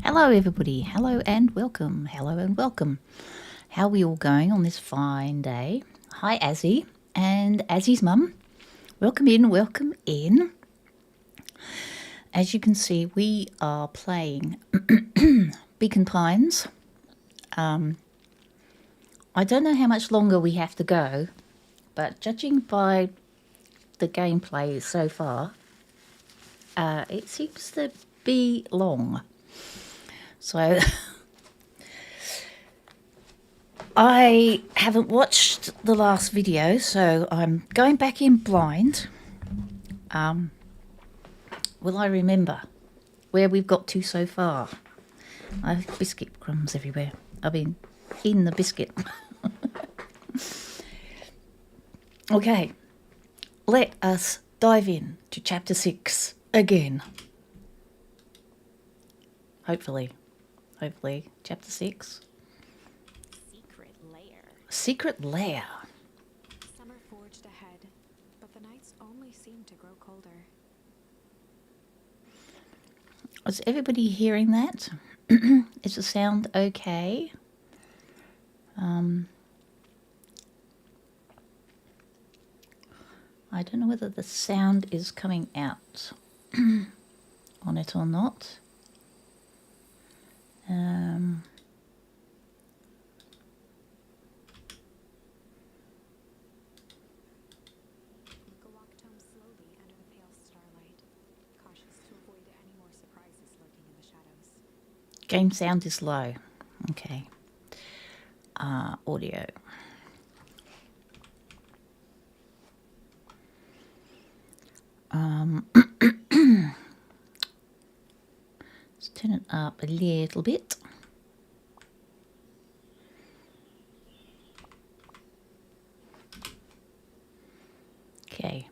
Hello, everybody. Hello and welcome. Hello and welcome. How are we all going on this fine day? Hi, Azzy and Azzy's mum. Welcome in, welcome in. As you can see, we are playing Beacon Pines. I don't know how much longer we have to go, but judging by the gameplay so far, it seems to be long. So I haven't watched the last video, so I'm going back in blind. Will I remember where we've got to so far? I have biscuit crumbs everywhere. I mean, in the biscuit. Okay, let us dive in to chapter 6 again. Hopefully, chapter 6. Secret lair. Summer forged ahead, but the nights only seemed to grow colder. Is everybody hearing that? Is the sound okay? I don't know whether the sound is coming out on it or not. Mika walked home slowly under the pale starlight, cautious to avoid any more surprises lurking in the shadows. Game sound is low. Okay. Audio. Let's turn it up a little bit. Okay.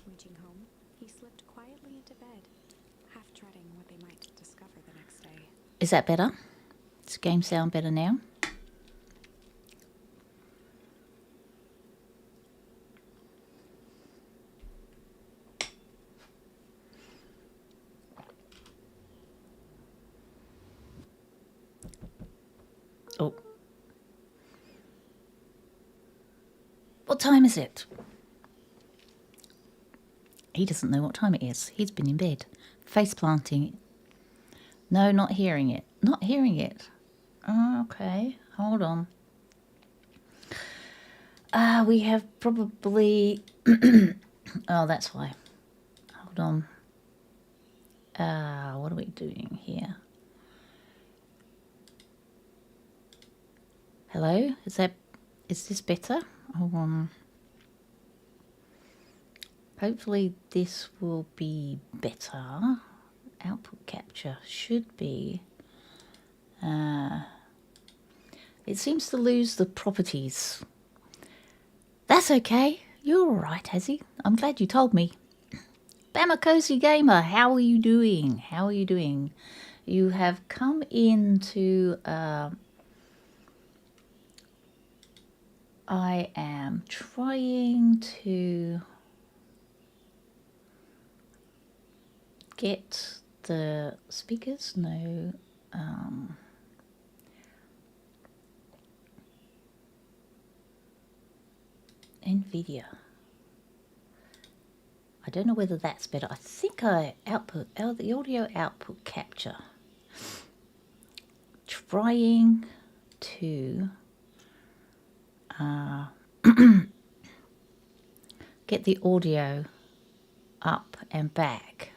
Reaching home, he slipped quietly into bed, half dreading what they might discover the next day. Is that better? Does the game sound better now? Oh. What time is it? He doesn't know what time it is. He's been in bed. Face planting. No, not hearing it. Not hearing it. Oh, okay. Hold on. We have probably... oh, that's why. Hold on. What are we doing here? Hello? Is this better? Hold on. Hopefully this will be better. Output capture should be. It seems to lose the properties. That's okay. You're all right, Hazzy. I'm glad you told me. Bama Cozy Gamer, how are you doing? How are you doing? You have come into... I am trying to get the speakers. No. NVIDIA. I don't know whether that's better. I think I the audio output capture. Trying to get the audio up and back.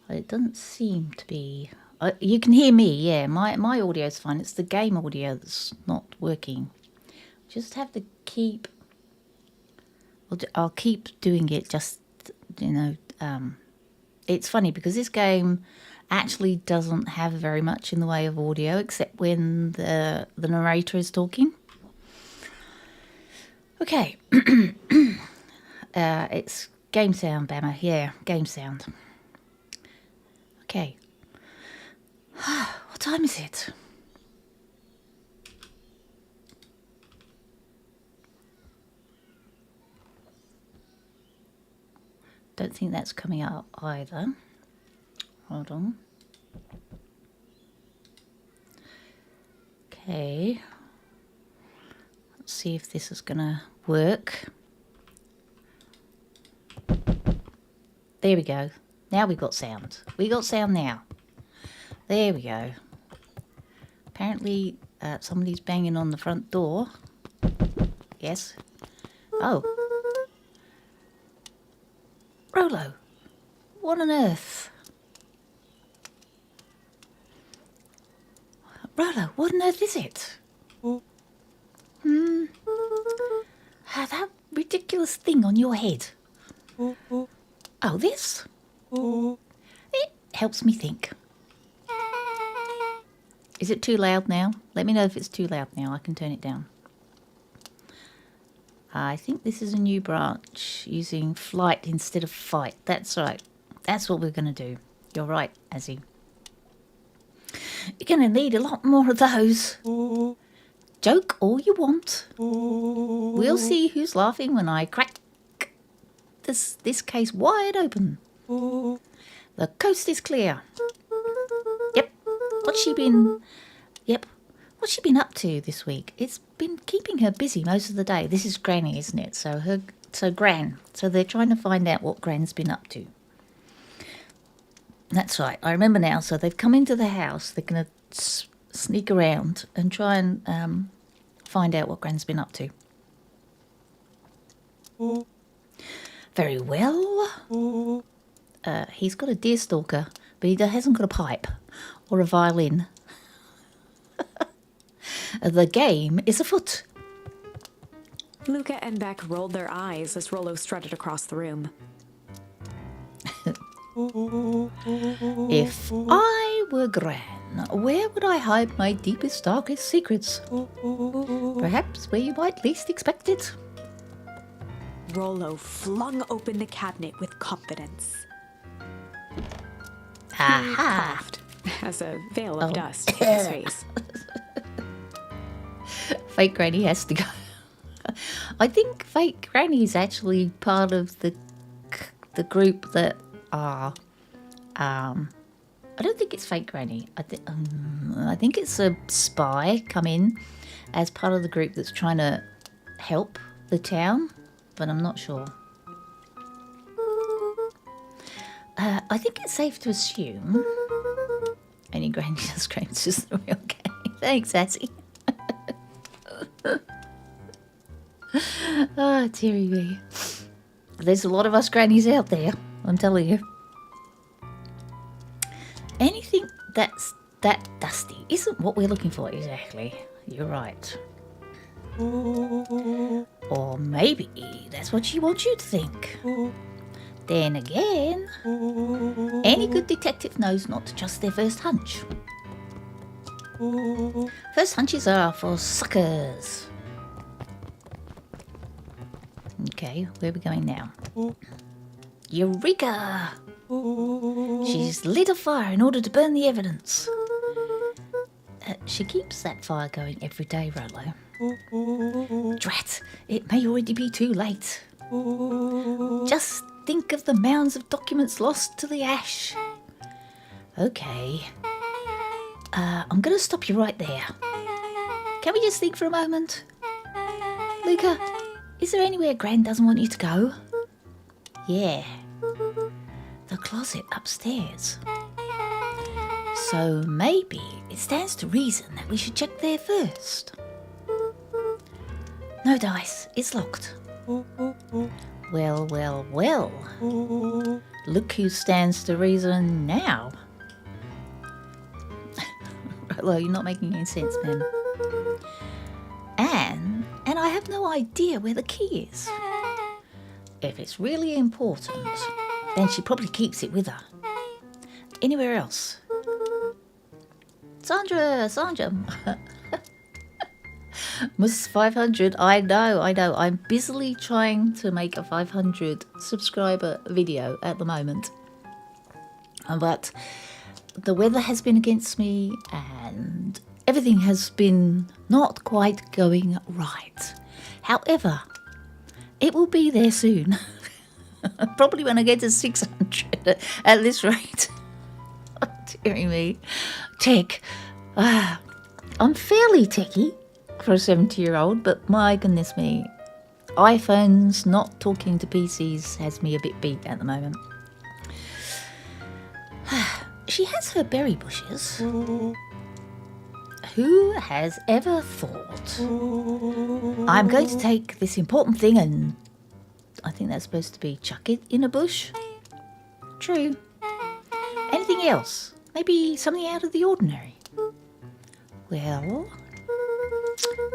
It doesn't seem to be... you can hear me, yeah. My audio is fine. It's the game audio that's not working. Just have to keep... I'll keep doing it, just, you know... it's funny because this game actually doesn't have very much in the way of audio except when the narrator is talking. Okay. It's game sound, Bama. Yeah, game sound. Okay. What time is it? Don't think that's coming up either. Hold on. Okay. Let's see if this is going to work. There we go. Now we've got sound. We got sound now. There we go. Apparently somebody's banging on the front door. Yes. Oh. Rolo. What on earth? Rolo, what on earth is it? That ridiculous thing on your head. Oh, this? It helps me think. Is it too loud now? Let me know if it's too loud now. I can turn it down. I think this is a new branch using flight instead of fight. That's right. That's what we're going to do. You're right, Azzy. You're going to need a lot more of those. Joke all you want. We'll see who's laughing when I crack this case wide open. The coast is clear. Yep. What's she been up to this week? It's been keeping her busy most of the day. This is Granny, isn't it? So Gran. So they're trying to find out what Gran's been up to. That's right. I remember now. So they've come into the house. They're going to sneak around and try and find out what Gran's been up to. Very well. He's got a deerstalker, but he hasn't got a pipe or a violin. The game is afoot. Luca and Beck rolled their eyes as Rolo strutted across the room. If I were Gran, where would I hide my deepest, darkest secrets? Perhaps where you might least expect it. Rolo flung open the cabinet with confidence. Aha! Coughed as a veil of dust hit his face. Fake Granny has to go. I think Fake Granny is actually part of the group that are. I don't think it's Fake Granny. I think it's a spy come in as part of the group that's trying to help the town, but I'm not sure. I think it's safe to assume any Granny just screams is the real Granny. Thanks, Azzy. Oh, dearie me. There's a lot of us grannies out there, I'm telling you. Anything that's that dusty isn't what we're looking for exactly. You're right. Or maybe that's what she wants you to think. Then again, any good detective knows not to trust their first hunch. First hunches are for suckers. Okay, where are we going now? Eureka! She's lit a fire in order to burn the evidence. She keeps that fire going every day, Rolo. Drat, it may already be too late. Just think of the mounds of documents lost to the ash. Okay. I'm going to stop you right there. Can we just think for a moment? Luca, is there anywhere Gran doesn't want you to go? Yeah. The closet upstairs. So maybe it stands to reason that we should check there first. No dice, it's locked. Well, well, well. Look who stands to reason now. Well, you're not making any sense, man. And I have no idea where the key is. If it's really important, then she probably keeps it with her. Anywhere else? Sandra! Miss 500, I know. I'm busily trying to make a 500 subscriber video at the moment. But the weather has been against me and everything has been not quite going right. However, it will be there soon. Probably when I get to 600 at this rate. Oh, dearie me. Tech. I'm fairly techie for a 70-year-old, but my goodness me. iPhones not talking to PCs has me a bit beat at the moment. She has her berry bushes. Who has ever thought I'm going to take this important thing and I think that's supposed to be chuck it in a bush? True. Anything else? Maybe something out of the ordinary? Well,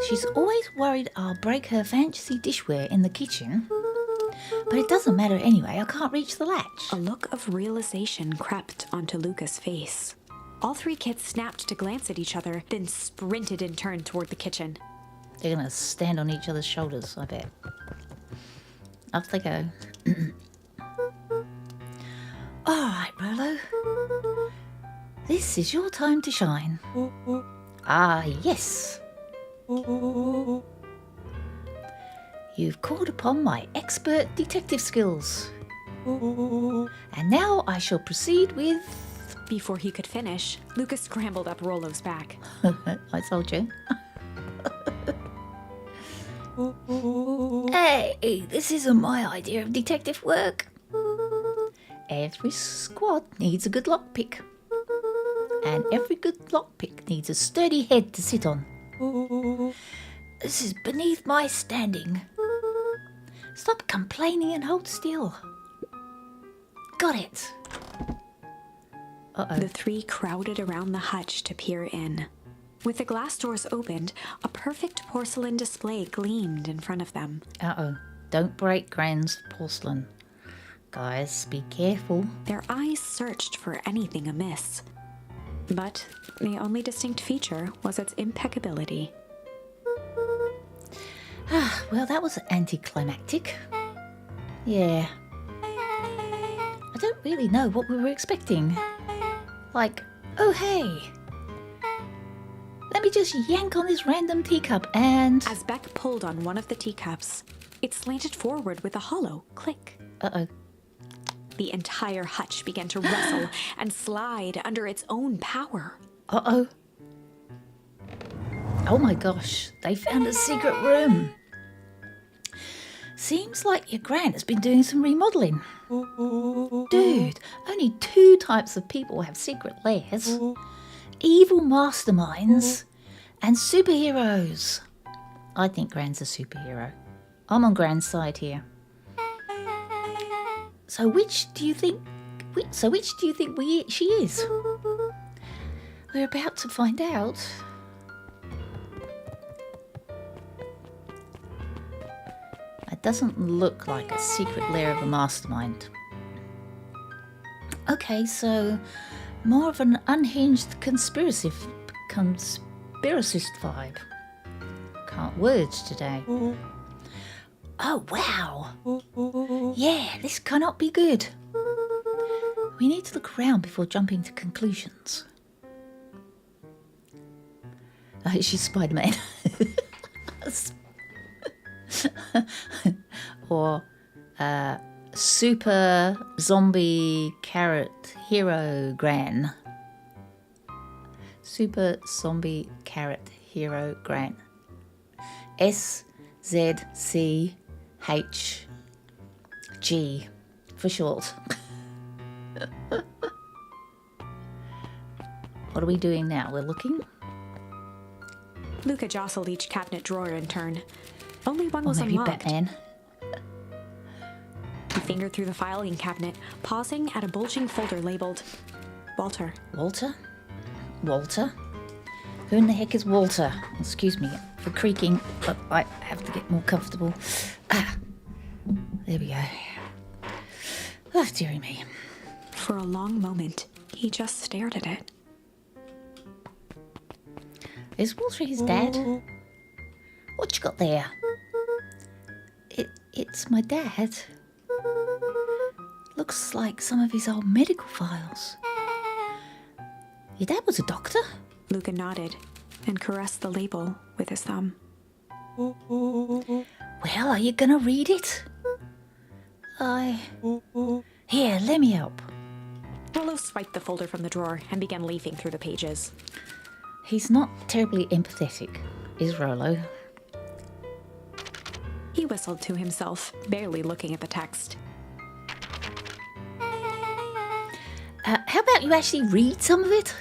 she's always worried I'll break her fancy dishware in the kitchen. But it doesn't matter anyway, I can't reach the latch. A look of realization crept onto Luca's face. All three kids snapped to glance at each other, then sprinted in turn toward the kitchen. They're going to stand on each other's shoulders, I bet. Off they go. All right, Rolo. This is your time to shine. Ah, yes. You've called upon my expert detective skills. And now I shall proceed with... Before he could finish, Luca scrambled up Rolo's back. I told you. Hey, this isn't my idea of detective work. Every squad needs a good lockpick. And every good lockpick needs a sturdy head to sit on. This is beneath my standing. Stop complaining and hold still. Got it. Uh-oh. The three crowded around the hutch to peer in. With the glass doors opened, a perfect porcelain display gleamed in front of them. Uh-oh. Don't break Gran's porcelain. Guys, be careful. Their eyes searched for anything amiss. But the only distinct feature was its impeccability. Well, that was anticlimactic. Yeah. I don't really know what we were expecting. Like, oh hey, let me just yank on this random teacup and... As Beck pulled on one of the teacups, it slanted forward with a hollow click. Uh-oh. The entire hutch began to wrestle and slide under its own power. Uh-oh. Oh my gosh, they found a secret room. Seems like your Gran has been doing some remodelling. Dude, only 2 types of people have secret lairs. Evil masterminds and superheroes. I think Gran's a superhero. I'm on Gran's side here. So which do you think she is? We're about to find out. It doesn't look like a secret lair of a mastermind. Okay, so more of an unhinged conspiracist vibe. Can't words today. Oh, wow. Yeah, this cannot be good. We need to look around before jumping to conclusions. She's Spider-Man. Or super zombie carrot hero Gran. Super zombie carrot hero Gran. SZCHG for short. What are we doing now? We're looking? Luca jostled each cabinet drawer in turn. Only one Or was maybe unlocked. Batman. He fingered through the filing cabinet, pausing at a bulging folder labeled Walter. Walter? Walter? Who in the heck is Walter? Excuse me for creaking, but I have to get more comfortable. There we go. Oh, dearie me. For a long moment, he just stared at it. Is Walter his dad? What you got there? It's my dad. Looks like some of his old medical files. Your dad was a doctor? Luca nodded and caressed the label with his thumb. Well, are you gonna read it? Here, let me help. Rollo swiped the folder from the drawer and began leafing through the pages. He's not terribly empathetic, is Rollo. He whistled to himself, barely looking at the text. How about you actually read some of it?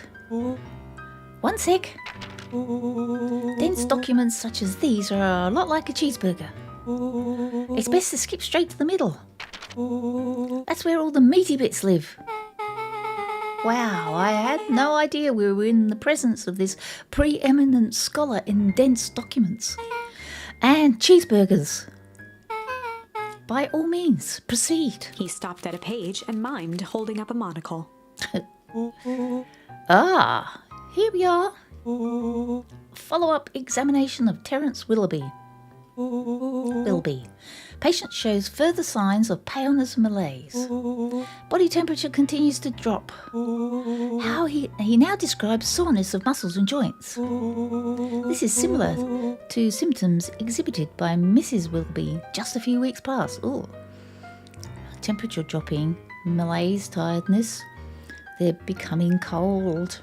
One sec. Dense documents such as these are a lot like a cheeseburger. It's best to skip straight to the middle. That's where all the meaty bits live. Wow, I had no idea we were in the presence of this preeminent scholar in dense documents. And cheeseburgers. By all means, proceed. He stopped at a page and mimed, holding up a monocle. Ah, here we are. Follow-up examination of Terence Willoughby. Patient shows further signs of paleness and malaise. Body temperature continues to drop. He now describes soreness of muscles and joints. This is similar to symptoms exhibited by Mrs. Willoughby just a few weeks past. Oh, temperature dropping, malaise, tiredness. They're becoming cold.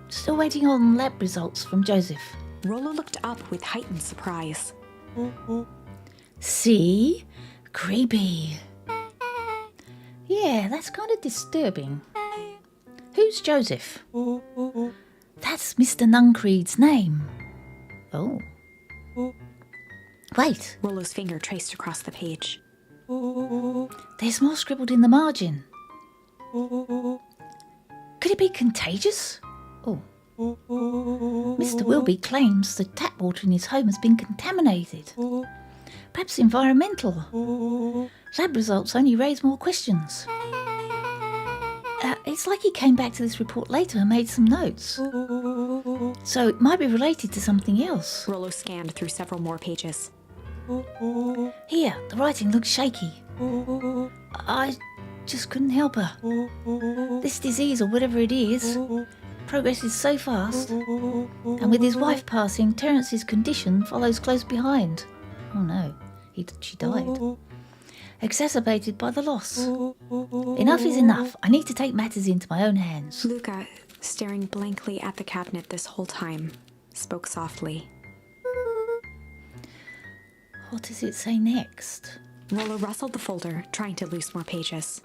Still waiting on lab results from Joseph. Rollo looked up with heightened surprise. See? Creepy. Yeah, that's kind of disturbing. Who's Joseph? That's Mr. Nuncreed's name. Oh. Wait, Rollo's finger traced across the page. there's more scribbled in the margin. Could it be contagious? Oh. Mr. Willoughby claims the tap water in his home has been contaminated. Perhaps environmental. Lab results only raise more questions. It's like he came back to this report later and made some notes. So it might be related to something else. Rollo scanned through several more pages. Here, the writing looks shaky. I just couldn't help her. This disease, or whatever it is, progresses so fast. And with his wife passing, Terence's condition follows close behind. Oh no, she died. Exacerbated by the loss. Enough is enough. I need to take matters into my own hands. Luca, staring blankly at the cabinet this whole time, spoke softly. What does it say next? Rollo rustled the folder, trying to loose more pages.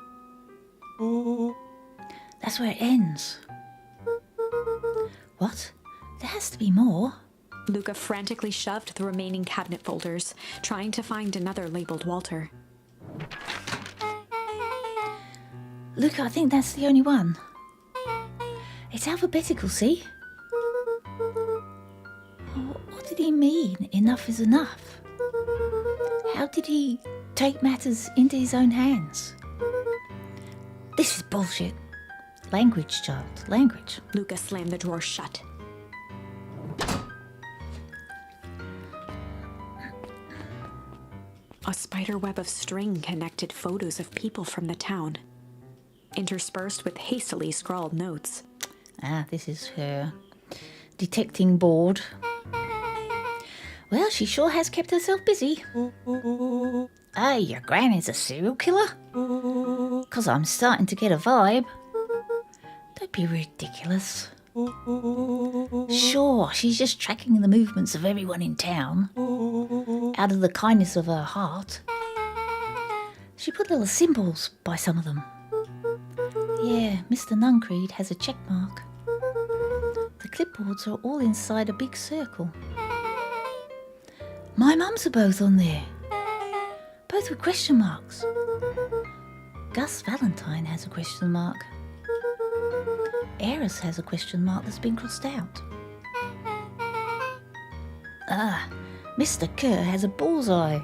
That's where it ends. What? There has to be more. Luca frantically shoved the remaining cabinet folders, trying to find another labeled Walter. Look, I think that's the only one. It's alphabetical, see? What did he mean, enough is enough? How did he take matters into his own hands? This is bullshit. Language, child, language. Luca slammed the drawer shut. A spider web of string connected photos of people from the town, interspersed with hastily scrawled notes. Ah, this is her detecting board. Well, she sure has kept herself busy. Hey, your granny's a serial killer? 'Cause I'm starting to get a vibe. Don't be ridiculous. Sure, she's just tracking the movements of everyone in town, out of the kindness of her heart. She put little symbols by some of them. Yeah, Mr. Nuncreed has a check mark. The clipboards are all inside a big circle. My mum's are both on there. Both with question marks. Gus Valentine has a question mark. Eris has a question mark that's been crossed out. Ah, Mr. Kerr has a bullseye.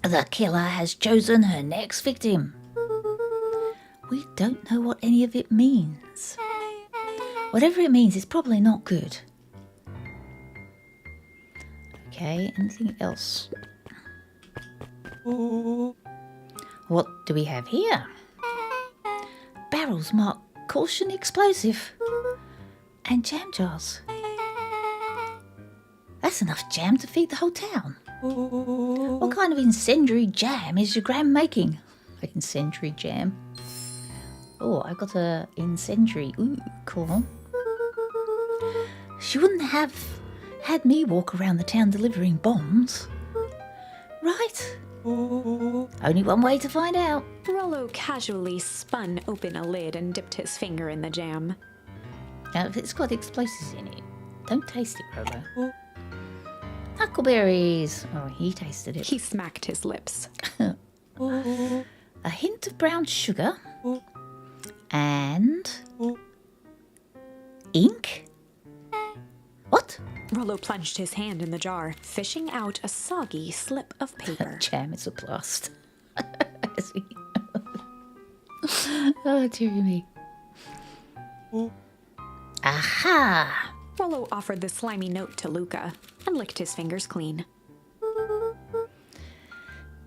The killer has chosen her next victim. We don't know what any of it means. Whatever it means, it's probably not good. Okay, anything else? What do we have here? Barrels marked caution explosive. And jam jars. That's enough jam to feed the whole town. What kind of incendiary jam is your Gran making? Incendiary jam. Oh, I got a incendiary. Ooh, cool. She wouldn't have had me walk around the town delivering bombs. Right? Only one way to find out. Rollo casually spun open a lid and dipped his finger in the jam. Now, if it's got explosives in it, don't taste it, Rollo. Huckleberries. Oh, he tasted it. He smacked his lips. A hint of brown sugar. And... ink? What? Rollo plunged his hand in the jar, fishing out a soggy slip of paper. Jam is a blast. Oh, dear me. Aha! Rollo offered the slimy note to Luca and licked his fingers clean.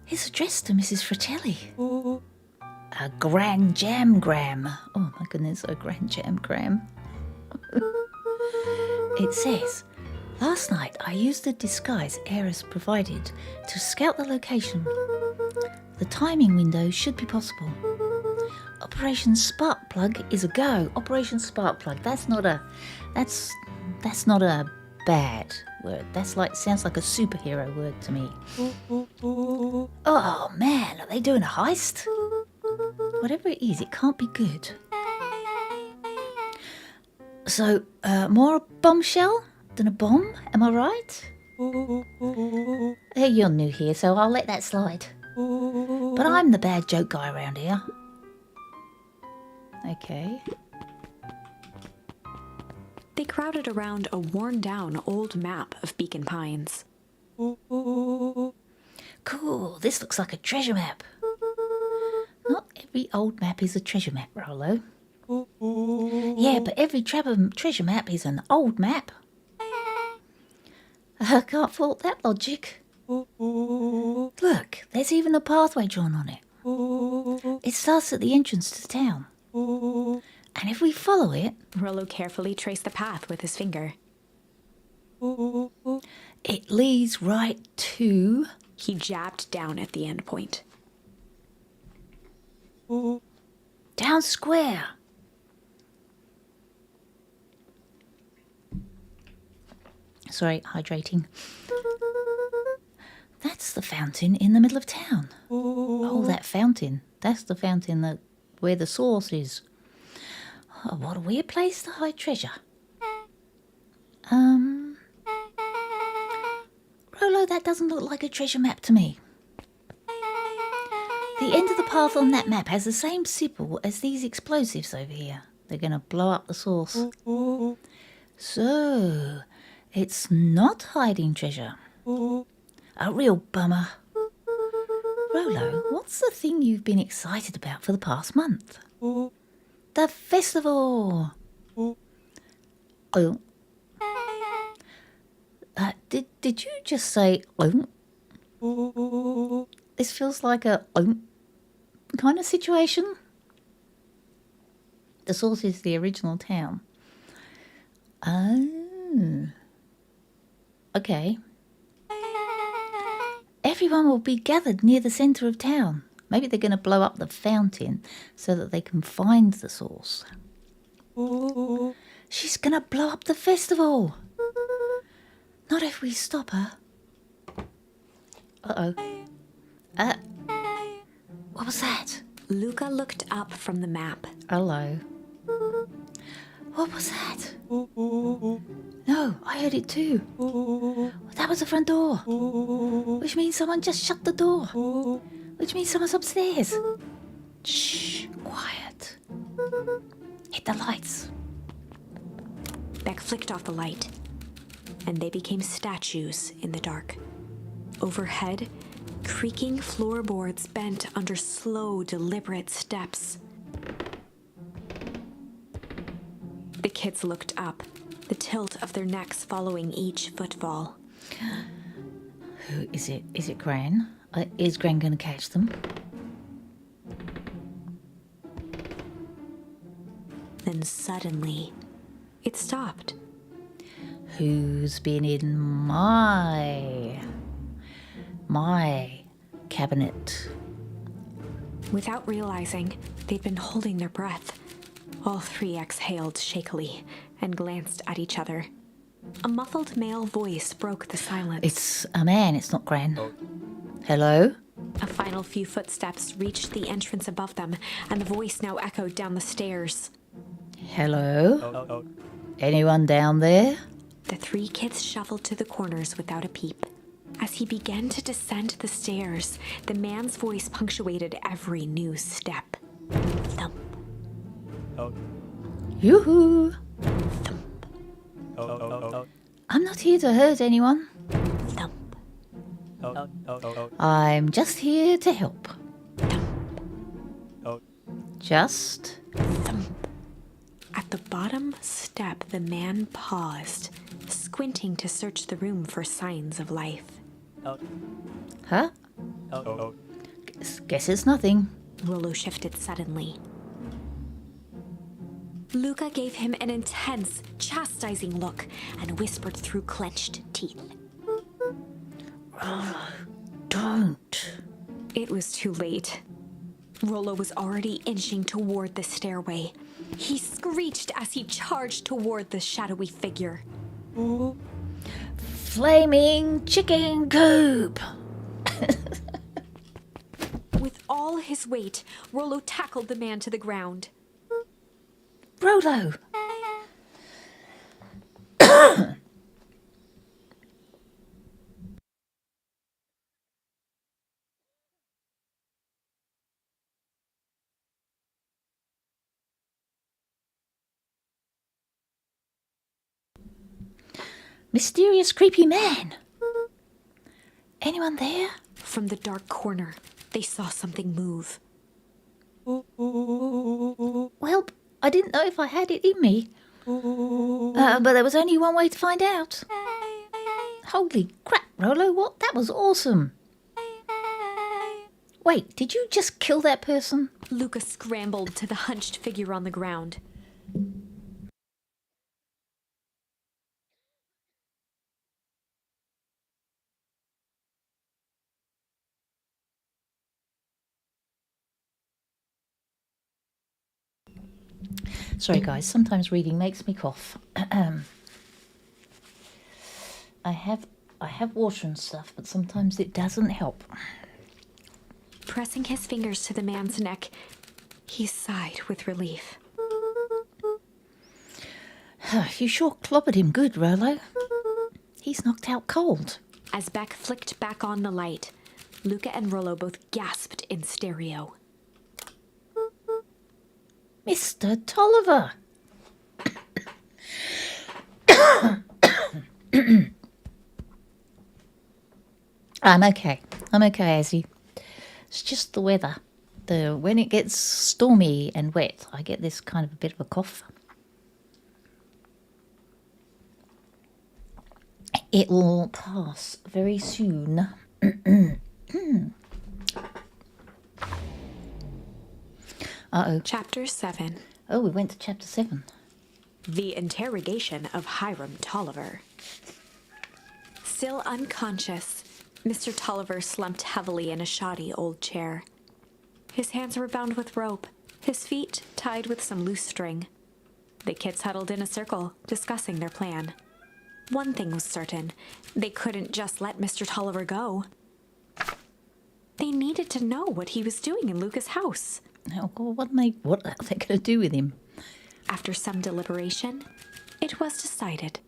It's addressed to Mrs. Fratelli. A Grand Jam Gram. Oh my goodness, a Grand Jam Gram. It says, last night I used the disguise Eris provided to scout the location. The timing window should be possible. Operation Sparkplug is a go. Operation Sparkplug. That's not a bad word. Sounds like a superhero word to me. Oh man, are they doing a heist? Whatever it is, it can't be good. So, more a bombshell than a bomb, am I right? Hey, you're new here, so I'll let that slide. But I'm the bad joke guy around here. Okay. They crowded around a worn-down old map of Beacon Pines. Cool, this looks like a treasure map. Not every old map is a treasure map, Rollo. Yeah, but every treasure map is an old map. I can't fault that logic. Look, there's even a pathway drawn on it. It starts at the entrance to the town. And if we follow it... Rollo carefully traced the path with his finger. It leads right to... He jabbed down at the end point. Town Square. Sorry, hydrating. That's the fountain in the middle of town. Oh, that fountain. That's the fountain where the source is. Oh, what a weird place to hide treasure. Rollo, that doesn't look like a treasure map to me. The end of the path on that map has the same symbol as these explosives over here. They're going to blow up the source. So, it's not hiding treasure. A real bummer. Rollo, what's the thing you've been excited about for the past month? The festival. Oh. Did you just say oh? This feels like a kind of situation. The source is the original town. Oh. Okay. Everyone will be gathered near the centre of town. Maybe they're going to blow up the fountain so that they can find the source. She's going to blow up the festival. Not if we stop her. Uh-oh. What was that? Luca looked up from the map. Hello. What was that? No, I heard it too. That was the front door. Which means someone just shut the door. Which means someone's upstairs. Shh, quiet. Hit the lights. Beck flicked off the light, and they became statues in the dark. Overhead, creaking floorboards bent under slow, deliberate steps. The kids looked up, the tilt of their necks following each footfall. Who is it? Is it Gran? Is Gran going to catch them? Then suddenly, it stopped. Who's been in my my cabinet. Without realizing, they'd been holding their breath. All three exhaled shakily and glanced at each other. A muffled male voice broke the silence. It's a man, it's not Gran. Hello? A final few footsteps reached the entrance above them, and the voice now echoed down the stairs. Hello? Anyone down there? The three kids shuffled to the corners without a peep. As he began to descend the stairs, the man's voice punctuated every new step. Thump, Yoo-hoo! thump, I'm not here to hurt anyone. thump, I'm just here to help. thump, Just... thump. At the bottom step, the man paused, squinting to search the room for signs of life. Huh? Guess it's nothing. Rollo shifted suddenly. Luca gave him an intense, chastising look and whispered through clenched teeth. Don't. It was too late. Rollo was already inching toward the stairway. He screeched as he charged toward the shadowy figure. Flaming chicken coop! With all his weight, Rollo tackled the man to the ground. Rollo! Mysterious creepy man! Anyone there? From the dark corner, they saw something move. Well, I didn't know if I had it in me. But there was only one way to find out. Holy crap, Rollo, that was awesome. Wait, did you just kill that person? Luca scrambled to the hunched figure on the ground. Sorry guys, sometimes reading makes me cough. I have water and stuff, but sometimes it doesn't help. Pressing his fingers to the man's neck, he sighed with relief. You sure clobbered him good, Rollo. He's knocked out cold. As Beck flicked back on the light, Luca and Rollo both gasped in stereo. Mr. Tolliver! I'm okay, Azzy. It's just the weather. When it gets stormy and wet, I get this kind of a bit of a cough. It will pass very soon. Uh-oh. Chapter 7. Oh, we went to chapter 7. The Interrogation of Hiram Tolliver. Still unconscious, Mr. Tolliver slumped heavily in a shoddy old chair. His hands were bound with rope, his feet tied with some loose string. The kids huddled in a circle, discussing their plan. One thing was certain, they couldn't just let Mr. Tolliver go. They needed to know what he was doing in Luca's house. Oh, what are they going to do with him? After some deliberation, it was decided.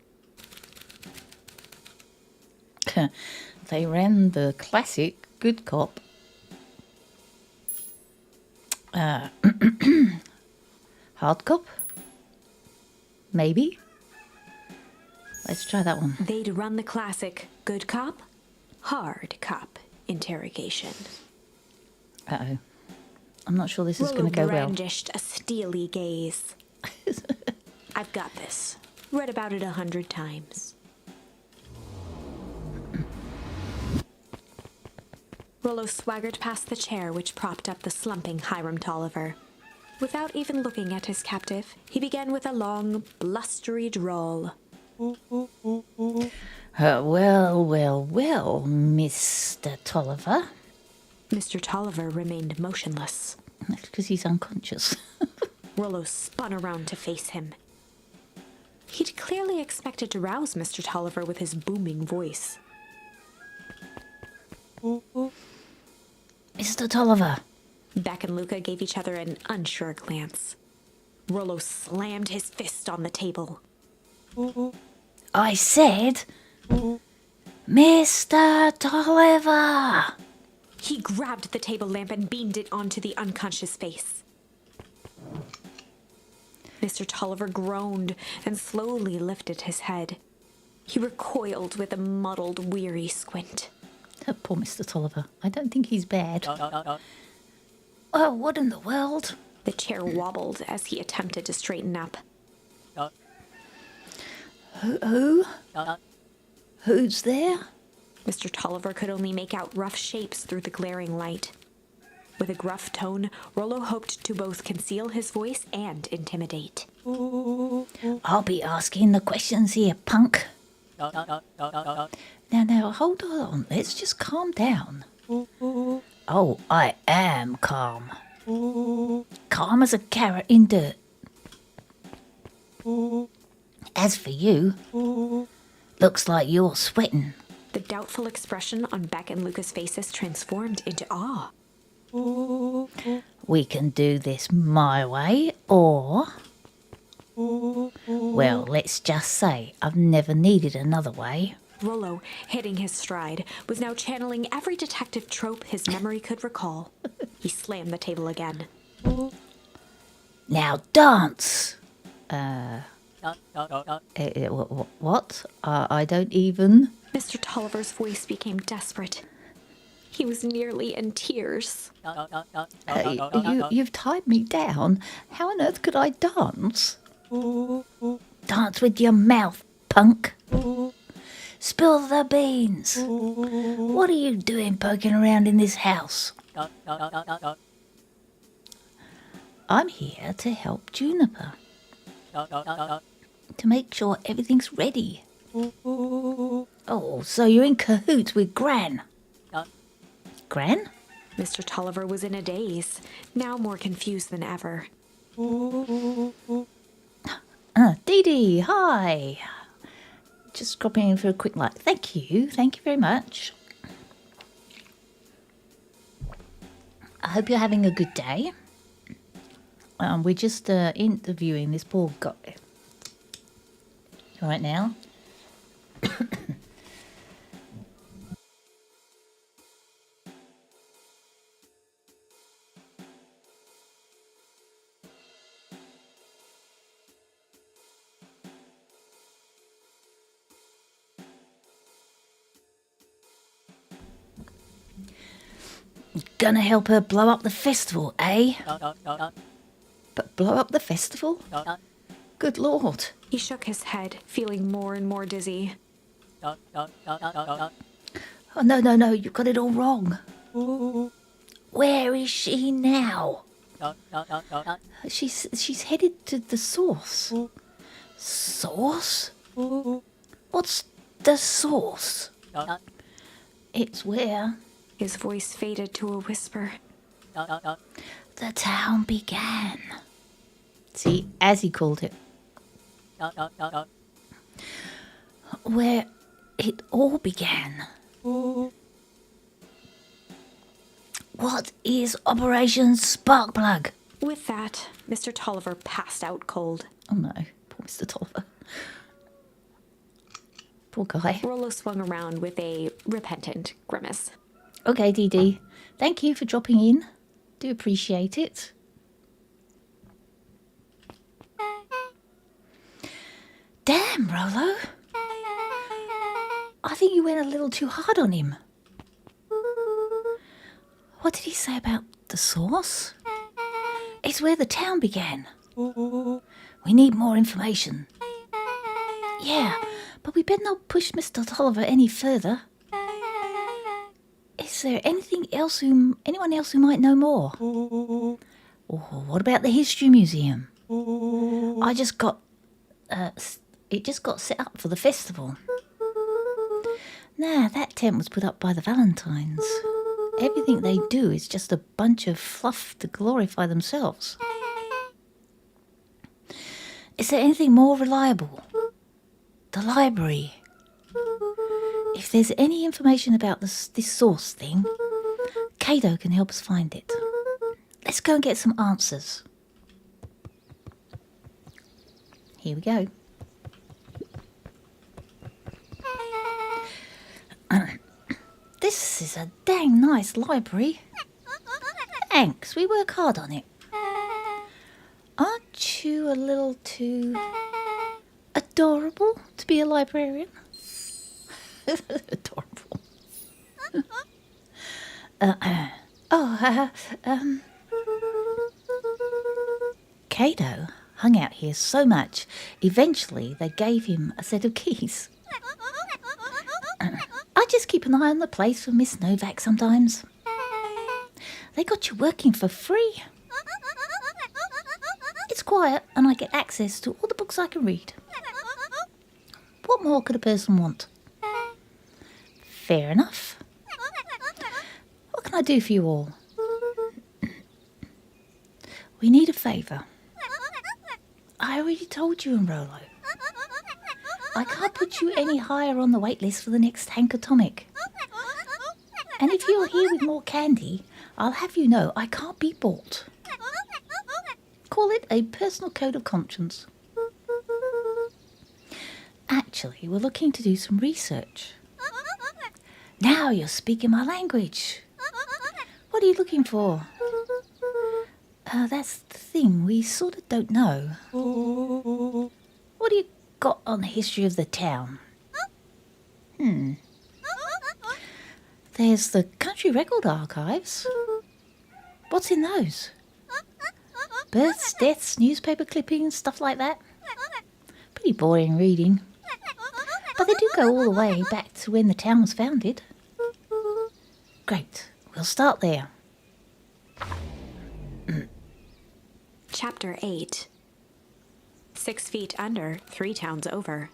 They ran the classic good cop. Hard cop? Maybe? Let's try that one. They'd run the classic good cop, hard cop interrogation. Uh-oh. I'm not sure this is going to go well. Brandished a steely gaze. I've got this. Read about it 100 times. Rollo swaggered past the chair which propped up the slumping Hiram Tolliver. Without even looking at his captive, he began with a long, blustery drawl. Well, Mr. Tolliver. Mr. Tolliver remained motionless. That's because he's unconscious. Rollo spun around to face him. He'd clearly expected to rouse Mr. Tolliver with his booming voice. Mr. Tolliver. Beck and Luca gave each other an unsure glance. Rollo slammed his fist on the table. I said, Mr. Tolliver. He grabbed the table lamp and beamed it onto the unconscious face. Mr. Tolliver groaned and slowly lifted his head. He recoiled with a muddled, weary squint. Oh, poor Mr. Tolliver. I don't think he's bad. Oh, what in the world? The chair wobbled as he attempted to straighten up. Who? Who's there? Mr. Tolliver could only make out rough shapes through the glaring light. With a gruff tone, Rollo hoped to both conceal his voice and intimidate. I'll be asking the questions here, punk. Now, hold on. Let's just calm down. Oh, I am calm. Calm as a carrot in dirt. As for you, looks like you're sweating. The doubtful expression on Beck and Luca's faces transformed into awe. We can do this my way, or... Well, let's just say I've never needed another way. Rollo, hitting his stride, was now channeling every detective trope his memory could recall. He slammed the table again. Now dance! What? I don't even... Mr. Tolliver's voice became desperate. He was nearly in tears. You've tied me down. How on earth could I dance? Dance with your mouth, punk. Spill the beans. What are you doing poking around in this house? I'm here to help Juniper. To make sure everything's ready. Oh, so you're in cahoots with Gran? Gran? Mr. Tolliver was in a daze, now more confused than ever. Dee Dee, hi. Just dropping in for a quick like. Thank you very much. I hope you're having a good day. We're just interviewing this poor guy right now. Gonna help her blow up the festival, eh? But blow up the festival? Good Lord. He shook his head, feeling more and more dizzy. Oh, no, you've got it all wrong. Where is she now? She's headed to the source. Source? What's the source? It's where... His voice faded to a whisper. The town began. See, as he called it. Where it all began. What is Operation Sparkplug? With that, Mr. Tolliver passed out cold. Oh no, poor Mr. Tolliver. Poor guy. Rollo swung around with a repentant grimace. Okay, Dee Dee. Thank you for dropping in. Do appreciate it. Damn, Rollo. I think you went a little too hard on him. What did he say about the source? It's where the town began. We need more information. Yeah, but we better not push Mr. Tolliver any further. Is there anyone else who might know more? Or what about the History Museum? It just got set up for the festival. Nah, that tent was put up by the Valentines. Everything they do is just a bunch of fluff to glorify themselves. Is there anything more reliable? The library. If there's any information about this source thing, Cato can help us find it. Let's go and get some answers. Here we go. This is a dang nice library. Thanks, we work hard on it. Aren't you a little too adorable to be a librarian? Adorable. Cato hung out here so much, eventually they gave him a set of keys. I just keep an eye on the place for Miss Novak sometimes. They got you working for free. It's quiet and I get access to all the books I can read. What more could a person want? Fair enough. What can I do for you all? We need a favour. I already told you and Rolo. I can't put you any higher on the wait list for the next Hank Atomic. And if you're here with more candy, I'll have you know I can't be bought. Call it a personal code of conscience. Actually, we're looking to do some research. Now you're speaking my language. What are you looking for? That's the thing, we sort of don't know. What do you got on the history of the town? There's the Country Record Archives. What's in those? Births, deaths, newspaper clippings, stuff like that. Pretty boring reading. But they do go all the way back to when the town was founded. Great, we'll start there. Chapter 8. 6 feet under, 3 towns over.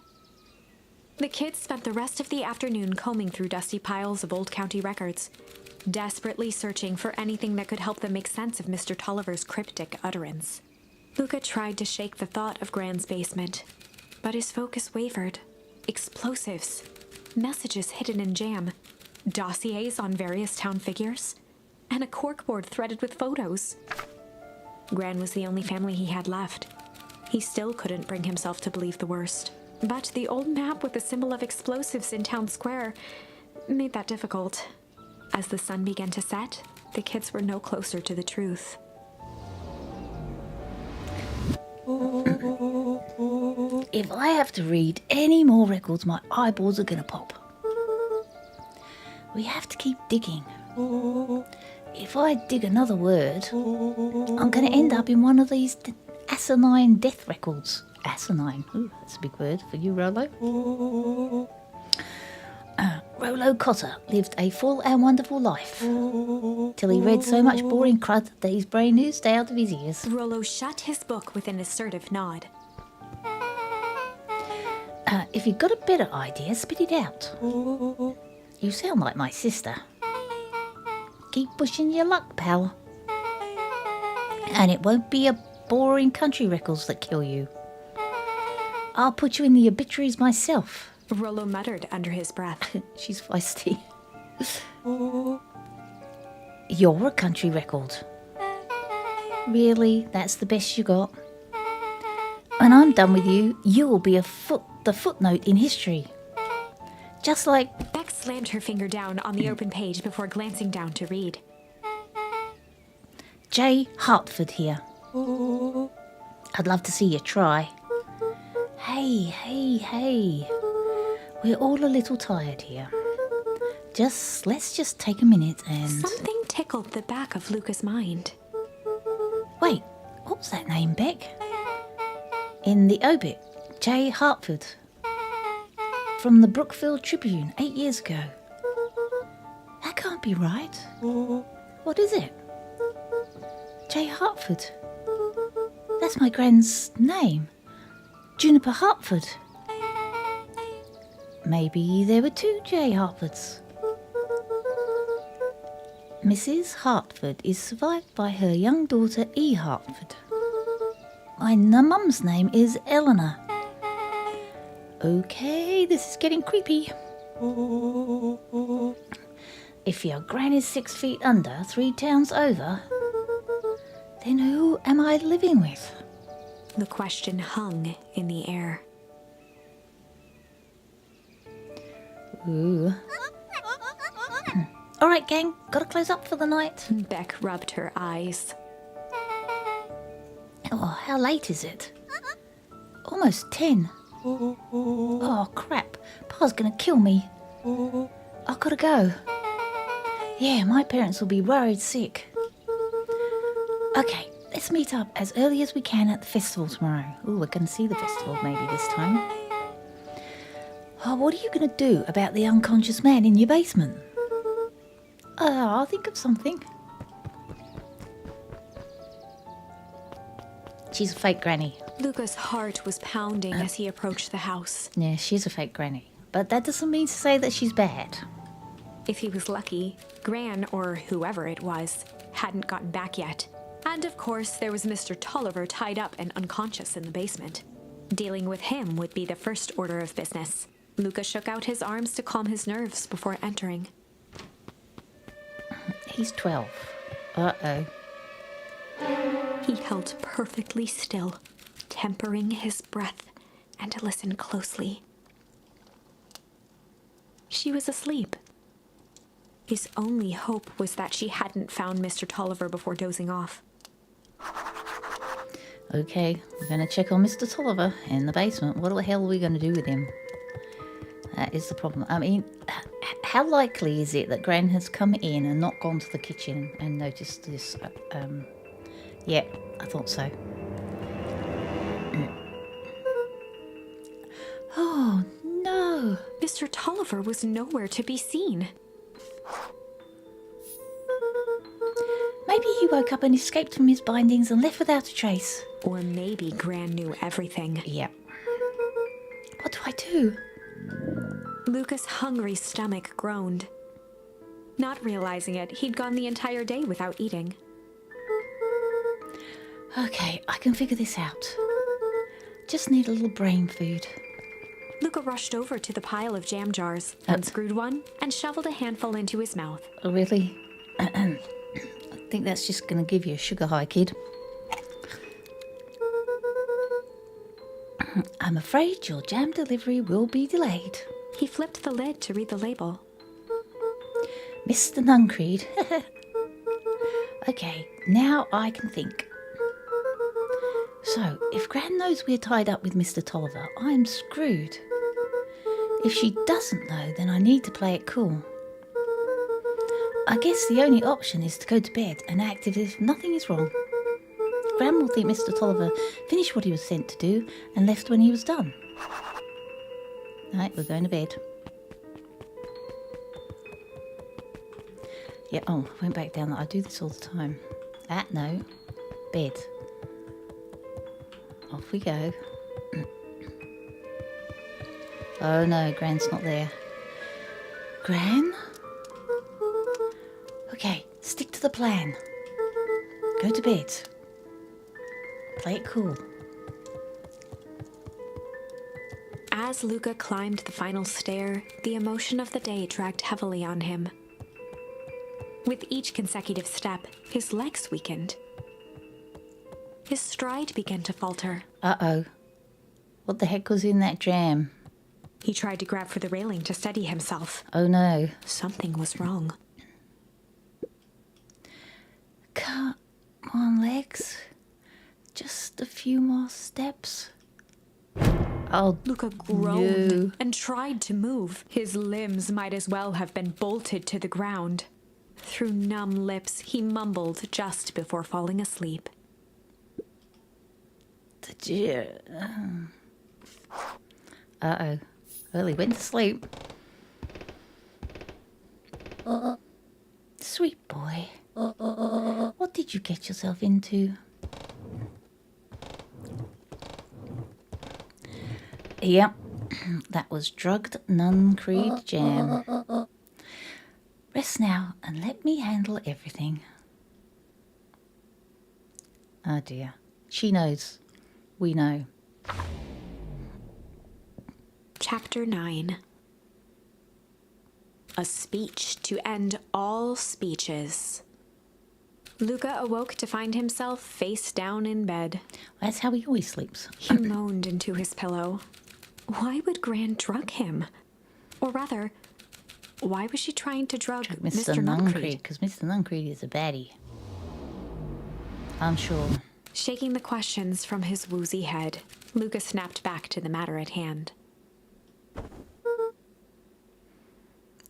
The kids spent the rest of the afternoon combing through dusty piles of old county records, desperately searching for anything that could help them make sense of Mr. Tolliver's cryptic utterance. Luca tried to shake the thought of Gran's basement, but his focus wavered. Explosives, messages hidden in jam, dossiers on various town figures, and a corkboard threaded with photos. Gran was the only family he had left. He still couldn't bring himself to believe the worst. But the old map with the symbol of explosives in town square made that difficult. As the sun began to set, the kids were no closer to the truth. If I have to read any more records, my eyeballs are going to pop. We have to keep digging. If I dig another word, I'm going to end up in one of these asinine death records. Asinine. Ooh, that's a big word for you, Rolo. Rolo Cotter lived a full and wonderful life till he read so much boring crud that his brain knew stay out of his ears. Rolo shut his book with an assertive nod. If you've got a better idea, spit it out. You sound like my sister. Keep pushing your luck, pal. And it won't be a boring country records that kill you. I'll put you in the obituaries myself. Rolo muttered under his breath. She's feisty. You're a country record. Really? That's the best you got? When I'm done with you, you will be the footnote in history. Just like... Beck slammed her finger down on the open page before glancing down to read. J. Hartford here. I'd love to see you try. Hey. We're all a little tired here. Let's just take a minute and... Something tickled the back of Luca's mind. Wait, what was that name, Beck? In the obit, J. Hartford. From the Brookfield Tribune 8 years ago. That can't be right. What is it? J. Hartford. That's my gran's name. Juniper Hartford. Maybe there were two J. Hartfords. Mrs. Hartford is survived by her young daughter E. Hartford. My mum's name is Eleanor. Okay, this is getting creepy. If your gran is 6 feet under, 3 towns over, then who am I living with? The question hung in the air. Ooh. All right, gang, gotta close up for the night. Beck rubbed her eyes. Oh, how late is it? Almost 10. Oh, crap. Pa's gonna kill me. I gotta go. Yeah, my parents will be worried sick. Okay, let's meet up as early as we can at the festival tomorrow. Ooh, we're gonna see the festival maybe this time. Oh, what are you gonna do about the unconscious man in your basement? I'll think of something. She's a fake granny. Luca's heart was pounding as he approached the house. Yeah, she's a fake granny. But that doesn't mean to say that she's bad. If he was lucky, Gran, or whoever it was, hadn't gotten back yet. And of course, there was Mr. Tolliver tied up and unconscious in the basement. Dealing with him would be the first order of business. Luca shook out his arms to calm his nerves before entering. He's 12. Uh-oh. He held perfectly still, tempering his breath, and listened closely. She was asleep. His only hope was that she hadn't found Mr. Tolliver before dozing off. Okay, we're going to check on Mr. Tolliver in the basement. What the hell are we going to do with him? That is the problem. I mean, how likely is it that Gran has come in and not gone to the kitchen and noticed this? Yeah, I thought so. Oh, no. Mr. Tolliver was nowhere to be seen. Maybe he woke up and escaped from his bindings and left without a trace. Or maybe Gran knew everything. Yeah. What do I do? Luca's hungry stomach groaned. Not realizing it, he'd gone the entire day without eating. Okay, I can figure this out. Just need a little brain food. Luca rushed over to the pile of jam jars, unscrewed one, and shoveled a handful into his mouth. Oh, really? I think that's just going to give you a sugar high, kid. I'm afraid your jam delivery will be delayed. He flipped the lid to read the label. Mr. Nuncreed. Okay, now I can think. So, if Gran knows we're tied up with Mr. Tolliver, I'm screwed. If she doesn't know, then I need to play it cool. I guess the only option is to go to bed and act as if nothing is wrong. Gran will think Mr. Tolliver finished what he was sent to do and left when he was done. Right, we're going to bed. Yeah, oh, I went back down. I do this all the time. No. Bed. Off we go. Oh no, Gran's not there. Gran? Okay, stick to the plan. Go to bed. Play it cool. As Luca climbed the final stair, the emotion of the day dragged heavily on him. With each consecutive step, his legs weakened. His stride began to falter. Uh-oh. What the heck was in that jam? He tried to grab for the railing to steady himself. Oh no. Something was wrong. Come on, legs. Just a few more steps. Oh, Luca groaned no. and tried to move. His limbs might as well have been bolted to the ground. Through numb lips, he mumbled just before falling asleep. Uh-oh. Well, he went to sleep. Sweet boy. What did you get yourself into? Yep, That was drugged Nun Creed jam. Rest now and let me handle everything. Oh dear. She knows. We know. Chapter 9. A speech to end all speeches. Luca awoke to find himself face down in bed. That's how he always sleeps. He moaned into his pillow. Why would Gran drug him? Or rather, why was she trying to drug Mr. Nuncreed? Because Mr. Nuncreed is a baddie. I'm sure. Shaking the questions from his woozy head, Luca snapped back to the matter at hand.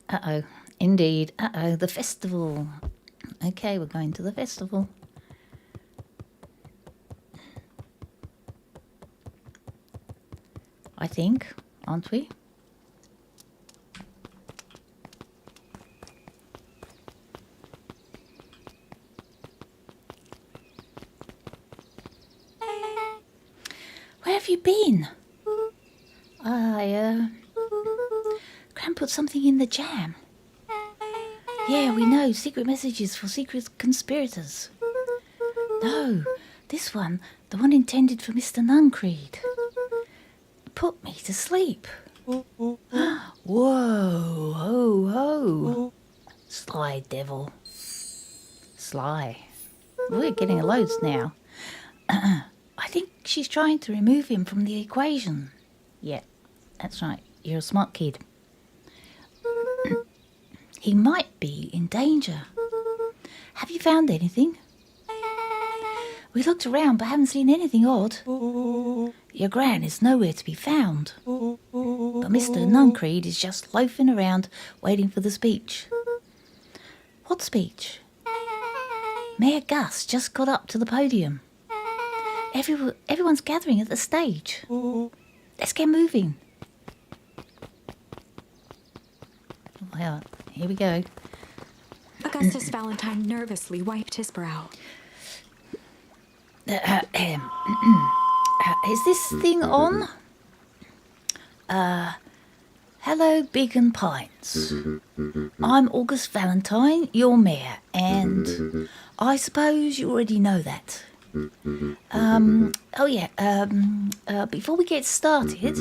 Uh-oh. Indeed. Uh-oh. The festival. Okay, we're going to the festival. I think, aren't we? Where have you been? Gran put something in the jam. Yeah, we know. Secret messages for secret conspirators. No, this one, the one intended for Mr. Nuncreed. Put me to sleep. Whoa, ho, ho. Sly devil. Sly. We're getting loads now. I think she's trying to remove him from the equation. Yeah, that's right. You're a smart kid. He might be in danger. Have you found anything? We looked around but haven't seen anything odd. Your Gran is nowhere to be found. But Mr. Nuncreed is just loafing around waiting for the speech. What speech? Mayor Gus just got up to the podium. Everyone's gathering at the stage. Let's get moving. Well, here we go. Augustus Valentine nervously wiped his brow. Is this thing on? Hello, Beacon Pines. I'm August Valentine, your mayor, and I suppose you already know that. Before we get started,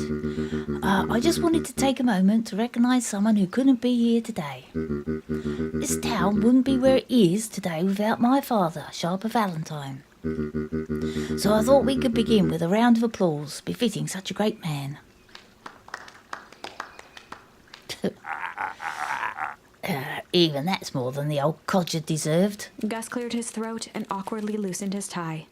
I just wanted to take a moment to recognise someone who couldn't be here today. This town wouldn't be where it is today without my father, Sharper Valentine. So I thought we could begin with a round of applause befitting such a great man. Even that's more than the old codger deserved. Gus cleared his throat and awkwardly loosened his tie.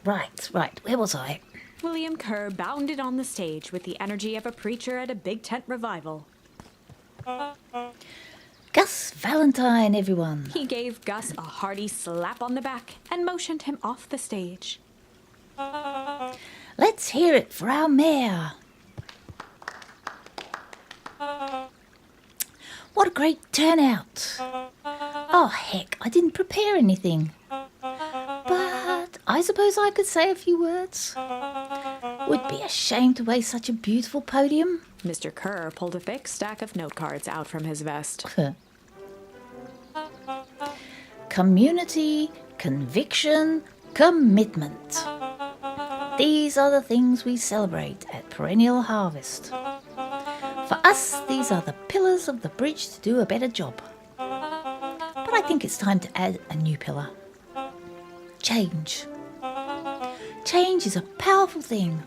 Right. Where was I? William Kerr bounded on the stage with the energy of a preacher at a big tent revival. Gus Valentine, everyone. He gave Gus a hearty slap on the back and motioned him off the stage. Let's hear it for our mayor. What a great turnout. Oh, heck, I didn't prepare anything. But I suppose I could say a few words. Would be a shame to waste such a beautiful podium. Mr. Kerr pulled a thick stack of note cards out from his vest. Community, conviction, commitment. These are the things we celebrate at Perennial Harvest. For us, these are the pillars of the bridge to do a better job. But I think it's time to add a new pillar. Change. Change is a powerful thing.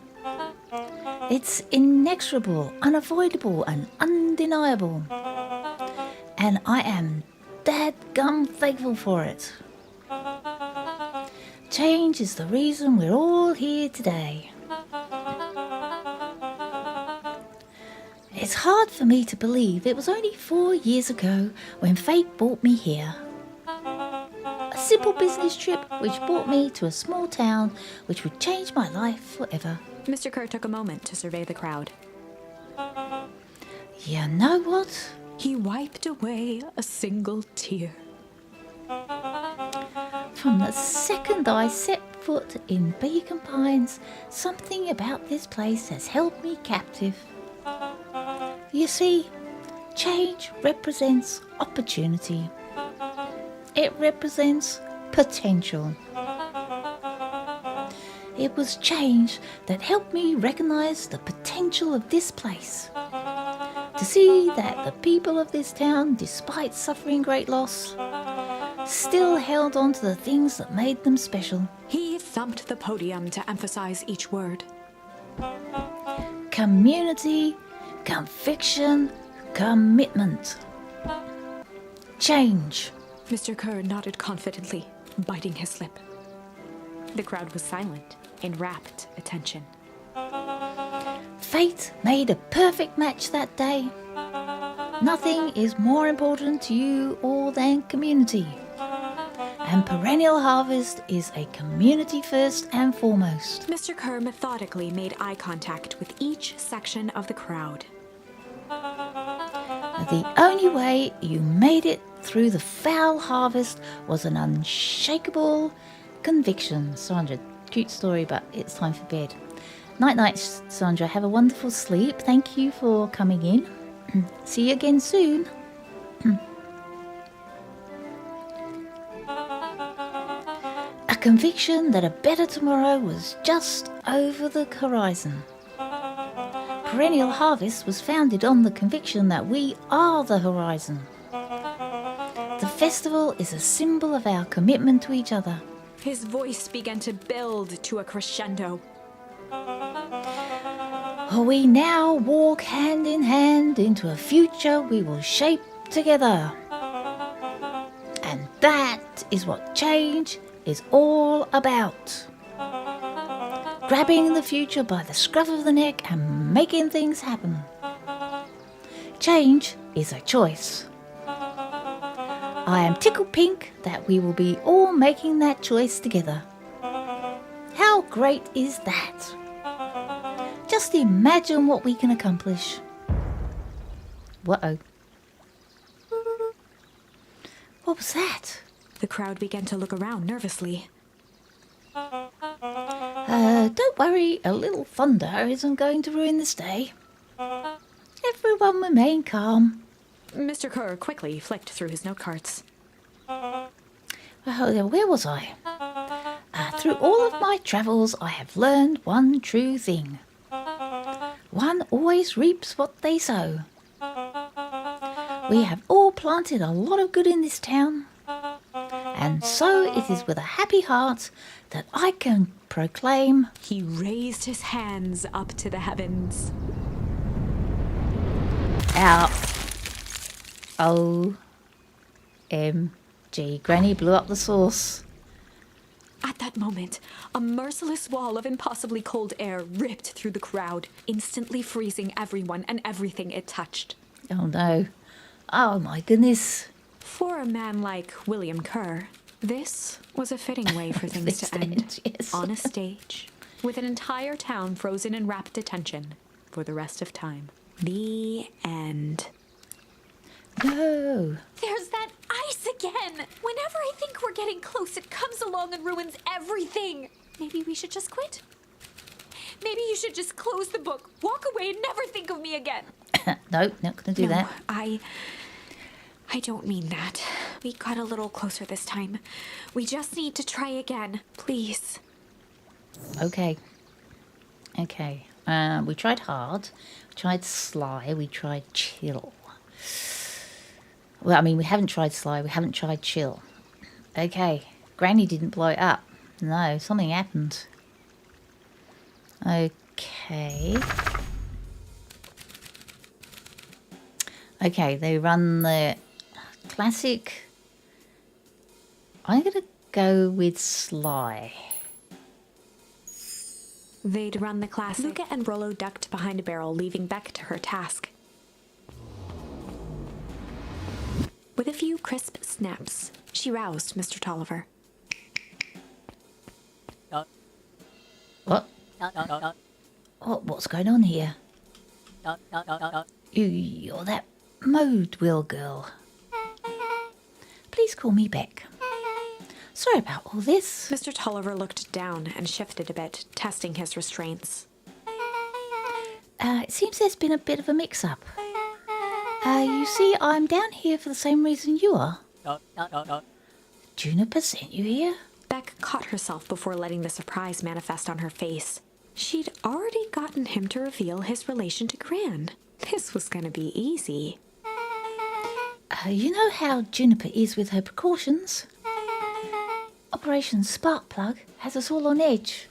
It's inexorable, unavoidable, and undeniable. And I am dadgum thankful for it. Change is the reason we're all here today. It's hard for me to believe it was only 4 years ago when fate brought me here. A simple business trip which brought me to a small town which would change my life forever. Mr. Kerr took a moment to survey the crowd. You know what? He wiped away a single tear. From the second I set foot in Beacon Pines, something about this place has held me captive. You see, change represents opportunity. It represents potential. It was change that helped me recognize the potential of this place. To see that the people of this town, despite suffering great loss, still held on to the things that made them special. He thumped the podium to emphasize each word. Community, conviction, commitment. Change. Mr. Kerr nodded confidently, biting his lip. The crowd was silent, in rapt attention. Fate made a perfect match that day. Nothing is more important to you all than community. And Perennial Harvest is a community first and foremost. Mr. Kerr methodically made eye contact with each section of the crowd. The only way you made it through the foul harvest was an unshakable conviction. Sandra, cute story, but it's time for bed. Night night, Sandra. Have a wonderful sleep. Thank you for coming in. See you again soon. A conviction that a better tomorrow was just over the horizon. Perennial Harvest was founded on the conviction that we are the horizon. The festival is a symbol of our commitment to each other. His voice began to build to a crescendo. We now walk hand in hand into a future we will shape together. And that is what change is all about. Grabbing the future by the scruff of the neck and making things happen. Change is a choice. I am tickled pink that we will be all making that choice together. How great is that? Just imagine what we can accomplish. Whoa. What was that? The crowd began to look around nervously. Don't worry, a little thunder isn't going to ruin this day. Everyone remain calm. Mr. Kerr quickly flicked through his note cards. Where was I? Through all of my travels, I have learned one true thing. One always reaps what they sow. We have all planted a lot of good in this town. And so it is with a happy heart that I can proclaim. He raised his hands up to the heavens. Our OMG. Granny blew up the sauce. At that moment, a merciless wall of impossibly cold air ripped through the crowd, instantly freezing everyone and everything it touched. Oh no. Oh my goodness. For a man like William Kerr, this was a fitting way for things to end. Yes. On a stage, with an entire town frozen in rapt attention for the rest of time. The end. No. There's that ice again! Whenever I think we're getting close, it comes along and ruins everything! Maybe we should just quit? Maybe you should just close the book, walk away, and never think of me again. No, not going to do that. I don't mean that. We got a little closer this time. We just need to try again, please. Okay. We tried hard. We tried sly. We tried chill. Well, I mean, we haven't tried sly. We haven't tried chill. Okay. Granny didn't blow it up. No, something happened. Okay. Okay, they run the classic. I'm going to go with sly. They'd run the classic. Luca and Rollo ducked behind a barrel, leaving Beck to her task. With a few crisp snaps, she roused Mr. Tolliver. What? What's going on here? You're that Mode Will girl. Please call me Beck. Sorry about all this. Mr. Tolliver looked down and shifted a bit, testing his restraints. It seems there's been a bit of a mix-up. You see, I'm down here for the same reason you are. Juniper sent you here? Beck caught herself before letting the surprise manifest on her face. She'd already gotten him to reveal his relation to Gran. This was going to be easy. You know how Juniper is with her precautions? Operation Sparkplug has us all on edge.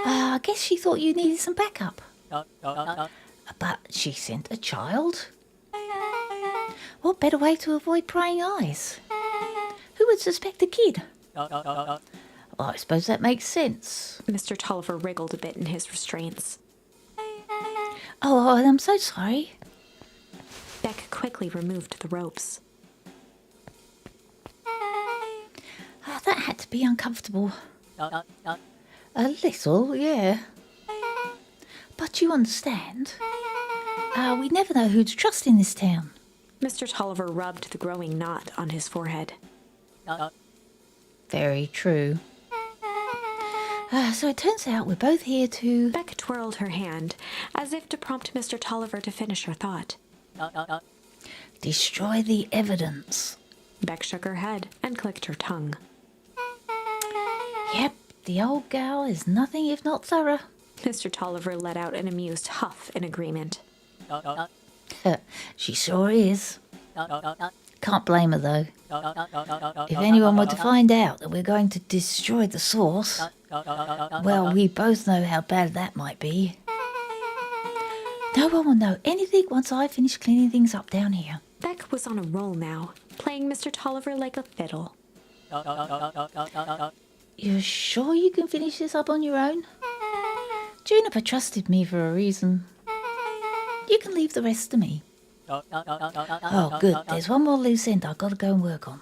I guess she thought you needed some backup. But she sent a child. What better way to avoid prying eyes? Who would suspect a kid? Well, I suppose that makes sense. Mr. Tolliver wriggled a bit in his restraints. Oh, I'm so sorry. Beck quickly removed the ropes. That had to be uncomfortable. A little, yeah. But you understand. We never know who to trust in this town. Mr. Tolliver rubbed the growing knot on his forehead. Very true. So it turns out we're both here to... Beck twirled her hand, as if to prompt Mr. Tolliver to finish her thought. destroy the evidence. Beck shook her head and clicked her tongue. Yep, the old gal is nothing if not thorough. Mr. Tolliver let out an amused huff in agreement. She sure is. Can't blame her, though. If anyone were to find out that we're going to destroy the source, well, we both know how bad that might be. No one will know anything once I finish cleaning things up down here. Beck was on a roll now, playing Mr. Tolliver like a fiddle. You're sure you can finish this up on your own? Juniper trusted me for a reason. You can leave the rest to me. Oh, good. There's one more loose end I've got to go and work on.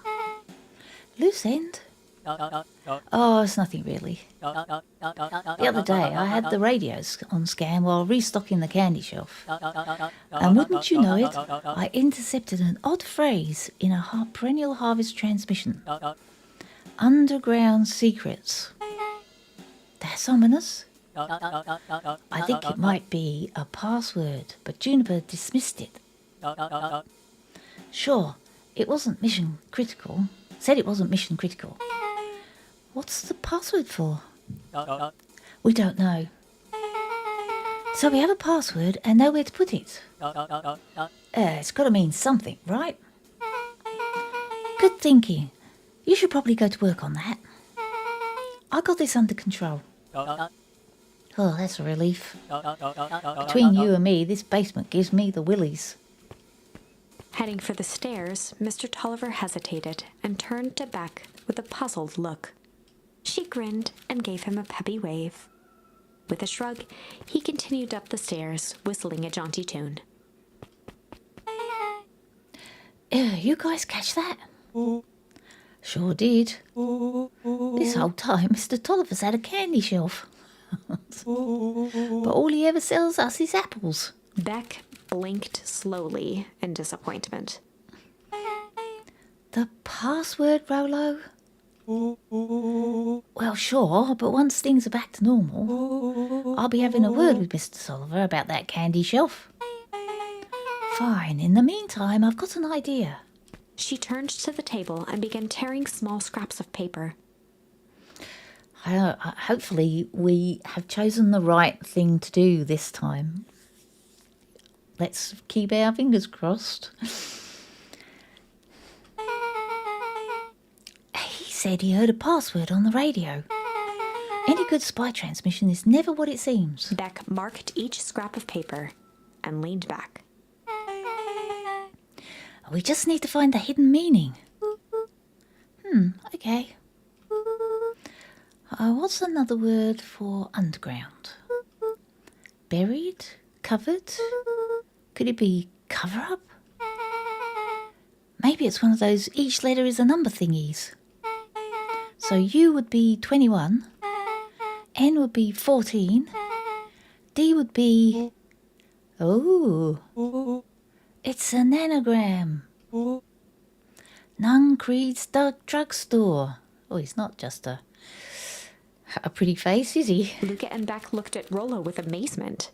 Loose end? Oh, it's nothing really. The other day I had the radios on scan while restocking the candy shelf. And wouldn't you know it, I intercepted an odd phrase in a perennial harvest transmission. Underground secrets. That's ominous. I think it might be a password, but Juniper dismissed it. Sure, it wasn't mission critical. Said it wasn't mission critical. What's the password for? We don't know. So we have a password and know where to put it. It's got to mean something, right? Good thinking. You should probably go to work on that. I got this under control. Oh, that's a relief. Between you and me, this basement gives me the willies. Heading for the stairs, Mr. Tolliver hesitated and turned to Beck with a puzzled look. She grinned and gave him a peppy wave. With a shrug, he continued up the stairs, whistling a jaunty tune. You guys catch that? Sure did. This whole time, Mr. Tolliver's had a candy shelf. But all he ever sells us is apples. Beck blinked slowly in disappointment. The password, Rolo? Well, sure, but once things are back to normal, I'll be having a word with Mr. Tolliver about that candy shelf. Fine. In the meantime, I've got an idea. She turned to the table and began tearing small scraps of paper. Hopefully we have chosen the right thing to do this time. Let's keep our fingers crossed. He said he heard a password on the radio. Any good spy transmission is never what it seems. Beck marked each scrap of paper and leaned back. We just need to find the hidden meaning. Okay. What's another word for underground? Buried? Covered? Could it be cover up? Maybe it's one of those each letter is a number thingies. So U would be 21, N would be 14, D would be... Oh, it's an anagram. Nun Creed's drugstore. Oh, he's not just a pretty face, is he? Luca and Beck looked at Rollo with amazement.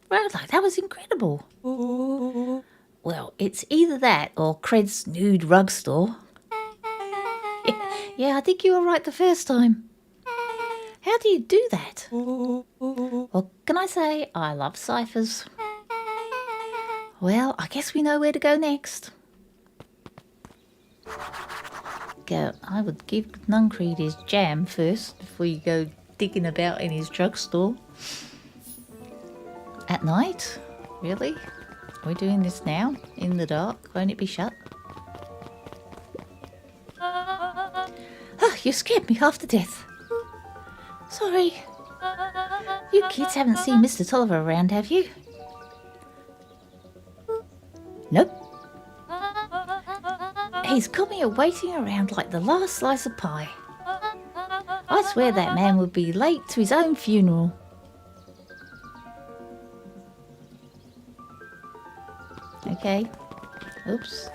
Well, like, that was incredible. Well, it's either that or Cred's nude rug store. Yeah, I think you were right the first time. How do you do that? Well, can I say I love ciphers? Well, I guess we know where to go next. I would give Nuncreed his jam first before you go digging about in his drugstore. At night? Really? Are we doing this now? In the dark? Won't it be shut? Oh, you scared me half to death. Sorry. You kids haven't seen Mr. Tolliver around, have you? Nope. He's got me waiting around like the last slice of pie. I swear that man would be late to his own funeral. Okay. Oops.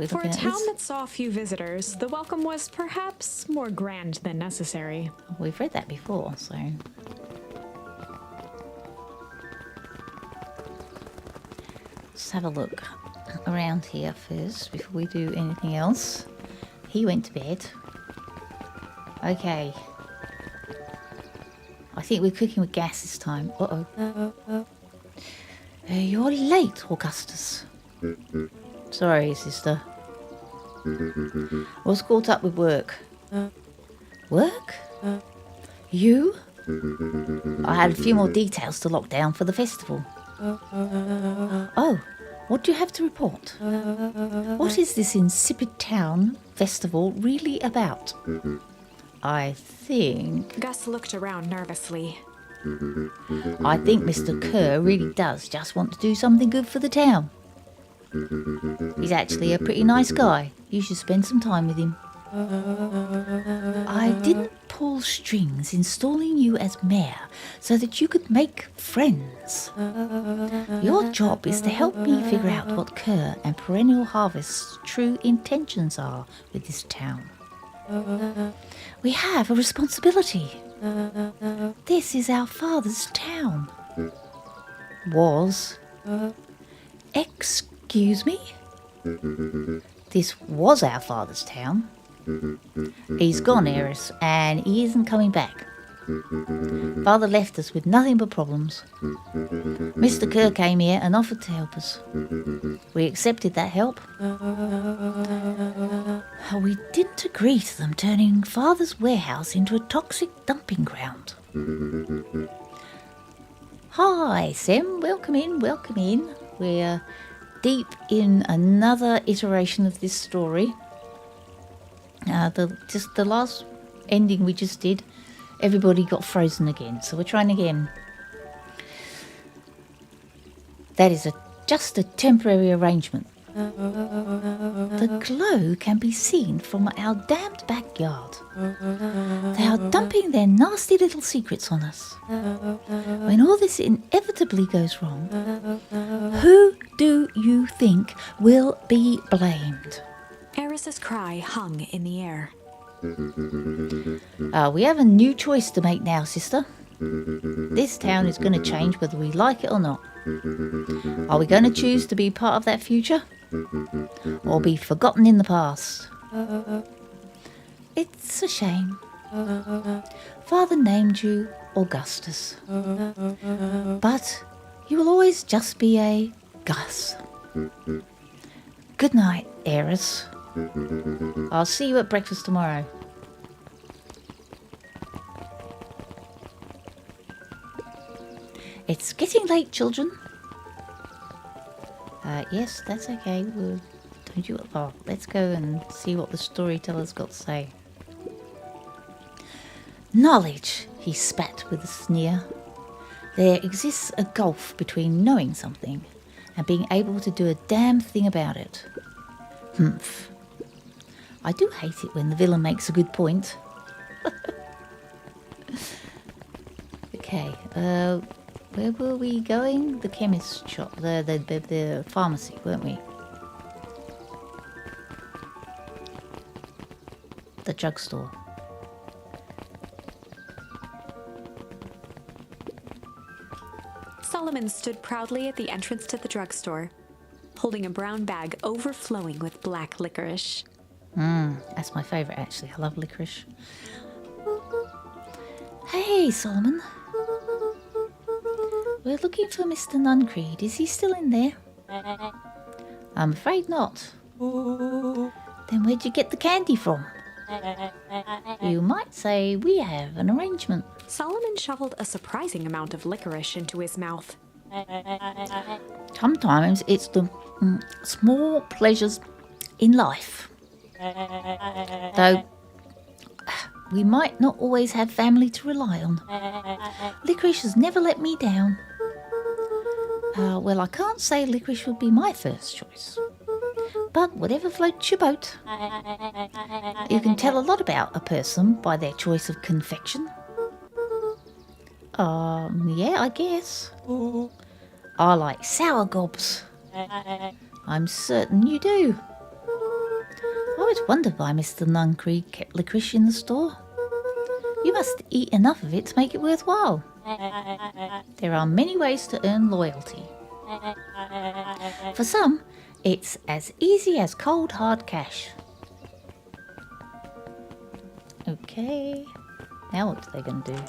For a town that saw few visitors, the welcome was perhaps more grand than necessary. We've read that before, so... Let's have a look around here first before we do anything else. He went to bed. Okay. I think we're cooking with gas this time. Uh-oh. You're late, Augustus. Sorry, sister. Was caught up with work. Work? You? I had a few more details to lock down for the festival. Oh, what do you have to report? What is this insipid town festival really about? I think... Gus looked around nervously. I think Mr. Kerr really does just want to do something good for the town. He's actually a pretty nice guy. You should spend some time with him. I didn't pull strings installing you as mayor so that you could make friends. Your job is to help me figure out what Kerr and Perennial Harvest's true intentions are with this town. We have a responsibility. This is our father's town. Was. Excuse me? This was our father's town. He's gone, Eris, and he isn't coming back. Father left us with nothing but problems. Mr. Kerr came here and offered to help us. We accepted that help. We didn't agree to them turning Father's warehouse into a toxic dumping ground. Hi, Sam. Welcome in, welcome in. We're deep in another iteration of this story. The last ending we just did, everybody got frozen again, so we're trying again. That is just a temporary arrangement. The glow can be seen from our damned backyard. They are dumping their nasty little secrets on us. When all this inevitably goes wrong, who do you think will be blamed? Eris's cry hung in the air. We have a new choice to make now, sister. This town is going to change whether we like it or not. Are we going to choose to be part of that future? Or be forgotten in the past? It's a shame. Father named you Augustus. But you will always just be a Gus. Good night, Eris. I'll see you at breakfast tomorrow. It's getting late, children. Yes, that's okay. Let's go and see what the storyteller's got to say. Knowledge, he spat with a sneer. There exists a gulf between knowing something and being able to do a damn thing about it. Humph. I do hate it when the villain makes a good point. Okay, where were we going? The chemist shop, the pharmacy, weren't we? the drugstore. Solomon stood proudly at the entrance to the drugstore, holding a brown bag overflowing with black licorice. That's my favourite, actually. I love licorice. Hey, Solomon. We're looking for Mr. Nuncreed. Is he still in there? I'm afraid not. Then where'd you get the candy from? You might say we have an arrangement. Solomon shoveled a surprising amount of licorice into his mouth. Sometimes it's the small pleasures in life. Though we might not always have family to rely on. Licorice has never let me down. Well, I can't say licorice would be my first choice. But whatever floats your boat. You can tell a lot about a person by their choice of confection. Yeah, I guess. I like sour gobs. I'm certain you do. I always wondered why Mr. Nuncreed kept licorice in the store. You must eat enough of it to make it worthwhile. There are many ways to earn loyalty. For some, it's as easy as cold hard cash. Okay, now what are they going to do?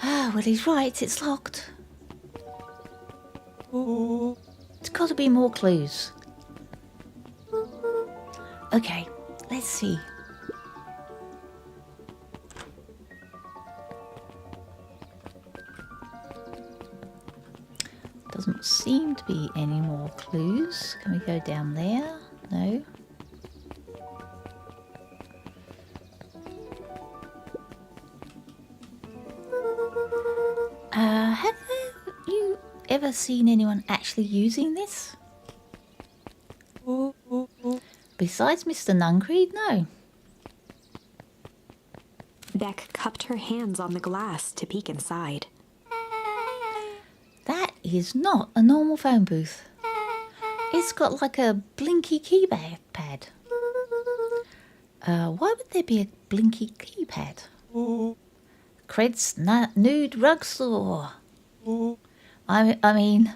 Well, he's right, it's locked. There's got to be more clues. Okay, let's see. Doesn't seem to be any more clues. Can we go down there? No. Have you ever seen anyone actually using this? Besides Mr. Nuncreed, no. Beck cupped her hands on the glass to peek inside. That is not a normal phone booth. It's got like a blinky keypad. Why would there be a blinky keypad? Cred's nude rug store. I mean,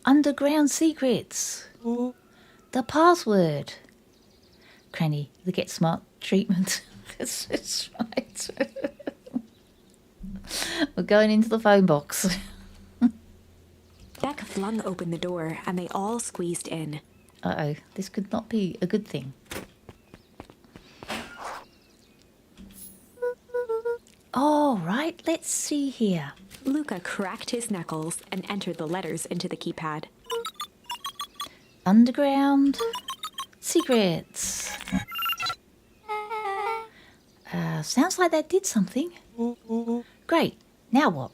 underground secrets. The password. Cranny, the Get Smart treatment. That's right. We're going into the phone box. Beck flung open the door and they all squeezed in. Uh-oh, this could not be a good thing. All right, let's see here. Luca cracked his knuckles and entered the letters into the keypad. Underground secrets. Sounds like that did something. Great. Now what?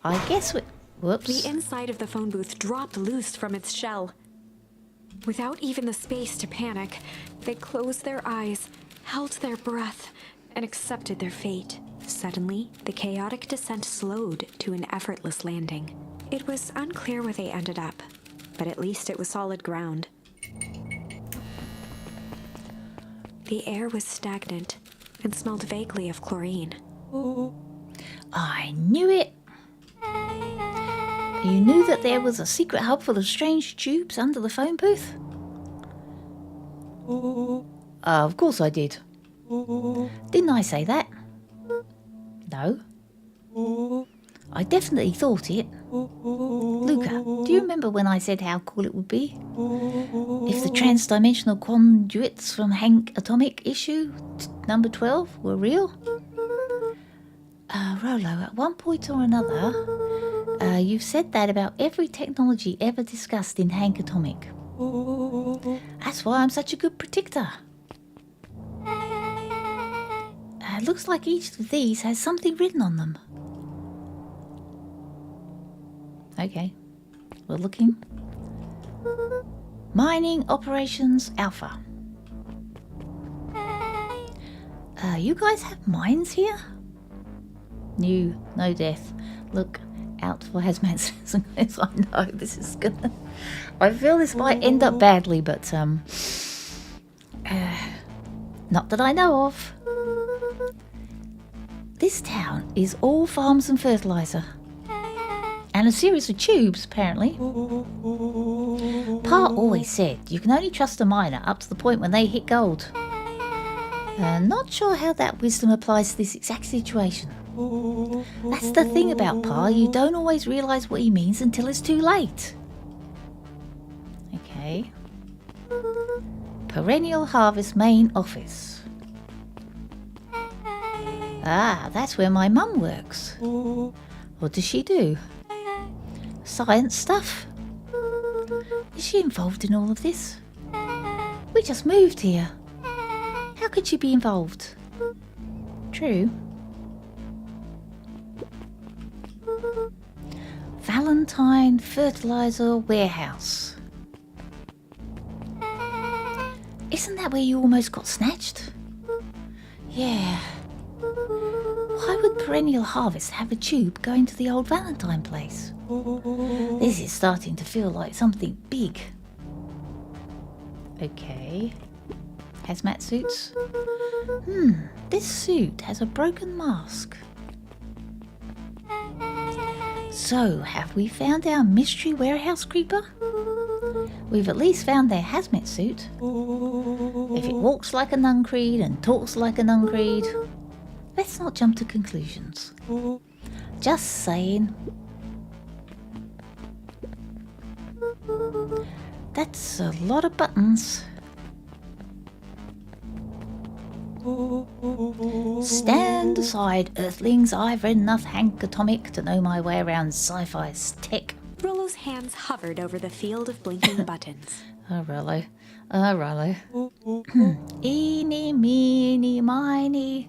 I guess we... Whoops. The inside of the phone booth dropped loose from its shell. Without even the space to panic, they closed their eyes, held their breath, and accepted their fate. Suddenly, the chaotic descent slowed to an effortless landing. It was unclear where they ended up, but at least it was solid ground. The air was stagnant and smelled vaguely of chlorine. I knew it. You knew that there was a secret hub full of strange tubes under the phone booth? Of course I did. Didn't I say that? No. I definitely thought it. Luca, do you remember when I said how cool it would be if the transdimensional conduits from Hank Atomic issue number 12 were real? Rolo, at one point or another, you've said that about every technology ever discussed in Hank Atomic. That's why I'm such a good predictor. It looks like each of these has something written on them. Okay, we're looking. Mining Operations Alpha. You guys have mines here? No death. Look out for hazmat suits. I know this is gonna... I feel this might end up badly, but Not that I know of. This town is all farms and fertiliser. And a series of tubes, apparently. Pa always said you can only trust a miner up to the point when they hit gold. Not sure how that wisdom applies to this exact situation. That's the thing about Pa, you don't always realise what he means until it's too late. Okay. Perennial Harvest main office. Ah, that's where my mum works. What does she do? Science stuff? Is she involved in all of this? We just moved here. How could she be involved? True. Valentine Fertiliser Warehouse. Isn't that where you almost got snatched? Yeah. Why would Perennial Harvest have a tube going to the old Valentine place? This is starting to feel like something big. Okay. Hazmat suits? This suit has a broken mask. So, have we found our mystery warehouse creeper? We've at least found their hazmat suit. If it walks like a Nuncreed and talks like a Nuncreed, let's not jump to conclusions. Just saying. That's a lot of buttons. Stand aside, Earthlings. I've read enough Hank Atomic to know my way around sci-fi's tech. Rollo's hands hovered over the field of blinking buttons. Rollo. Rollo. Eeny, meeny, miny.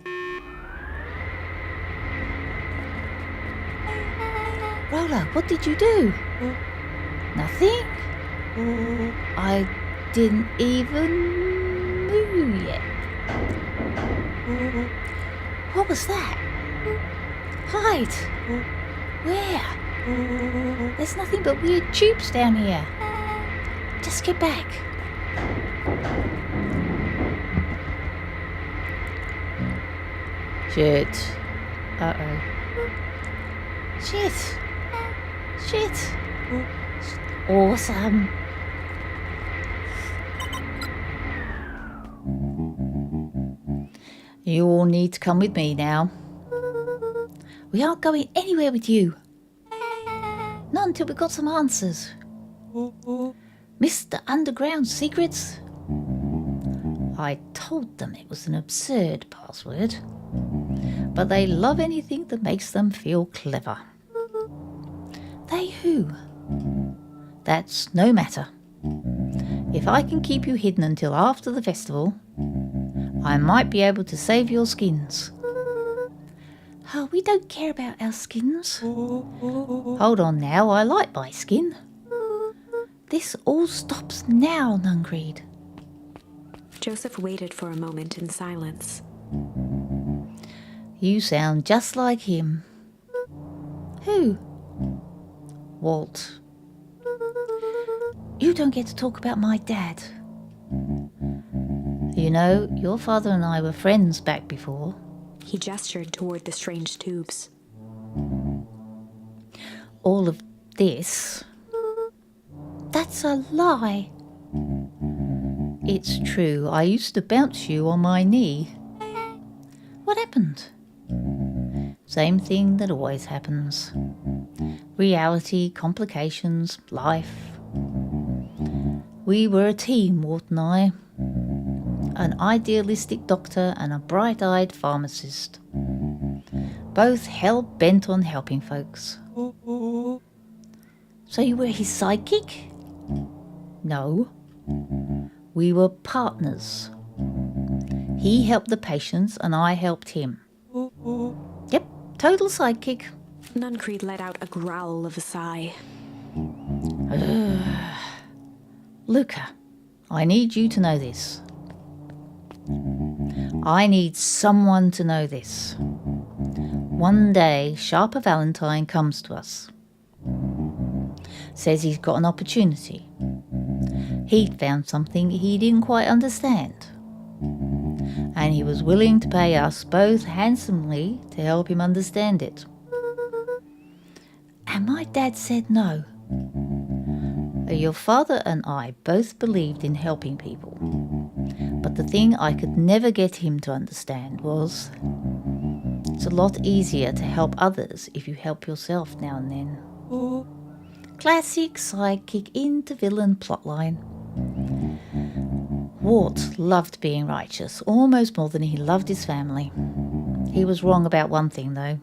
Rollo, what did you do? Nothing? I didn't even move yet. What was that? Hide! Where? There's nothing but weird tubes down here. Just get back. Shit. Uh-oh. Shit. Shit. Awesome. You all need to come with me now. We aren't going anywhere with you. Not until we've got some answers. Mr. Underground Secrets? I told them it was an absurd password, but they love anything that makes them feel clever. They who? That's no matter. If I can keep you hidden until after the festival, I might be able to save your skins. Oh, we don't care about our skins. Hold on now, I like my skin. This all stops now, Nuncreed. Joseph waited for a moment in silence. You sound just like him. Who? Walt. You don't get to talk about my dad. You know, your father and I were friends back before. He gestured toward the strange tubes. All of this, that's a lie. It's true, I used to bounce you on my knee. What happened? Same thing that always happens. Reality, complications, life. We were a team, Walt and I. An idealistic doctor and a bright-eyed pharmacist. Both hell-bent on helping folks. So you were his sidekick? No. We were partners. He helped the patients and I helped him. Yep, total sidekick. Nuncreed let out a growl of a sigh. Luca, I need you to know this. I need someone to know this. One day, Sharper Valentine comes to us. Says he's got an opportunity. He'd found something he didn't quite understand. and he was willing to pay us both handsomely to help him understand it. And my dad said no. Your father and I both believed in helping people, but the thing I could never get him to understand was it's a lot easier to help others if you help yourself now and then. Classic sidekick into villain plotline. Wart loved being righteous, almost more than he loved his family. He was wrong about one thing, though.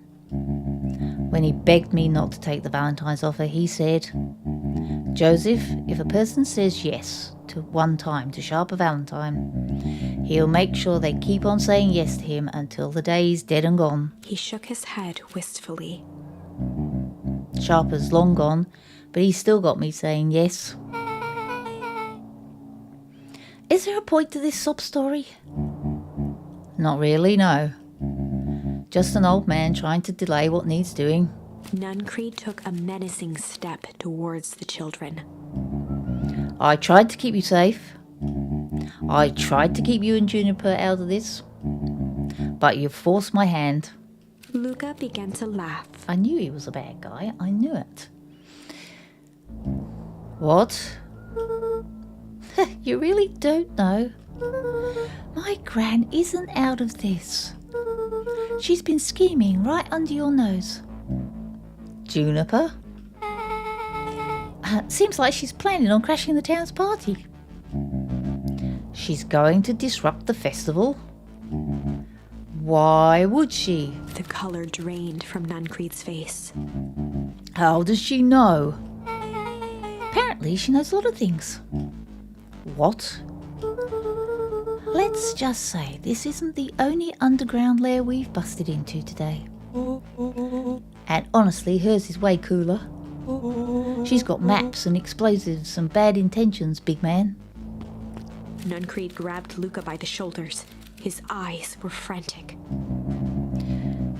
When he begged me not to take the Valentine's offer, he said, "Joseph, if a person says yes to one time to Sharper Valentine, he'll make sure they keep on saying yes to him until the day he's dead and gone." He shook his head wistfully. Sharper's long gone, but he's still got me saying yes. Is there a point to this sob story? Not really, no. Just an old man trying to delay what needs doing. Nuncreed took a menacing step towards the children. I tried to keep you safe. I tried to keep you and Juniper out of this. But you forced my hand. Luca began to laugh. I knew he was a bad guy. I knew it. What? You really don't know? My Gran isn't out of this. She's been scheming right under your nose. Juniper? Seems like she's planning on crashing the town's party. She's going to disrupt the festival? Why would she? The color drained from Nuncreed's face. How does she know? Apparently she knows a lot of things. What? Let's just say this isn't the only underground lair we've busted into today. And honestly, hers is way cooler. She's got maps and explosives and bad intentions, big man. Nuncreed grabbed Luca by the shoulders. His eyes were frantic.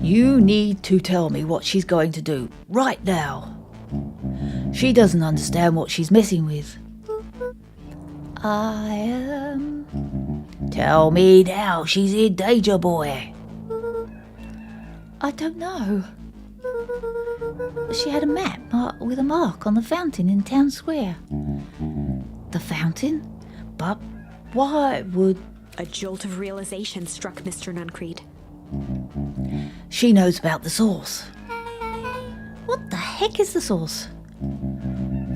You need to tell me what she's going to do, right now. She doesn't understand what she's messing with. Tell me now, she's in danger, boy. I don't know. She had a map with a mark on the fountain in town square. The fountain? But why would... A jolt of realization struck Mr. Nuncreed. She knows about the source. What the heck is the source?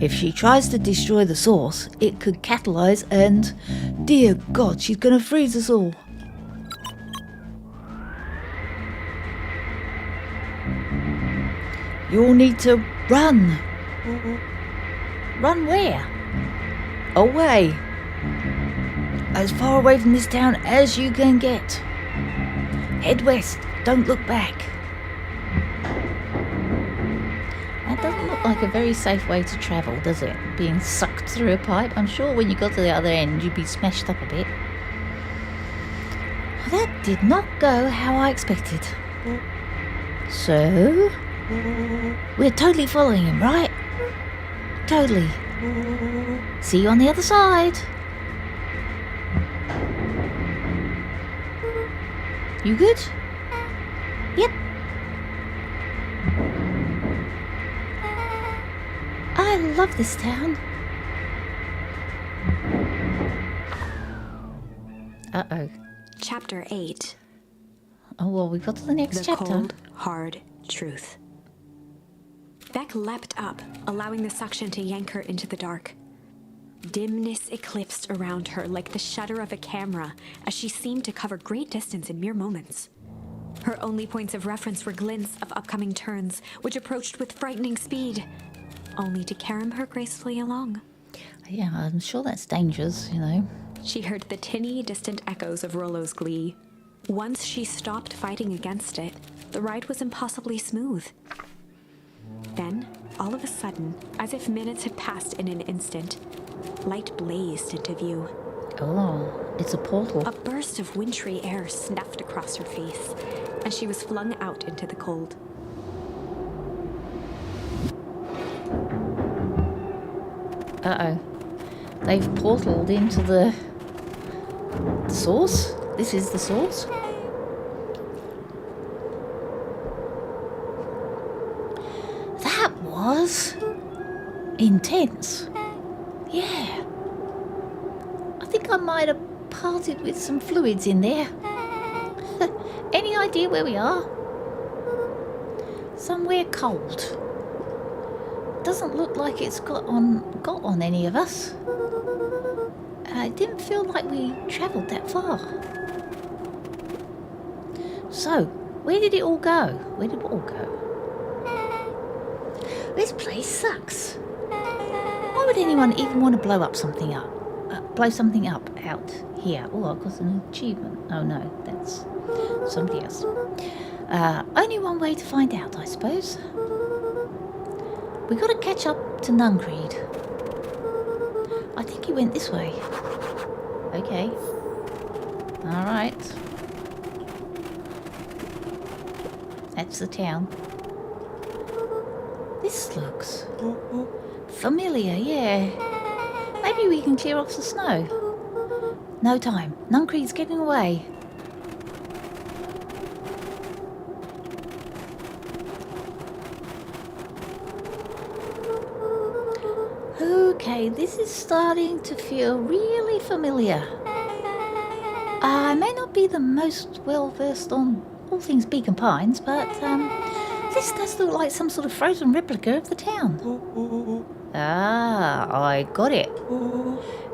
If she tries to destroy the source, it could catalyze and... Dear God, she's gonna freeze us all. You'll need to run. Run where? Away. As far away from this town as you can get. Head west. Don't look back. That doesn't look like a very safe way to travel, does it? Being sucked through a pipe. I'm sure when you got to the other end, you'd be smashed up a bit. That did not go how I expected. So... we're totally following him, right? Totally. See you on the other side. You good? Yep. I love this town. Uh-oh. Chapter 8. Oh, well, we got to the next chapter. The cold, hard truth. Beck leapt up, allowing the suction to yank her into the dark. Dimness eclipsed around her like the shutter of a camera as she seemed to cover great distance in mere moments. Her only points of reference were glints of upcoming turns, which approached with frightening speed, only to carom her gracefully along. Yeah, I'm sure that's dangerous, you know. She heard the tinny, distant echoes of Rollo's glee. Once she stopped fighting against it, the ride was impossibly smooth. Then, all of a sudden, as if minutes had passed in an instant, light blazed into view. Oh, it's a portal. A burst of wintry air snuffed across her face, and she was flung out into the cold. Uh-oh. They've portaled into the source? This is the source. That was intense. Yeah. I think I might have parted with some fluids in there. Any idea where we are? Somewhere cold. Doesn't look like it's got on any of us. It didn't feel like we travelled that far. So, where did it all go? Where did it all go? This place sucks. Why would anyone even want to blow something up out here? Oh, I've got an achievement. Oh no, that's somebody else. Only one way to find out, I suppose. We got to catch up to Nuncreed. I think he went this way. Okay. All right. That's the town. This looks familiar, yeah. Maybe we can clear off the snow. No time. Nuncreed's getting away. Okay, this is starting to feel really familiar. I may not be the most well-versed on all things Beacon Pines, but this does look like some sort of frozen replica of the town. Ah, I got it.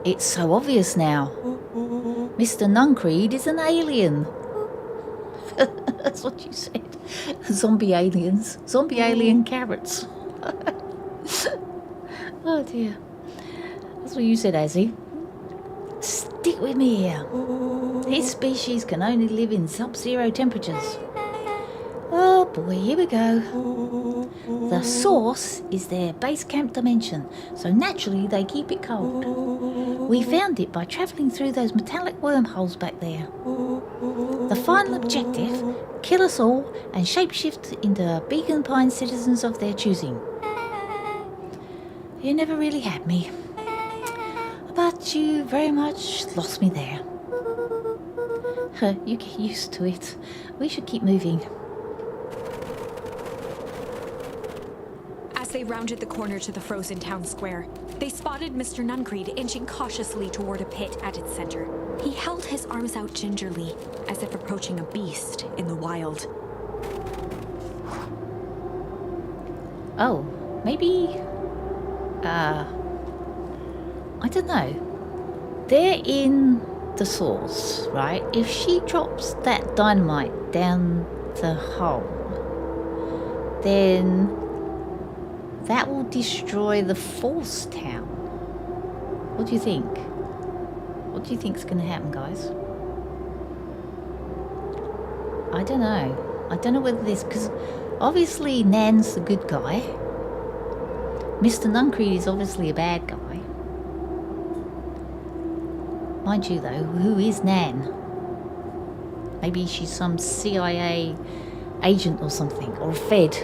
It's so obvious now. Mr. Nuncreed is an alien. That's what you said. Zombie aliens. Zombie alien carrots. Oh dear. That's what you said, Azzy. Stick with me here. This species can only live in sub-zero temperatures. Oh boy, here we go. The source is their base camp dimension, so naturally they keep it cold. We found it by travelling through those metallic wormholes back there. The final objective, kill us all and shapeshift into Beacon Pine citizens of their choosing. You never really had me, but you very much lost me there. You get used to it. We should keep moving. As they rounded the corner to the frozen town square, they spotted Mr. Nuncreed inching cautiously toward a pit at its center. He held his arms out gingerly, as if approaching a beast in the wild. Oh, maybe... I don't know. They're in the source, right? If she drops that dynamite down the hole, then that will destroy the false town. What do you think? What do you think's going to happen, guys? I don't know. I don't know whether this... Because obviously Nan's the good guy. Mr. Nuncreed is obviously a bad guy. Mind you, though, who is Nan? Maybe she's some CIA agent or something, or a Fed.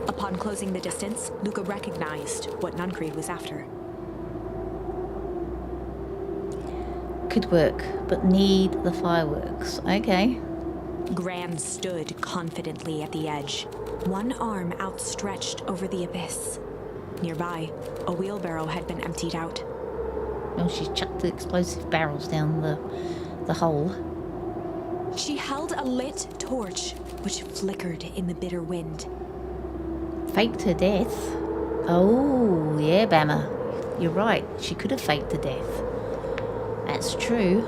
Upon closing the distance, Luca recognized what Nuncreed was after. Could work, but need the fireworks. Okay. Gran stood confidently at the edge, one arm outstretched over the abyss. Nearby, a wheelbarrow had been emptied out. Well, she's chucked the explosive barrels down the hole. She held a lit torch, which flickered in the bitter wind. Faked her death? Oh, yeah, Bama. You're right. She could have faked her death. That's true.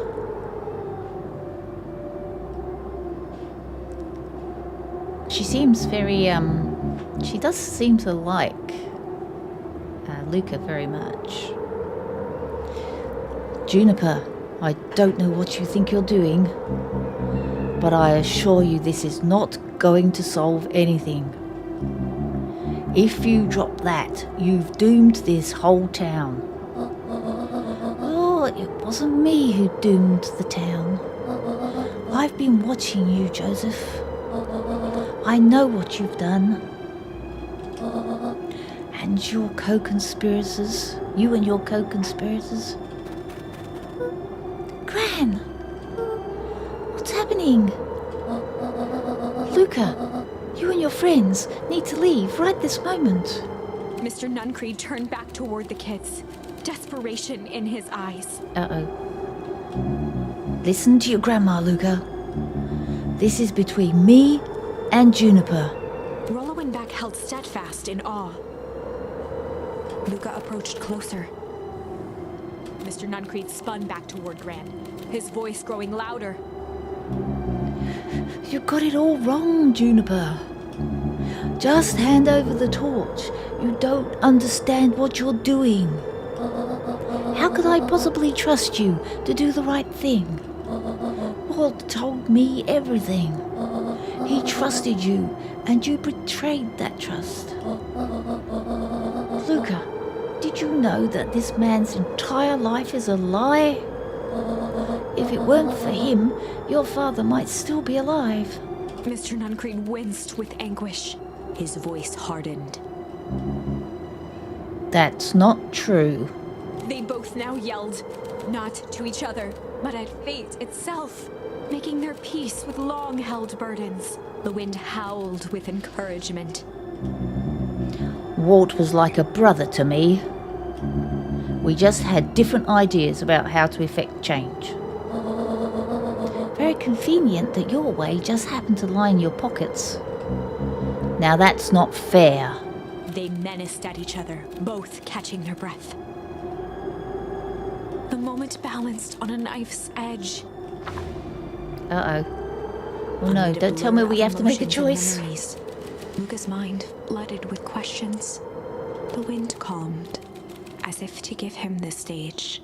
She seems very, she does seem to like Luca very much. Juniper, I don't know what you think you're doing, but I assure you this is not going to solve anything. If you drop that, you've doomed this whole town. Oh, it wasn't me who doomed the town. I've been watching you, Joseph. I know what you've done. And your co-conspirators, you and your co-conspirators. Gran! What's happening? Luca, you and your friends need to leave right this moment. Mr. Nuncreed turned back toward the kids, desperation in his eyes. Uh-oh. Listen to your grandma, Luca. This is between me and Juniper. Rollo and Beck held steadfast in awe. Luca approached closer. Mr. Nuncreed spun back toward Gran, his voice growing louder. You got it all wrong, Juniper. Just hand over the torch. You don't understand what you're doing. How could I possibly trust you to do the right thing? Walt told me everything. He trusted you, and you betrayed that trust. Luca, did you know that this man's entire life is a lie? If it weren't for him, your father might still be alive. Mr. Nuncreed winced with anguish. His voice hardened. That's not true. They both now yelled, not to each other, but at fate itself, making their peace with long-held burdens. The wind howled with encouragement. Walt was like a brother to me. We just had different ideas about how to effect change. Very convenient that your way just happened to line your pockets. Now that's not fair. They menaced at each other, both catching their breath. The moment balanced on a knife's edge. Uh-oh. Oh no, don't tell me we have to make a choice. Luca's mind flooded with questions. The wind calmed, as if to give him the stage.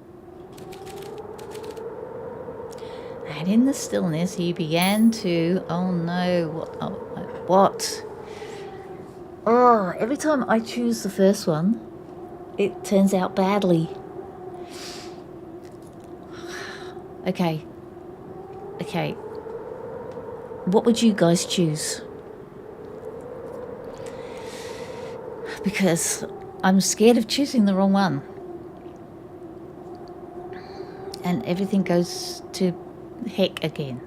And in the stillness, he began to... Oh no, what? Oh, every time I choose the first one, it turns out badly. Okay. What would you guys choose? Because I'm scared of choosing the wrong one. And everything goes to heck again.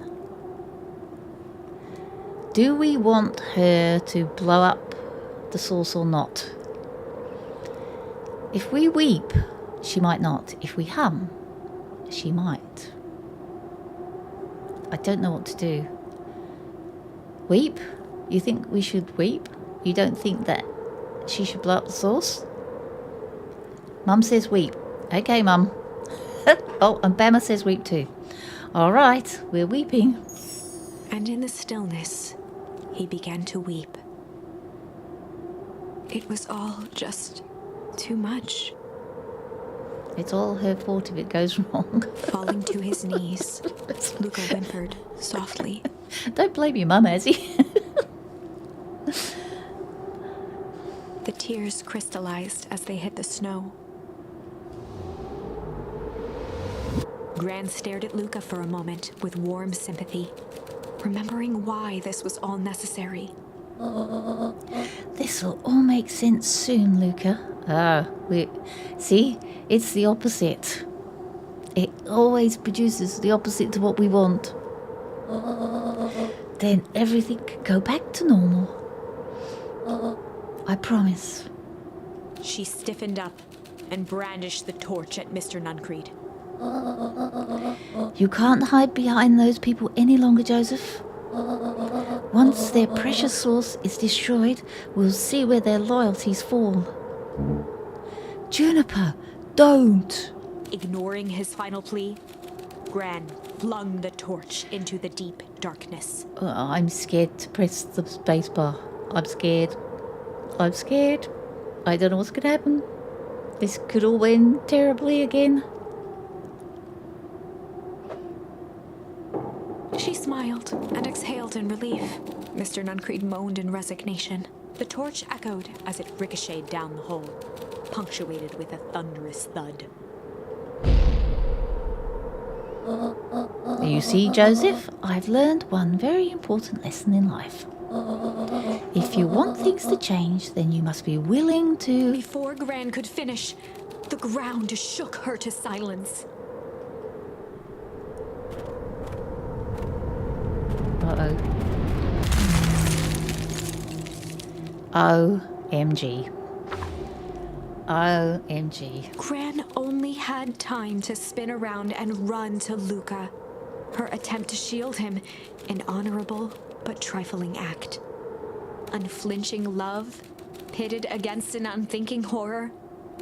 Do we want her to blow up the source or not? If we weep, she might not. If we hum, she might. I don't know what to do. Weep? You think we should weep? You don't think that she should blow up the source? Mum says weep. Okay, Mum. Oh, and Bama says weep too. All right, we're weeping. And in the stillness, he began to weep. It was all just too much. It's all her fault if it goes wrong. Falling to his knees, Luca whimpered softly. Don't blame your mum, Azzy. The tears crystallized as they hit the snow. Gran stared at Luca for a moment with warm sympathy, remembering why this was all necessary. This will all make sense soon, Luca. See, it's the opposite. It always produces the opposite to what we want. Then everything can go back to normal. I promise. She stiffened up and brandished the torch at Mr. Nuncreed. You can't hide behind those people any longer, Joseph. Once their precious source is destroyed, we'll see where their loyalties fall. Juniper, don't! Ignoring his final plea, Gran flung the torch into the deep darkness. I'm scared to press the spacebar. I'm scared. I don't know what's going to happen. This could all end terribly again. She smiled and exhaled in relief. Mr. Nuncreed moaned in resignation. The torch echoed as it ricocheted down the hole, punctuated with a thunderous thud. You see, Joseph, I've learned one very important lesson in life. If you want things to change, then you must be willing to... Before Gran could finish, the ground shook her to silence. OMG. OMG. Gran only had time to spin around and run to Luca. Her attempt to shield him, an honorable but trifling act. Unflinching love, pitted against an unthinking horror,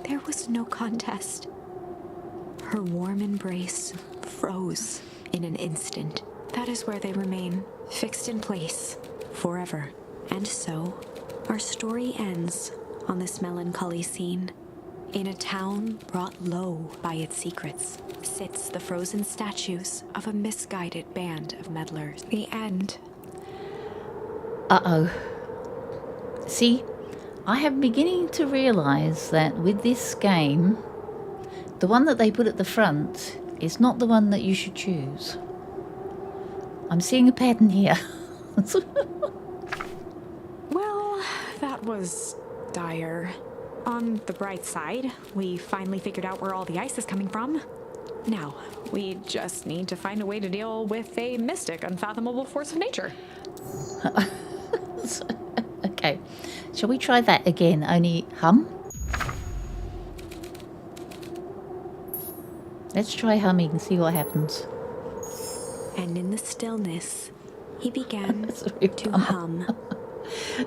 there was no contest. Her warm embrace froze in an instant. That is where they remain, fixed in place, forever. And so, our story ends on this melancholy scene. In a town brought low by its secrets, sits the frozen statues of a misguided band of meddlers. The end. Uh-oh. See, I am beginning to realise that with this game, the one that they put at the front is not the one that you should choose. I'm seeing a pattern here. Well, that was dire. On the bright side, we finally figured out where all the ice is coming from. Now, we just need to find a way to deal with a mystic, unfathomable force of nature. Okay, shall we try that again? Only hum? Let's try humming and see what happens. And in the stillness, he began Really to hum.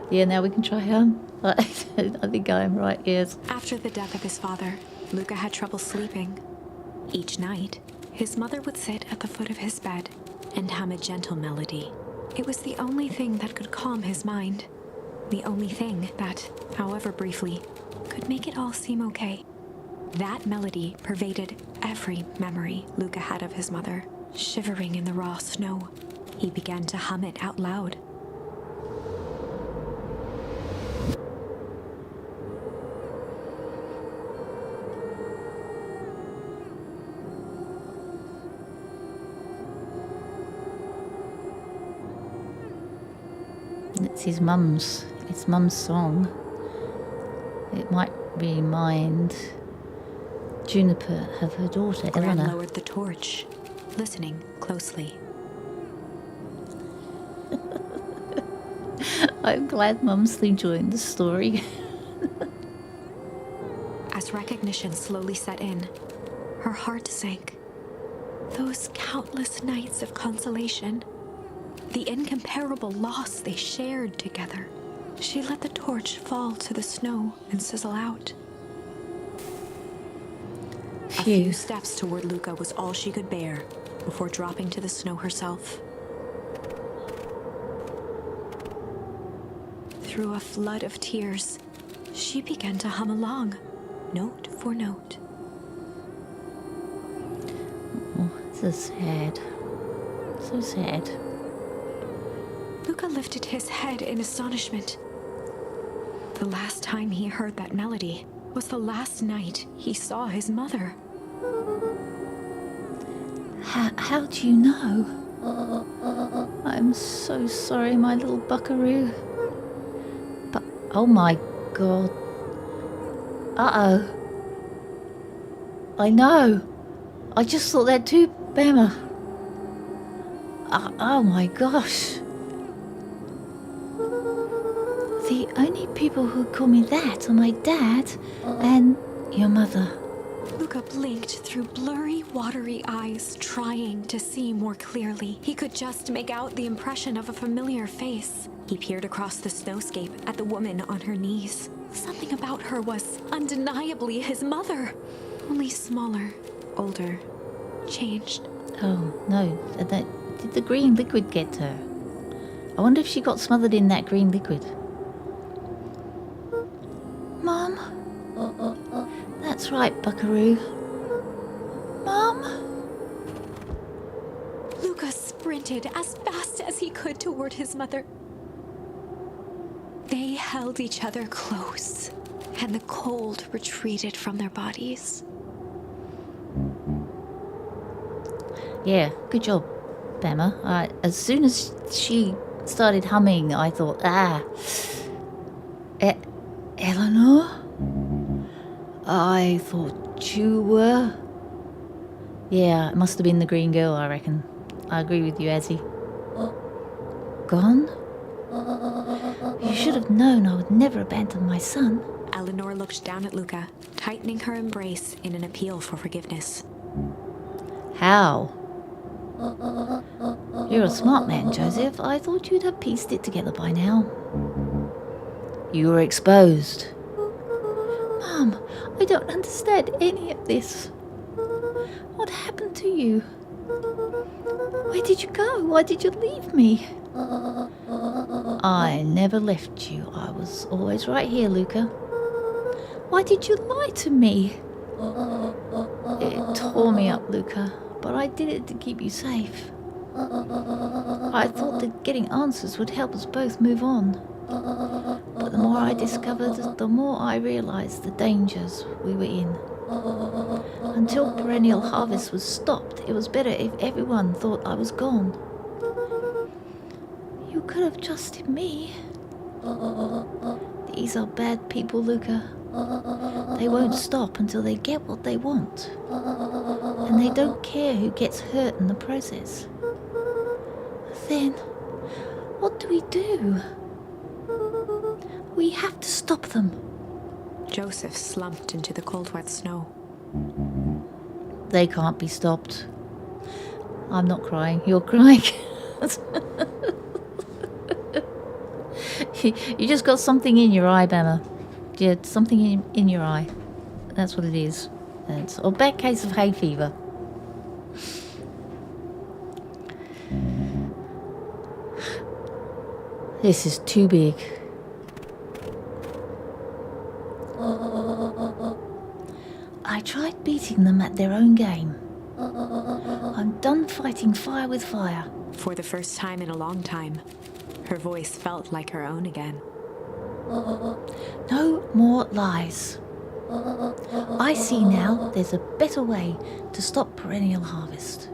Yeah, now we can try hum. I think I'm right, yes. After the death of his father, Luca had trouble sleeping. Each night, his mother would sit at the foot of his bed and hum a gentle melody. It was the only thing that could calm his mind. The only thing that, however briefly, could make it all seem okay. That melody pervaded every memory Luca had of his mother. Shivering in the raw snow, he began to hum it out loud. It's his mum's. It's mum's song. It might remind Juniper of her daughter, Gran Eleanor. lowered the torch, listening closely. I'm glad mum's enjoying the story. As recognition slowly set in, her heart sank. Those countless nights of consolation, the incomparable loss they shared together. She let the torch fall to the snow and sizzle out. A few steps toward Luca was all she could bear before dropping to the snow herself. Through a flood of tears, she began to hum along, note for note. Oh, this is sad. So sad. Luca lifted his head in astonishment. The last time he heard that melody was the last night he saw his mother. How do you know? I'm so sorry, my little buckaroo. But, oh my god. Uh-oh. I know. I just thought that too, Bama. Oh my gosh. The only people who call me that are my dad and your mother. Luca blinked through blurry, watery eyes, trying to see more clearly. He could just make out the impression of a familiar face. He peered across the snowscape at the woman on her knees. Something about her was undeniably his mother. Only smaller, older, changed. Oh, no. Did the green liquid get her? I wonder if she got smothered in that green liquid. Mom? That's right, buckaroo. Mom? Luca sprinted as fast as he could toward his mother. They held each other close, and the cold retreated from their bodies. Yeah, good job, Bama. As soon as she started humming, I thought, Eleanor? I thought you were... Yeah, it must have been the green girl, I reckon. I agree with you, Azzy. Gone? You should have known I would never abandon my son. Eleanor looked down at Luca, tightening her embrace in an appeal for forgiveness. How? You're a smart man, Joseph. I thought you'd have pieced it together by now. You were exposed. Mum, I don't understand any of this. What happened to you? Where did you go? Why did you leave me? I never left you. I was always right here, Luca. Why did you lie to me? It tore me up, Luca, but I did it to keep you safe. I thought that getting answers would help us both move on. But the more I discovered, the more I realized the dangers we were in. Until perennial harvest was stopped, it was better if everyone thought I was gone. You could have trusted me. These are bad people, Luca. They won't stop until they get what they want. And they don't care who gets hurt in the process. Then, what do we do? We have to stop them. Joseph slumped into the cold, wet snow. They can't be stopped. I'm not crying, you're crying. You just got something in your eye, Bama. Yeah, something in your eye. That's what it is. It's a bad case of hay fever. This is too big. I tried beating them at their own game. I'm done fighting fire with fire. For the first time in a long time, her voice felt like her own again. No more lies. I see now there's a better way to stop perennial harvest.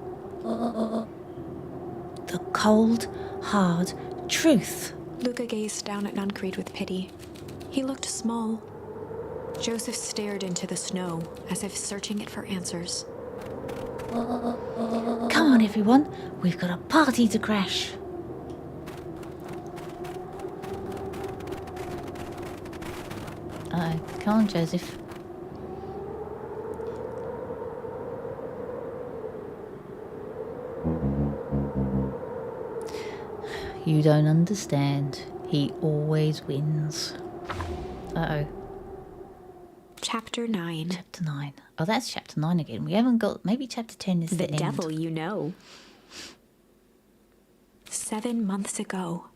The cold, hard truth. Luca gazed down at Nuncreed with pity. He looked small. Joseph stared into the snow as if searching it for answers. Come on, everyone. We've got a party to crash. Come on, Joseph. You don't understand. He always wins. Uh-oh. Chapter 9. Chapter 9. Oh, that's chapter 9 again. We haven't got... Maybe chapter 10 is the end. The devil you know. 7 months ago.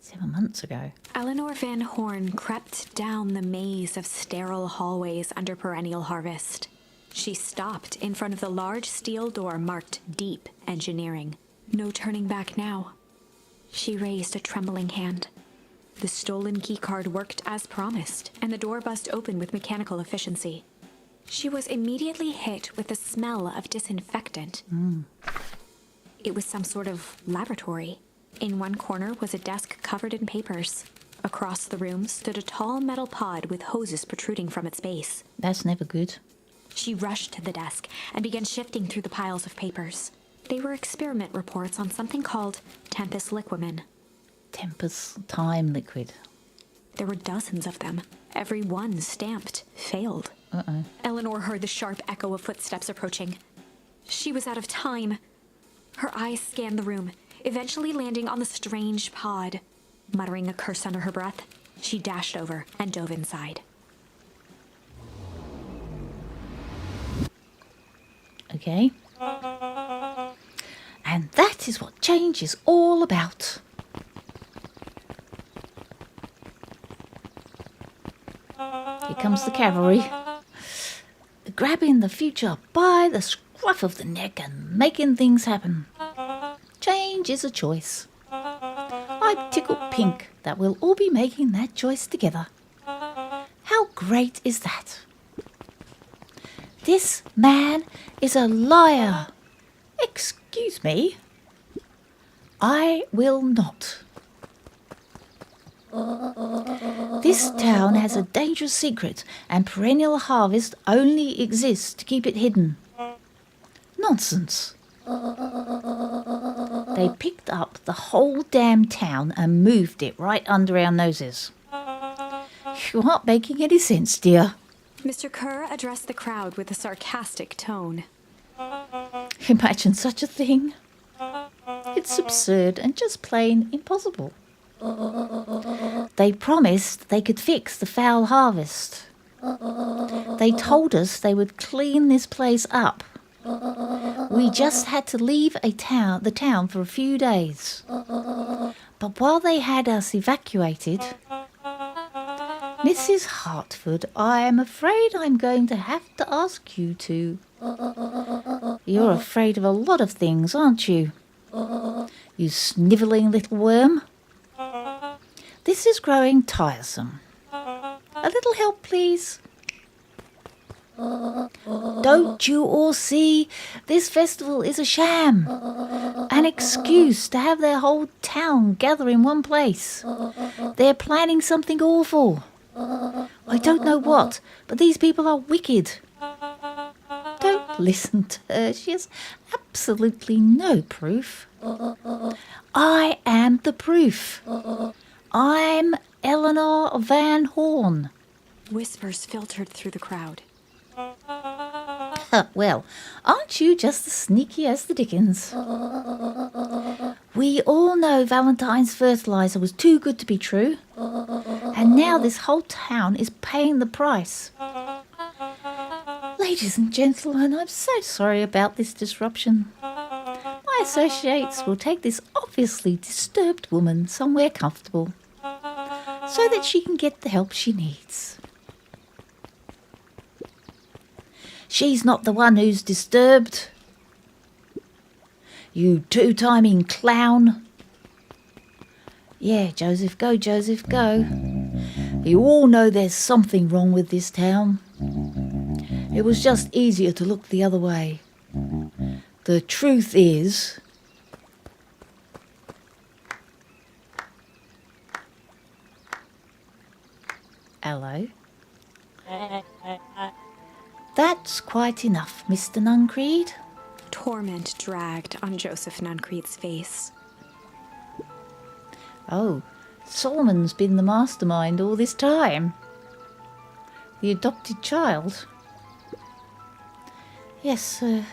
7 months ago. Eleanor Van Horn crept down the maze of sterile hallways under perennial harvest. She stopped in front of the large steel door marked Deep Engineering. No turning back now. She raised a trembling hand. The stolen keycard worked as promised, and the door buzzed open with mechanical efficiency. She was immediately hit with the smell of disinfectant. It was some sort of laboratory. In one corner was a desk covered in papers. Across the room stood a tall metal pod with hoses protruding from its base. That's never good. She rushed to the desk and began shifting through the piles of papers. They were experiment reports on something called Tempus Liquamen. Tempus time liquid. There were dozens of them, every one stamped failed. Uh-oh. Eleanor heard the sharp echo of footsteps approaching. She was out of time. Her eyes scanned the room, eventually landing on the strange pod. Muttering a curse under her breath, she dashed over and dove inside. Okay. And that is what change is all about. Here comes the cavalry. Grabbing the future by the scruff of the neck and making things happen. Change is a choice. I tickle pink that we'll all be making that choice together. How great is that? This man is a liar. Excuse me. I will not. This town has a dangerous secret, and perennial harvest only exists to keep it hidden. Nonsense. They picked up the whole damn town and moved it right under our noses. You aren't making any sense, dear. Mr. Kerr addressed the crowd with a sarcastic tone. Imagine such a thing. It's absurd and just plain impossible. They promised they could fix the foul harvest. They told us they would clean this place up. We just had to leave the town for a few days. But while they had us evacuated, Mrs. Hartford, I am afraid I'm going to have to ask you to... You're afraid of a lot of things, aren't you? You snivelling little worm. This is growing tiresome. A little help, please. Don't you all see? This festival is a sham. An excuse to have their whole town gather in one place. They're planning something awful. I don't know what, but these people are wicked. Don't listen to her. She has absolutely no proof. I am the proof. I'm Eleanor Van Horn. Whispers filtered through the crowd. Well, aren't you just as sneaky as the dickens? We all know Valentine's fertilizer was too good to be true. And now this whole town is paying the price. Ladies and gentlemen, I'm so sorry about this disruption. My associates will take this obviously disturbed woman somewhere comfortable so that she can get the help she needs. She's not the one who's disturbed. You two-timing clown. Yeah, Joseph, go, Joseph, go. You all know there's something wrong with this town. It was just easier to look the other way. The truth is... Hello? That's quite enough, Mr. Nuncreed. Torment dragged on Joseph Nuncreed's face. Oh, Solomon's been the mastermind all this time. The adopted child. Yes, sir.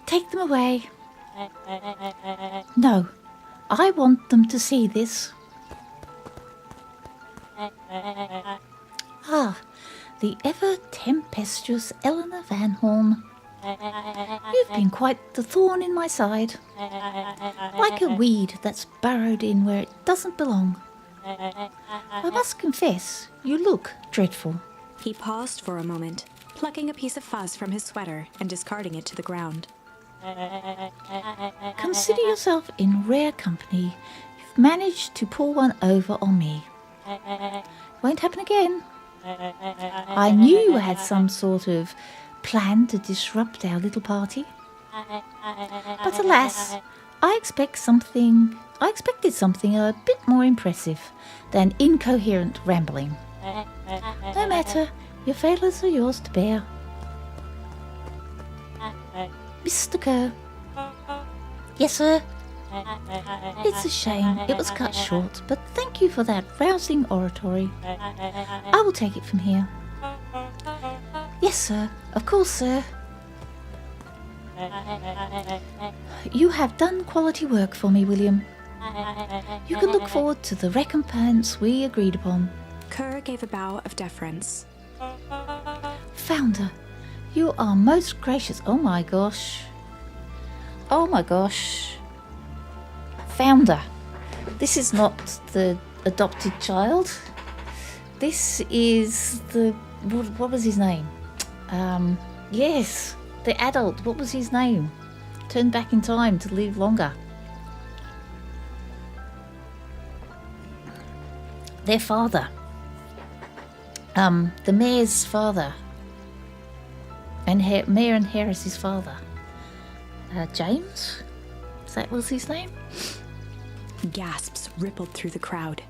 Take them away. No, I want them to see this. Ah, the ever-tempestuous Eleanor Van Horn. You've been quite the thorn in my side. Like a weed that's burrowed in where it doesn't belong. I must confess, you look dreadful. He paused for a moment, plucking a piece of fuzz from his sweater and discarding it to the ground. Consider yourself in rare company. You've managed to pull one over on me. Won't happen again. I knew you had some sort of plan to disrupt our little party. But alas, I expected something a bit more impressive than incoherent rambling. No matter, your failures are yours to bear. Mr. Kerr. Yes, sir. It's a shame it was cut short, but thank you for that rousing oratory. I will take it from here. Yes, sir. Of course, sir. You have done quality work for me, William. You can look forward to the recompense we agreed upon. Kerr gave a bow of deference. Founder, you are most gracious. Oh my gosh. Oh my gosh. Founder, this is not the adopted child. This is the... What was his name? Yes, the adult. What was his name? Turned back in time to live longer. Their father. The mayor's father. And Mayor and Harris's father. James? That was his name? Gasps rippled through the crowd.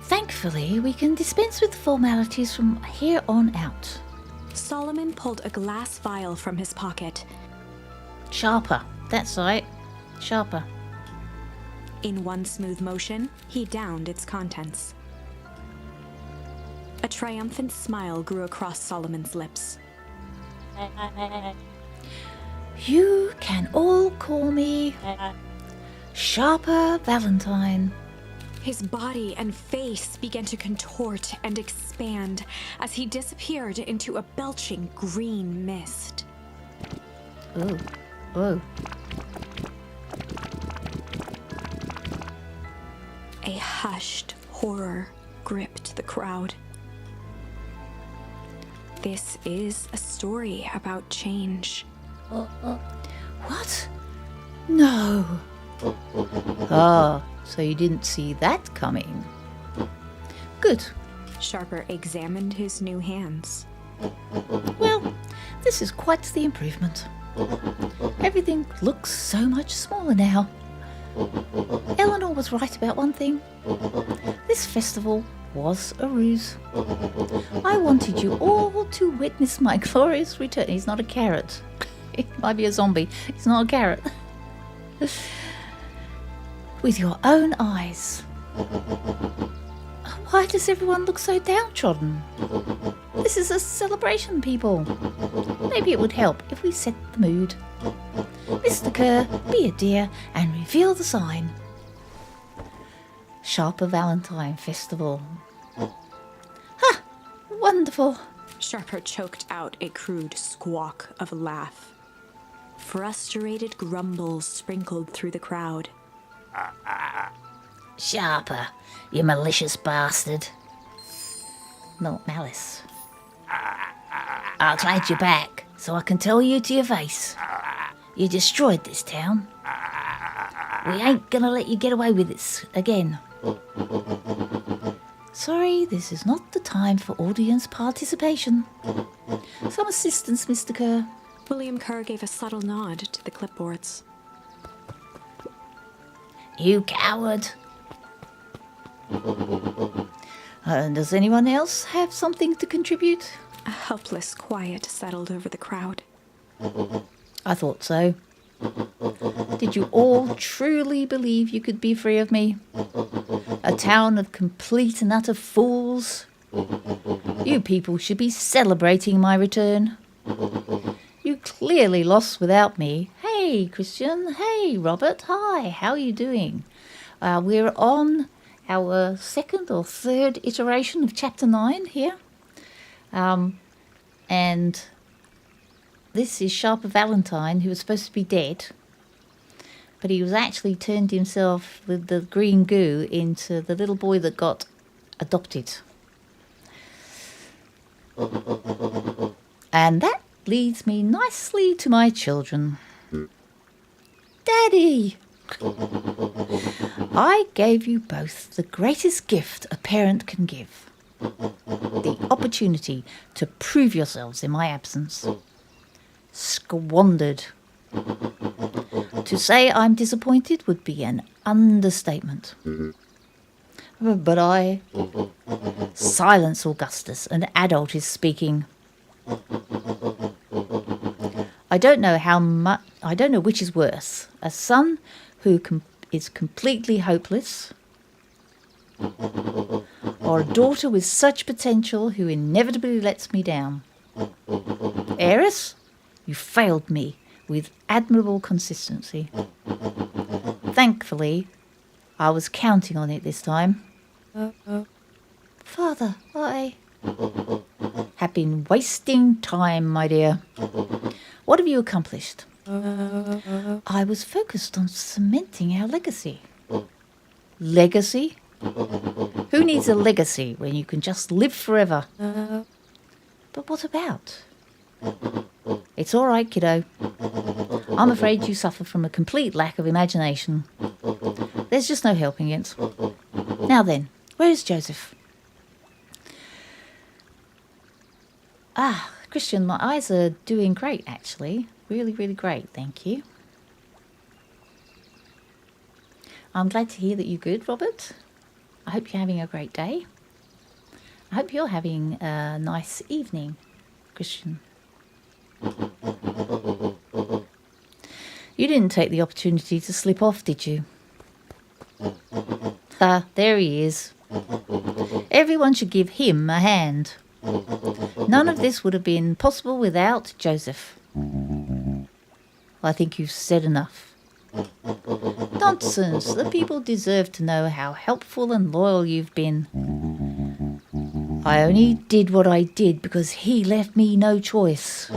Thankfully, we can dispense with the formalities from here on out. Solomon pulled a glass vial from his pocket. Sharper. That's right. Sharper. In one smooth motion, he downed its contents. A triumphant smile grew across Solomon's lips. You can all call me Sharper Valentine. His body and face began to contort and expand as he disappeared into a belching green mist. Oh, oh. A hushed horror gripped the crowd. This is a story about change. What? No. Ah, so you didn't see that coming. Good. Sharper examined his new hands. Well, this is quite the improvement. Everything looks so much smaller now. Eleanor was right about one thing. This festival was a ruse. I wanted you all to witness my glorious return. He's not a carrot. He might be a zombie. He's not a carrot. With your own eyes. Why does everyone look so downtrodden? This is a celebration, people. Maybe it would help if we set the mood. Mr. Kerr, be a dear and reveal the sign. Sharper Valentine Festival. Ha! Wonderful. Sharper choked out a crude squawk of a laugh. Frustrated grumbles sprinkled through the crowd. Sharper, you malicious bastard. Not malice. I'll take you back so I can tell you to your face. You destroyed this town. We ain't gonna let you get away with this again. Sorry, this is not the time for audience participation. Some assistance, Mr. Kerr. William Kerr gave a subtle nod to the clipboards. You coward. Does anyone else have something to contribute? A helpless quiet settled over the crowd. I thought so. Did you all truly believe you could be free of me? A town of complete and utter fools? You people should be celebrating my return. You clearly lost without me. Hey, Christian. Hey, Robert. Hi, how are you doing? We're on our second or third iteration of Chapter 9 here. And this is Sharper Valentine, who was supposed to be dead. But he was actually turned himself with the green goo into the little boy that got adopted. And that leads me nicely to my children. Daddy! I gave you both the greatest gift a parent can give. The opportunity to prove yourselves in my absence. Squandered. To say I'm disappointed would be an understatement. But Silence, Augustus. An adult is speaking. I don't know which is worse. A son who is completely hopeless, or a daughter with such potential who inevitably lets me down. Heiress, you failed me with admirable consistency. Thankfully, I was counting on it this time. Father, I have been wasting time, my dear. What have you accomplished? I was focused on cementing our legacy. Legacy? Who needs a legacy when you can just live forever? But what about? It's all right, kiddo. I'm afraid you suffer from a complete lack of imagination. There's just no helping it. Now then, where is Joseph? Christian, my eyes are doing great, actually. Really, really great, thank you. I'm glad to hear that you're good, Robert. I hope you're having a great day. I hope you're having a nice evening, Christian. You didn't take the opportunity to slip off, did you? Ah, there he is. Everyone should give him a hand. None of this would have been possible without Joseph. I think you've said enough. Nonsense. The people deserve to know how helpful and loyal you've been. I only did what I did because he left me no choice.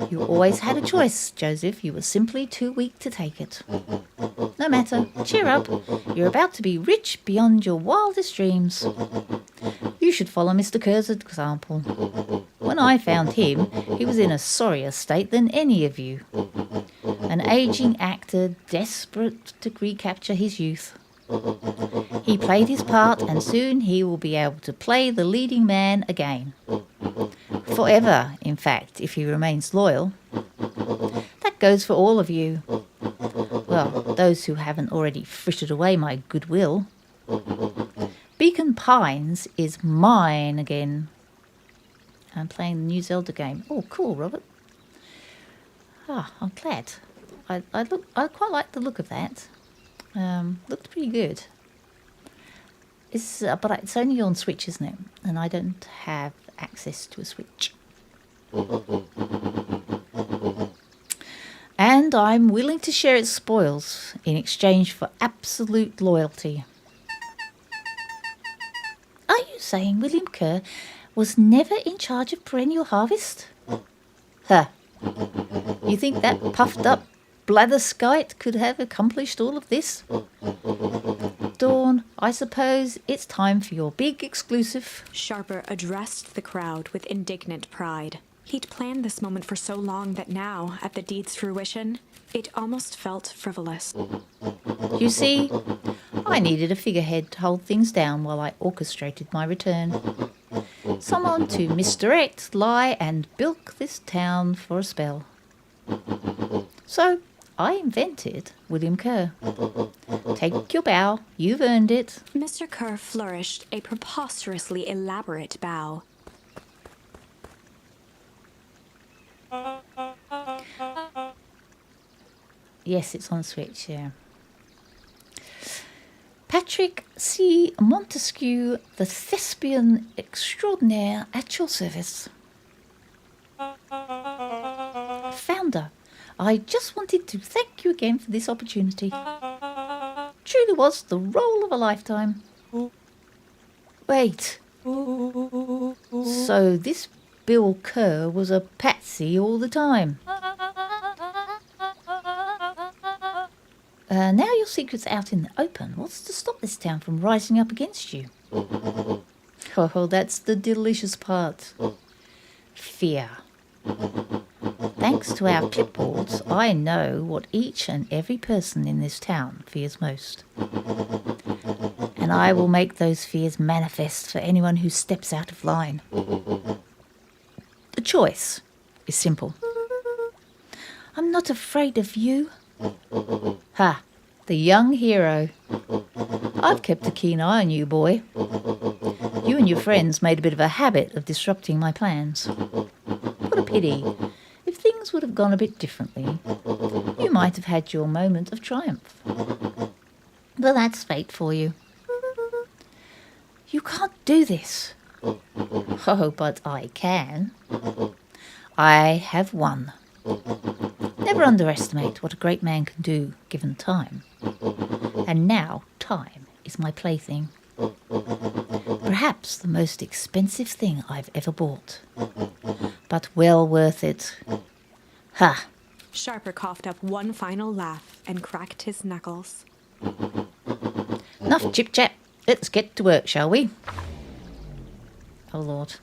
You always had a choice, Joseph. You were simply too weak to take it. No matter. Cheer up. You're about to be rich beyond your wildest dreams. You should follow Mr. Kerr's example. When I found him, he was in a sorrier state than any of you. An aging actor desperate to recapture his youth. He played his part, and soon he will be able to play the leading man again. Forever, in fact, if he remains loyal. That goes for all of you. Well, those who haven't already frittered away my goodwill. Beacon Pines is mine again. I'm playing the new Zelda game. Oh, cool, Robert. Ah, I'm glad. I quite like the look of that. Looked pretty good. But it's only on Switch, isn't it? And I don't have access to a Switch. And I'm willing to share its spoils in exchange for absolute loyalty. Are you saying William Kerr was never in charge of Perennial Harvest? Huh. You think that puffed up blatherskite could have accomplished all of this? Dawn, I suppose it's time for your big exclusive. Sharper addressed the crowd with indignant pride. He'd planned this moment for so long that now, at the deed's fruition, it almost felt frivolous. You see, I needed a figurehead to hold things down while I orchestrated my return. Someone to misdirect, lie, and bilk this town for a spell. So I invented William Kerr. Take your bow, you've earned it. Mr. Kerr flourished a preposterously elaborate bow. Yes, it's on Switch, yeah. Patrick C. Montesquieu, the thespian extraordinaire at your service. Founder, I just wanted to thank you again for this opportunity. Truly was the role of a lifetime. Wait. So this Bill Kerr was a patsy all the time. Now your secret's out in the open. What's to stop this town from rising up against you? Oh, that's the delicious part. Fear. Thanks to our clipboards, I know what each and every person in this town fears most. And I will make those fears manifest for anyone who steps out of line. The choice is simple. I'm not afraid of you. Ha! The young hero. I've kept a keen eye on you, boy. You and your friends made a bit of a habit of disrupting my plans. What a pity. If things would have gone a bit differently, you might have had your moment of triumph. But that's fate for you. You can't do this. Oh, but I can. I have won. Never underestimate what a great man can do given time. And now time is my plaything. Perhaps the most expensive thing I've ever bought. But well worth it. Ha! Sharper coughed up one final laugh and cracked his knuckles. Enough chip-chat. Let's get to work, shall we? Oh, Lord.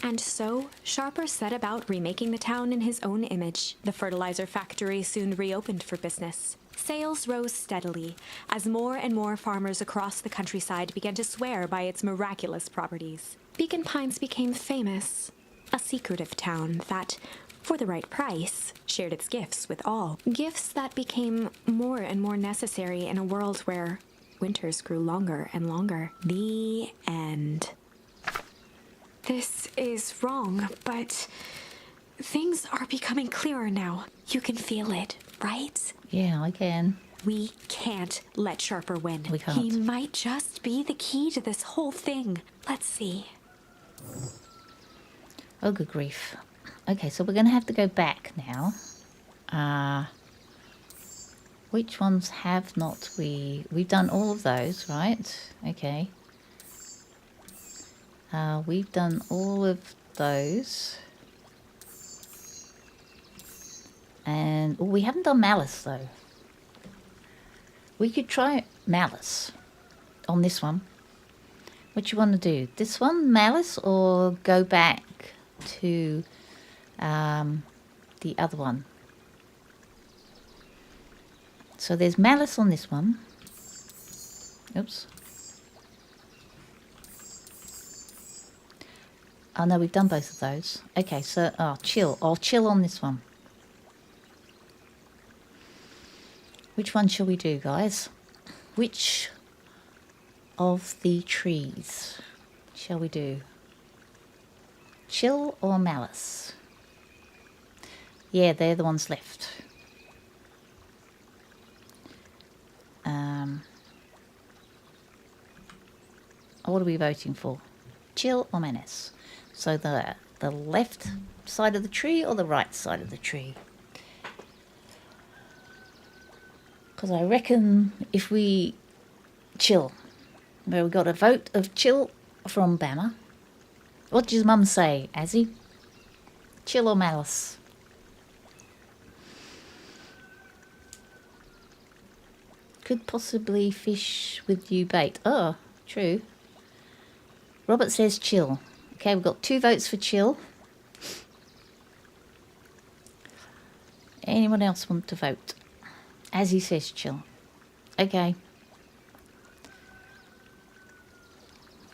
And so, Sharper set about remaking the town in his own image. The fertilizer factory soon reopened for business. Sales rose steadily as more and more farmers across the countryside began to swear by its miraculous properties. Beacon Pines became famous, a secretive town that, for the right price, shared its gifts with all. Gifts that became more and more necessary in a world where winters grew longer and longer. The end. This is wrong, but things are becoming clearer now. You can feel it, right? Yeah, I can. We can't let Sharper win. We can't. He might just be the key to this whole thing. Let's see. Oh, good grief. Okay, so we're going to have to go back now. Which ones have not we... We've done all of those, right? Okay. We've done all of those. And we haven't done Malice, though. We could try Malice on this one. What you want to do? This one, Malice, or go back to the other one? So there's Malice on this one. Oops. Oh no, we've done both of those. Okay, so chill. I'll chill on this one. Which one shall we do, guys? Which of the trees shall we do? Chill or Malice? Yeah, they're the ones left. What are we voting for? Chill or Menace? So the left side of the tree or the right side of the tree? Because I reckon if we chill, where we got a vote of chill from Bama. What does Mum say, Azzy? Chill or Malice? Could possibly fish with you bait. Oh, true. Robert says chill. Okay, we've got 2 votes for chill. Anyone else want to vote? As he says chill. Okay.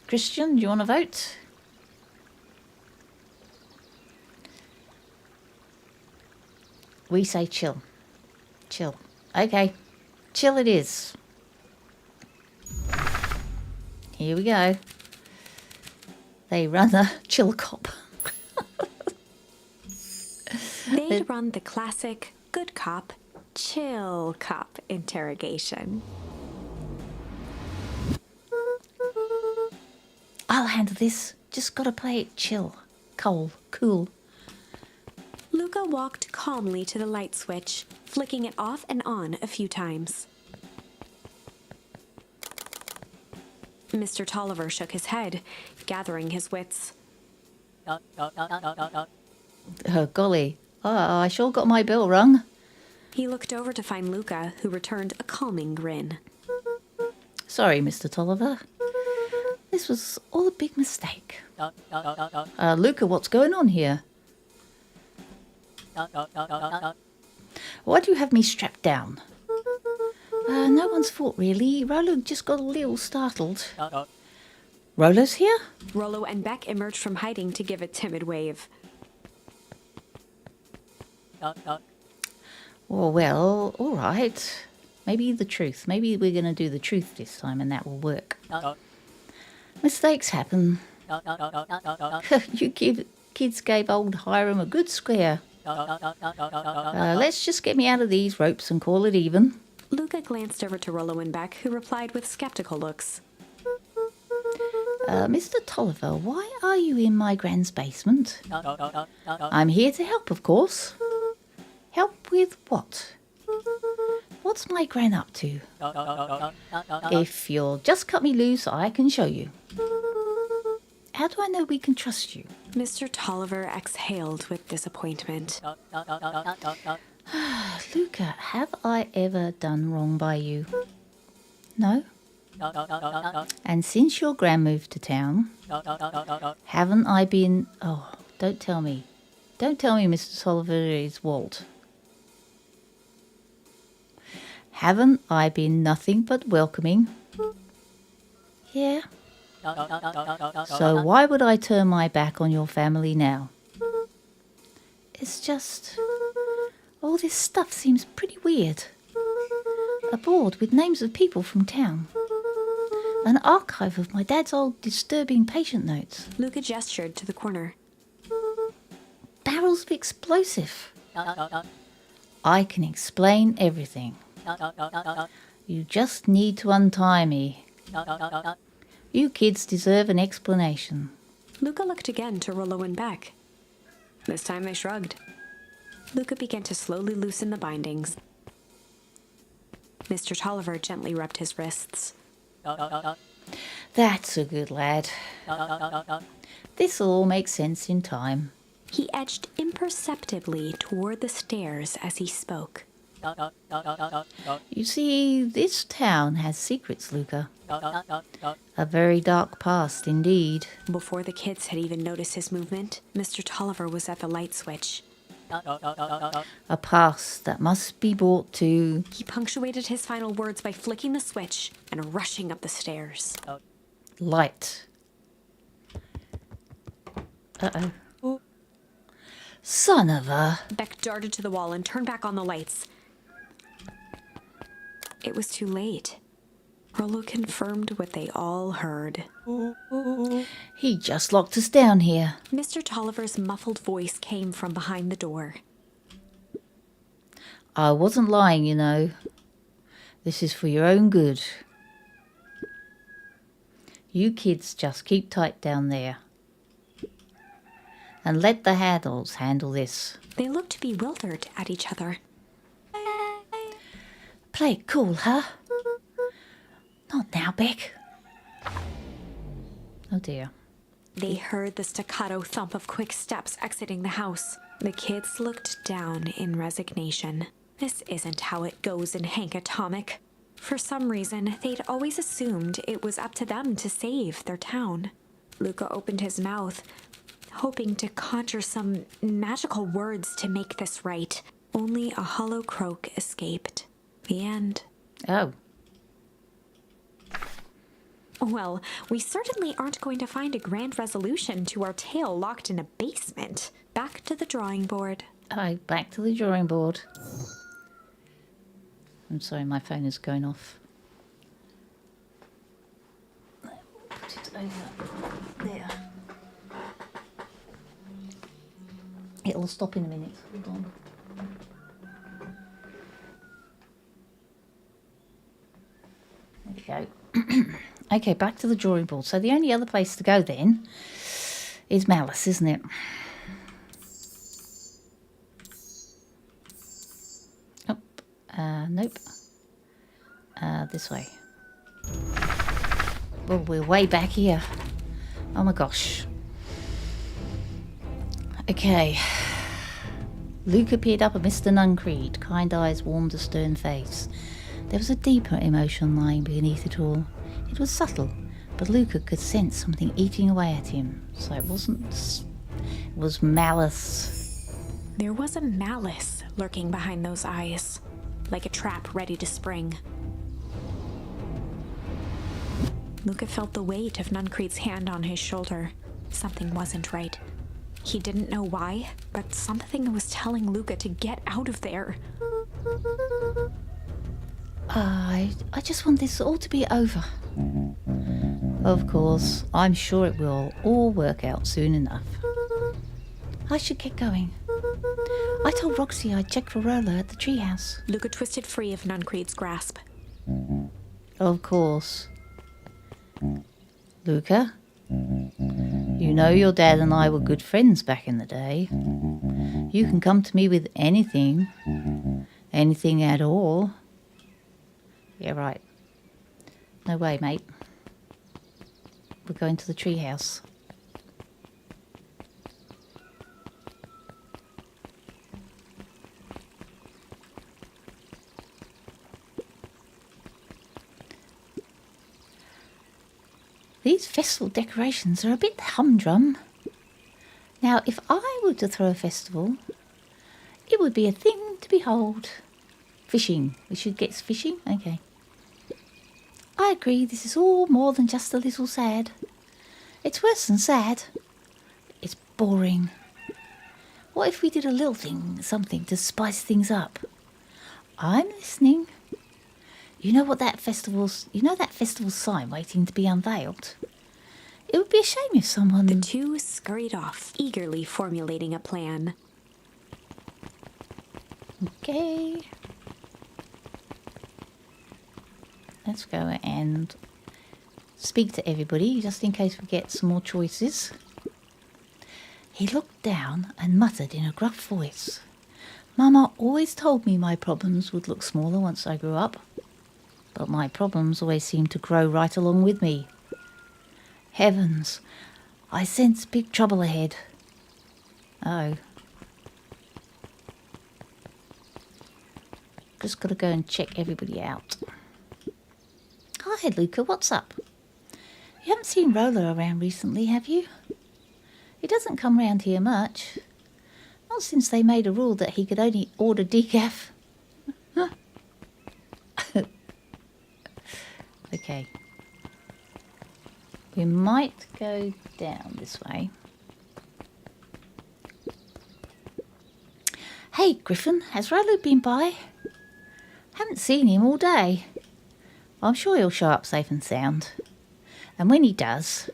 Christian, do you want to vote? We say chill. Chill. Okay. Chill it is. Here we go. They run a chill cop. They'd run the classic good cop, chill cop interrogation. I'll handle this. Just gotta play it chill. Cool. Luca walked calmly to the light switch, flicking it off and on a few times. Mr. Tolliver shook his head, gathering his wits. Oh, golly. Oh, I sure got my bill rung. He looked over to find Luca, who returned a calming grin. Sorry, Mr. Tolliver. This was all a big mistake. Luca, what's going on here? Why do you have me strapped down? No one's fault, really. Rolo just got a little startled. Rolo's here? Rollo and Beck emerged from hiding to give a timid wave. Well, all right. Maybe the truth. Maybe we're going to do the truth this time and that will work. Mistakes happen. You kids gave old Hiram a good scare. Let's just get me out of these ropes and call it even. Luca glanced over to Rollo and Beck, who replied with skeptical looks. Mr. Tolliver, why are you in my Gran's basement? I'm here to help, of course. Help with what? What's my Gran up to? If you'll just cut me loose, I can show you. How do I know we can trust you? Mr. Tolliver exhaled with disappointment. Luca, have I ever done wrong by you? No? And since your Gran moved to town, haven't I been... Oh, don't tell me. Don't tell me Mr. Tolliver is Walt. Haven't I been nothing but welcoming? Yeah. So why would I turn my back on your family now? It's just... all this stuff seems pretty weird. A board with names of people from town. An archive of my dad's old disturbing patient notes. Luca gestured to the corner. Barrels of explosive. I can explain everything. You just need to untie me. You kids deserve an explanation. Luca looked again to Rollo and Beck. This time they shrugged. Luca began to slowly loosen the bindings. Mr. Tolliver gently rubbed his wrists. That's a good lad. This'll all make sense in time. He edged imperceptibly toward the stairs as he spoke. You see, this town has secrets, Luca. A very dark past indeed. Before the kids had even noticed his movement, Mr. Tolliver was at the light switch. A past that must be brought to... He punctuated his final words by flicking the switch and rushing up the stairs. light. Uh-oh. Son of a... Beck darted to the wall and turned back on the lights. It was too late. Rollo confirmed what they all heard. He just locked us down here. Mr. Tolliver's muffled voice came from behind the door. I wasn't lying, you know. This is for your own good. You kids just keep tight down there. And let the Haddles handle this. They looked bewildered at each other. Play it cool, huh? Not now, Beck. Oh dear. They heard the staccato thump of quick steps exiting the house. The kids looked down in resignation. This isn't how it goes in Hank Atomic. For some reason, they'd always assumed it was up to them to save their town. Luca opened his mouth, hoping to conjure some magical words to make this right. Only a hollow croak escaped. The end. Oh. Well, we certainly aren't going to find a grand resolution to our tale locked in a basement. Back to the drawing board. Oh, back to the drawing board. I'm sorry, my phone is going off. Put it over there. It'll stop in a minute. Hold on. There we go. Okay, back to the drawing board. So the only other place to go then is Malice, isn't it? Oh, nope. This way. Well, we're way back here. Oh my gosh. Okay. Luca peered up at Mr. Nuncreed. Kind eyes warmed a stern face. There was a deeper emotion lying beneath it all. It was subtle, but Luca could sense something eating away at him. So it wasn't... It was malice. There was a malice lurking behind those eyes, like a trap ready to spring. Luca felt the weight of Nuncreed's hand on his shoulder. Something wasn't right. He didn't know why, but something was telling Luca to get out of there. I just want this all to be over. Of course, I'm sure it will all work out soon enough. I should get going. I told Roxy I'd check for Rollo at the treehouse. Luca twisted free of Nuncreed's grasp. Of course. Luca, you know your dad and I were good friends back in the day. You can come to me with anything. Anything at all. Yeah, right. No way, mate. We're going to the treehouse. These festival decorations are a bit humdrum. Now, if I were to throw a festival, it would be a thing to behold. Fishing. We should get fishing? Okay. I agree, this is all more than just a little sad. It's worse than sad. It's boring. What if we did a little thing, something to spice things up? I'm listening. You know that festival sign waiting to be unveiled? It would be a shame if someone... The two scurried off, eagerly formulating a plan. Okay. let's go and speak to everybody, just in case we get some more choices. He looked down and muttered in a gruff voice, Mama always told me my problems would look smaller once I grew up. But my problems always seem to grow right along with me. Heavens, I sense big trouble ahead. Oh. Just got to go and check everybody out. Hi, Luca, what's up? You haven't seen Roller around recently, have you? He doesn't come round here much. Not since they made a rule that he could only order decaf. Okay. We might go down this way. Hey, Griffin, has Rolo been by? Haven't seen him all day. I'm sure he'll show up safe and sound. And when he does,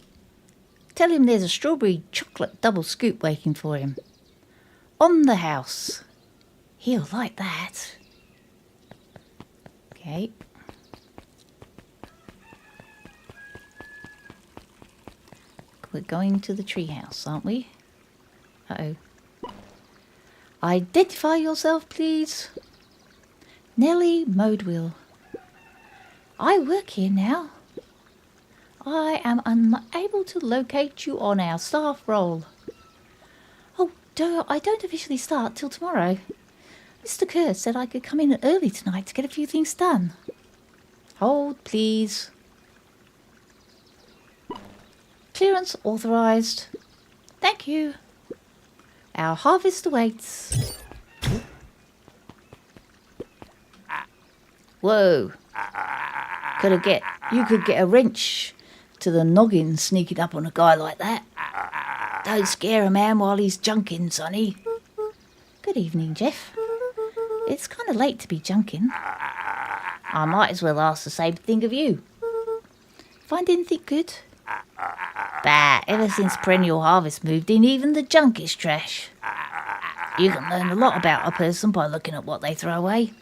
tell him there's a strawberry chocolate double scoop waiting for him. On the house. He'll like that. Okay. We're going to the treehouse, aren't we? Uh-oh. Identify yourself, please. Nellie Modewell. I work here now. I am unable to locate you on our staff roll. Oh, I don't officially start till tomorrow. Mr. Kerr said I could come in early tonight to get a few things done. Hold, please. Clearance authorised. Thank you. Our harvest awaits. Whoa. You could get a wrench to the noggin sneaking up on a guy like that. Don't scare a man while he's junking, sonny. Good evening, Jeff. It's kind of late to be junking. I might as well ask the same thing of you. Find anything good? Bah, ever since Perennial Harvest moved in, even the junk is trash. You can learn a lot about a person by looking at what they throw away.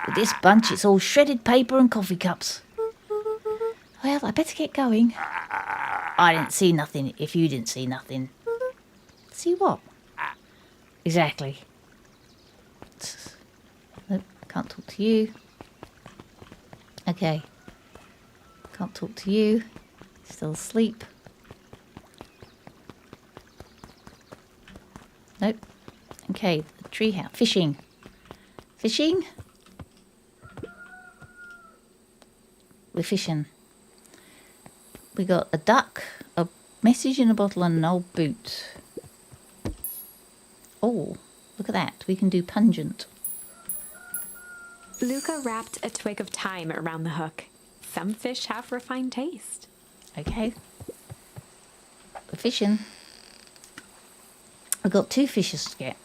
With this bunch, it's all shredded paper and coffee cups. Well, I better get going. I didn't see nothing if you didn't see nothing. See what? Exactly. Nope, can't talk to you. Okay. Can't talk to you. Still asleep. Nope. Okay, the treehouse. Fishing. Fishing? We're fishing. We got a duck, a message in a bottle, and an old boot. Oh, look at that. We can do pungent. Luca wrapped a twig of thyme around the hook. Some fish have refined taste. Okay. We're fishing. We've got 2 fishes to get.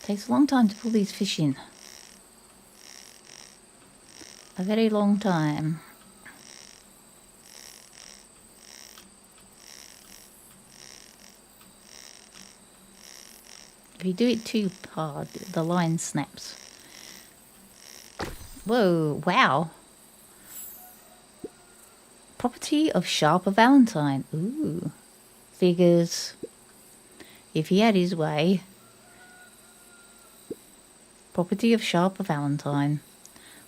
Takes a long time to pull these fish in. A very long time. If you do it too hard, the line snaps. Whoa, wow. Property of Sharper Valentine. Ooh. Figures. If he had his way. Property of Sharper Valentine.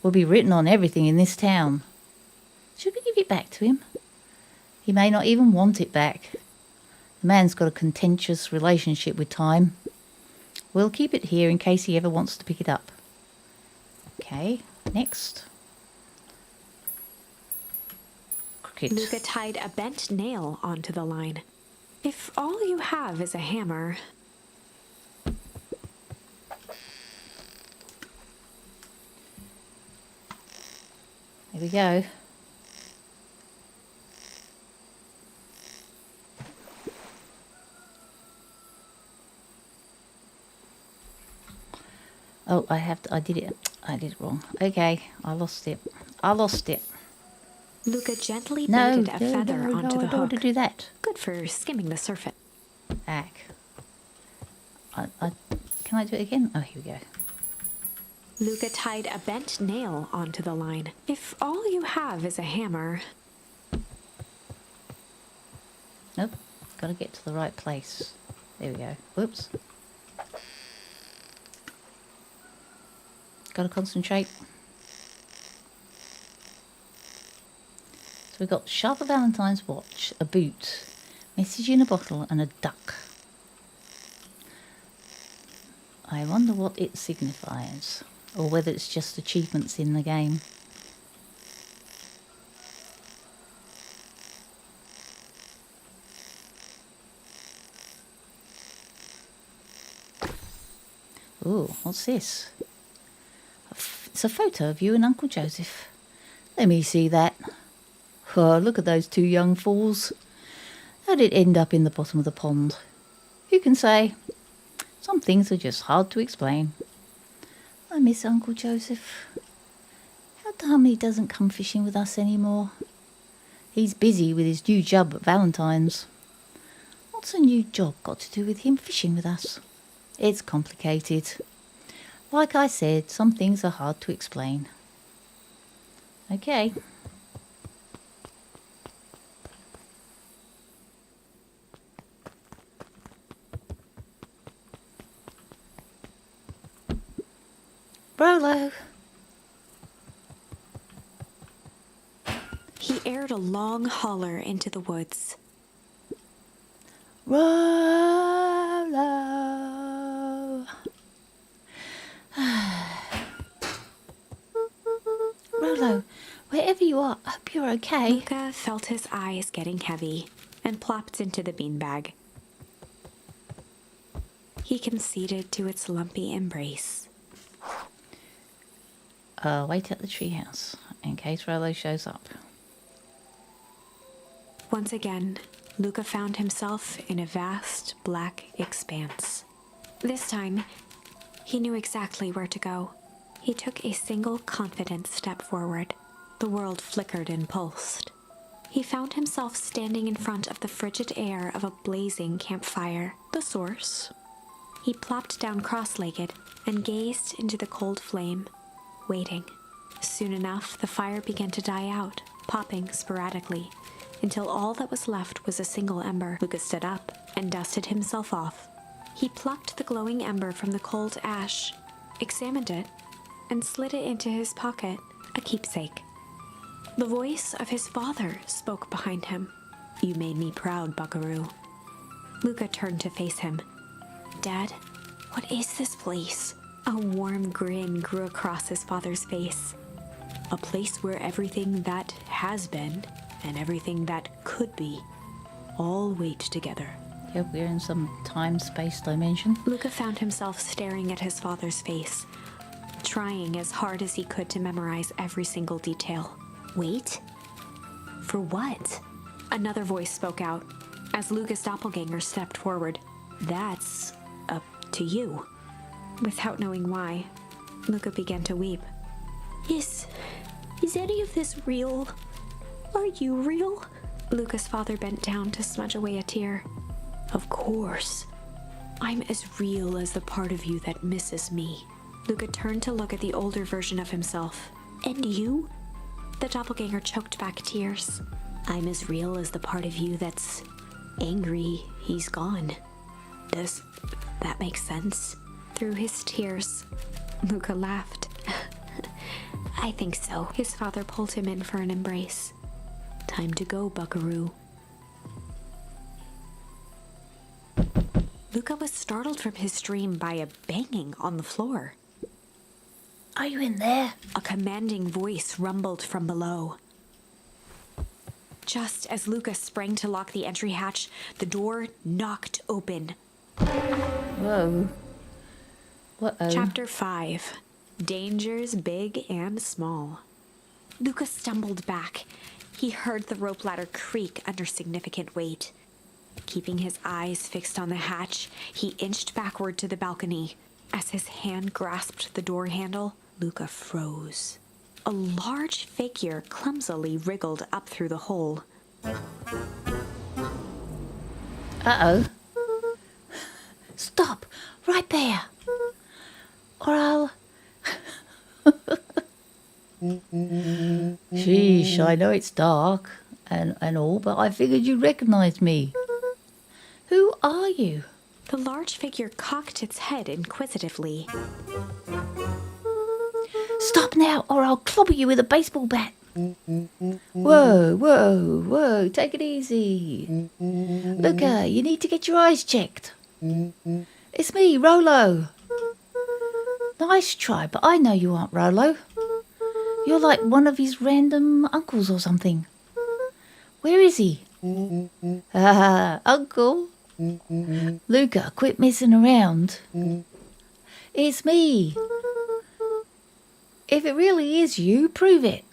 Will be written on everything in this town. Should we give it back to him? He may not even want it back. The man's got a contentious relationship with time. We'll keep it here in case he ever wants to pick it up. Okay, next. Cricket. Luca tied a bent nail onto the line. If all you have is a hammer... There we go. Oh, I did it wrong. Okay, I lost it. Luca gently No, baited a feather onto the I don't hook. want to do that. Good for skimming the surface. Can Can I do it again? Oh, here we go. Luca tied a bent nail onto the line. If all you have is a hammer... Nope. Gotta get to the right place. There we go. Whoops. Gotta concentrate. So we've got Sharper Valentine's watch, a boot, message in a bottle, and a duck. I wonder what it signifies, or whether it's just achievements in the game. Ooh, what's this? It's a photo of you and Uncle Joseph. Let me see that. Oh, look at those two young fools. How did it end up in the bottom of the pond? Who can say? Some things are just hard to explain. I miss Uncle Joseph. How come he doesn't come fishing with us anymore? He's busy with his new job at Valentine's. What's a new job got to do with him fishing with us? It's complicated. Like I said, some things are hard to explain. Okay. Rolo. He aired a long holler into the woods. Rolo. Rolo, wherever you are, I hope you're okay. Luca felt his eyes getting heavy and plopped into the beanbag. He conceded to its lumpy embrace. Wait at the treehouse in case Rolo shows up. Once again, Luca found himself in a vast black expanse. This time, he knew exactly where to go. He took a single confident step forward. The world flickered and pulsed. He found himself standing in front of the frigid air of a blazing campfire, the source. He plopped down cross-legged and gazed into the cold flame, waiting. Soon enough, the fire began to die out, popping sporadically, until all that was left was a single ember. Luca stood up and dusted himself off. He plucked the glowing ember from the cold ash, examined it, and slid it into his pocket, a keepsake. The voice of his father spoke behind him. "You made me proud, Buckaroo." Luca turned to face him. "Dad, what is this place?" A warm grin grew across his father's face. "A place where everything that has been and everything that could be all wait together." Yep, we're in some time-space dimension. Luca found himself staring at his father's face, trying as hard as he could to memorize every single detail. Wait? For what? Another voice spoke out as Luca's doppelganger stepped forward. "That's up to you." Without knowing why, Luca began to weep. Is any of this real? Are you real?" Luca's father bent down to smudge away a tear. "Of course. I'm as real as the part of you that misses me." Luca turned to look at the older version of himself. "And you?" The doppelganger choked back tears. "I'm as real as the part of you that's angry he's gone." Does that make sense? Through his tears, Luca laughed. "I think so." His father pulled him in for an embrace. "Time to go, Buckaroo." Luca was startled from his dream by a banging on the floor. Are you in there? A commanding voice rumbled from below. Just as Luca sprang to lock the entry hatch, the door knocked open. Whoa. What-oh? Chapter 5. Dangers Big and Small. Luca stumbled back. He heard the rope ladder creak under significant weight. Keeping his eyes fixed on the hatch, he inched backward to the balcony. As his hand grasped the door handle, Luca froze. A large figure clumsily wriggled up through the hole. Uh-oh. Stop! Right there! or I'll... Sheesh, I know it's dark and all, but I figured you'd recognize me. Who are you? The large figure cocked its head inquisitively. Stop now, or I'll clobber you with a baseball bat. Whoa, whoa, whoa, take it easy. Luca, you need to get your eyes checked. It's me, Rolo. Nice try, but I know you aren't Rolo. You're like one of his random uncles or something. Where is he? Uncle. Luca, quit messing around. It's me. If it really is you, prove it.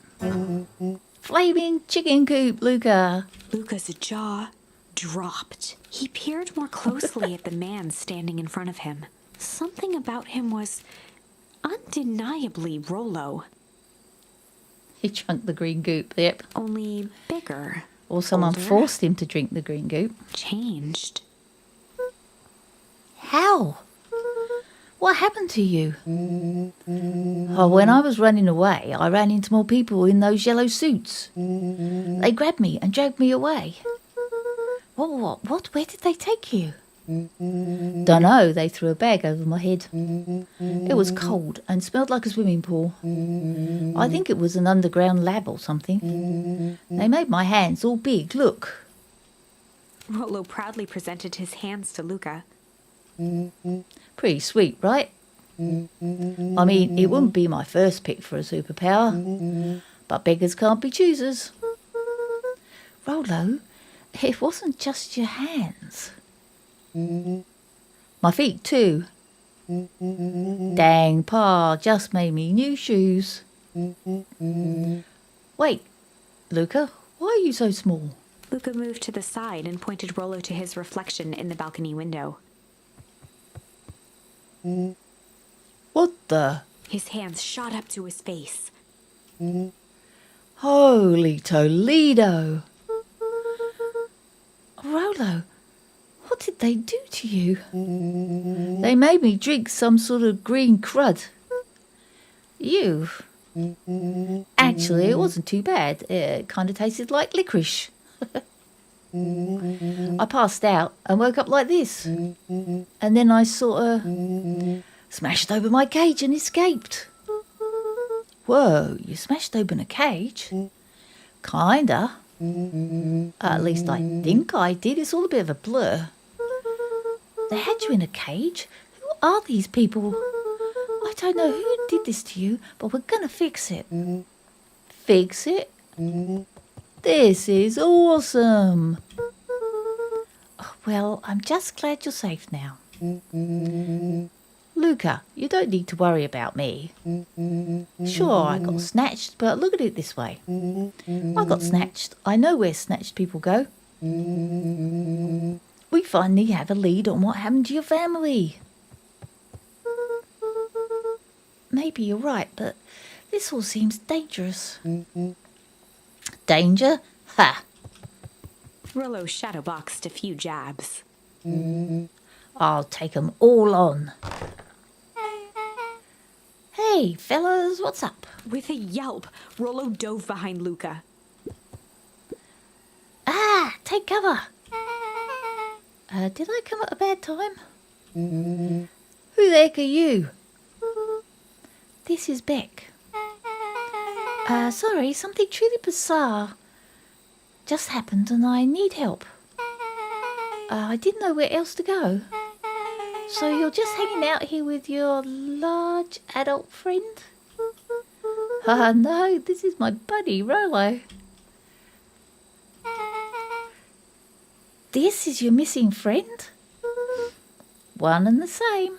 Flaming chicken coop, Luca. Luca's jaw dropped. He peered more closely at the man standing in front of him. Something about him was undeniably Rolo, He drank the green goop, yep. only bigger, Or someone older, forced him to drink the green goop. changed. How? What happened to you? Oh, when I was running away, I ran into more people in those yellow suits. They grabbed me and dragged me away. What? Where did they take you? Dunno, they threw a bag over my head. It was cold and smelled like a swimming pool. I think it was an underground lab or something. They made my hands all big, look. Rolo proudly presented his hands to Luca. Pretty sweet, right? I mean, it wouldn't be my first pick for a superpower, but beggars can't be choosers. Rolo, it wasn't just your hands. My feet too. Dang, Pa just made me new shoes. Wait, Luca, why are you so small? Luca moved to the side and pointed Rolo to his reflection in the balcony window. What the? His hands shot up to his face. Holy Toledo! Rolo, what did they do to you? They made me drink some sort of green crud. You? Actually, it wasn't too bad. It kind of tasted like licorice. I passed out and woke up like this. And then I sort of smashed open my cage and escaped. Whoa, you smashed open a cage? Kinda. At least I think I did. It's all a bit of a blur. They had you in a cage? Who are these people? I don't know who did this to you, but we're gonna fix it. Fix it? This is awesome. Oh, well, I'm just glad you're safe now. Luca, you don't need to worry about me. Sure, I got snatched, but look at it this way. I got snatched. I know where snatched people go. We finally have a lead on what happened to your family. Maybe you're right, but this all seems dangerous. Danger? Ha! Rolo shadowboxed a few jabs. I'll take 'em all on. Hey, fellas, what's up? With a yelp, Rolo dove behind Luca. Ah, take cover. Did I come at a bad time? Who the heck are you? This is Beck. Sorry, something truly bizarre just happened and I need help. I didn't know where else to go. So you're just hanging out here with your large adult friend? No, this is my buddy, Rolo. This is your missing friend? One and the same.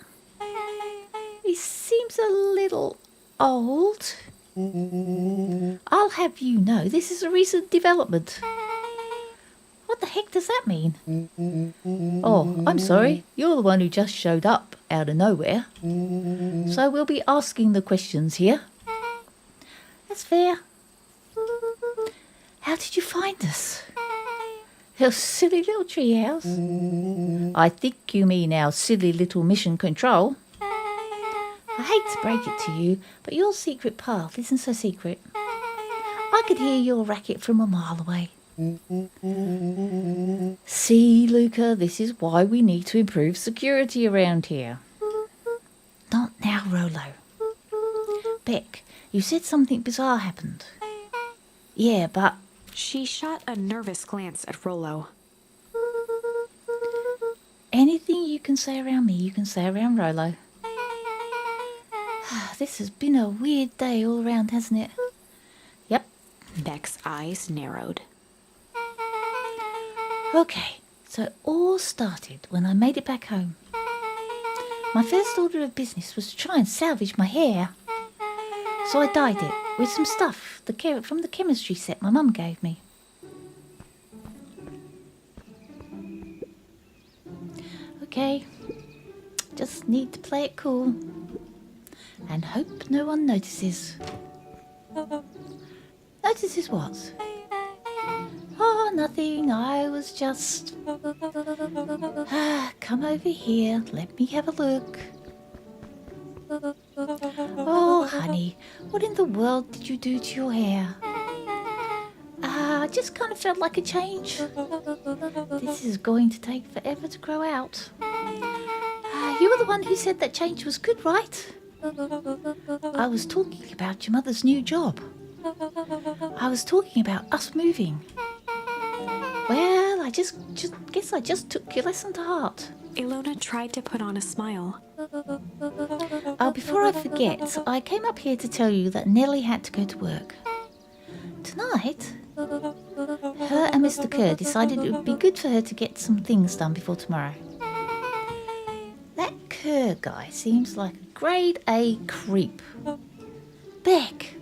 He seems a little old. I'll have you know, this is a recent development. What the heck does that mean? Oh, I'm sorry. You're the one who just showed up out of nowhere. So we'll be asking the questions here. That's fair. How did you find us? Your silly little treehouse. I think you mean our silly little mission control. I hate to break it to you, but your secret path isn't so secret. I could hear your racket from a mile away. See, Luca, this is why we need to improve security around here. Not now, Rolo. Beck, you said something bizarre happened. Yeah, but... She shot a nervous glance at Rollo. Anything you can say around me, you can say around Rolo. This has been a weird day all around, hasn't it? Yep. Beck's eyes narrowed. Okay, so it all started when I made it back home. My first order of business was to try and salvage my hair. So I dyed it with some stuff from the chemistry set my mum gave me. Okay, just need to play it cool and hope no one notices. Notices what? Oh, nothing, I was just... Come over here, let me have a look. Oh, honey, what in the world did you do to your hair? I just kind of felt like a change. This is going to take forever to grow out. You were the one who said that change was good, right? I was talking about your mother's new job. I was talking about us moving. Well, I just guess I just took your lesson to heart. Ilona tried to put on a smile. Before I forget, I came up here to tell you that Nellie had to go to work. Tonight, her and Mr. Kerr decided it would be good for her to get some things done before tomorrow. That Kerr guy seems like a grade A creep. Beck!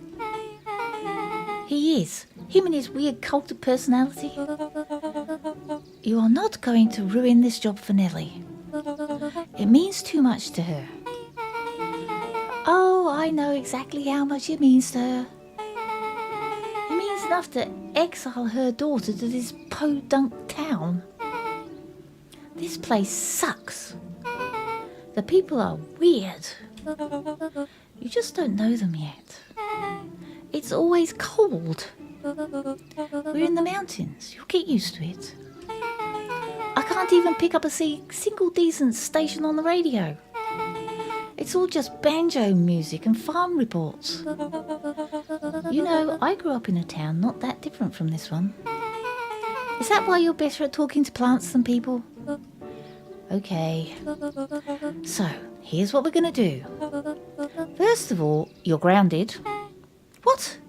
He is. Him and his weird cult of personality. You are not going to ruin this job for Nellie. It means too much to her. Oh, I know exactly how much it means to her. It means enough to exile her daughter to this podunk town. This place sucks. The people are weird. You just don't know them yet. It's always cold. We're in the mountains. You'll get used to it. I can't even pick up a single decent station on the radio. It's all just banjo music and farm reports. You know, I grew up in a town not that different from this one. Is that why you're better at talking to plants than people? Okay. So, here's what we're going to do. First of all, you're grounded. What?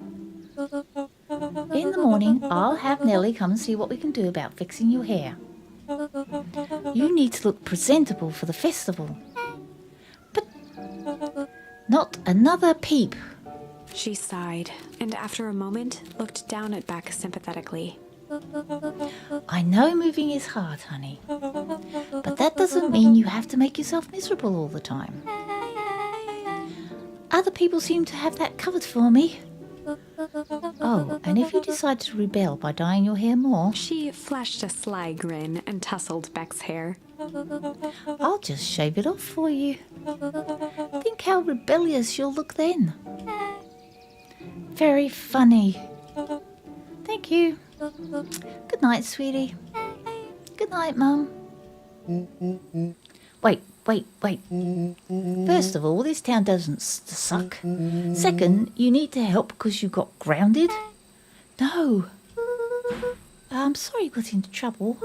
In the morning, I'll have Nellie come and see what we can do about fixing your hair. You need to look presentable for the festival. But not another peep. She sighed, and after a moment, looked down at Beck sympathetically. I know moving is hard, honey. But that doesn't mean you have to make yourself miserable all the time. Other people seem to have that covered for me. Oh, and if you decide to rebel by dyeing your hair more... She flashed a sly grin and tousled Beck's hair. I'll just shave it off for you. Think how rebellious you'll look then. Very funny. Thank you. Good night, sweetie. Good night, Mum. Wait. First of all, this town doesn't suck. Second, you need to help because you got grounded. No. I'm sorry you got into trouble.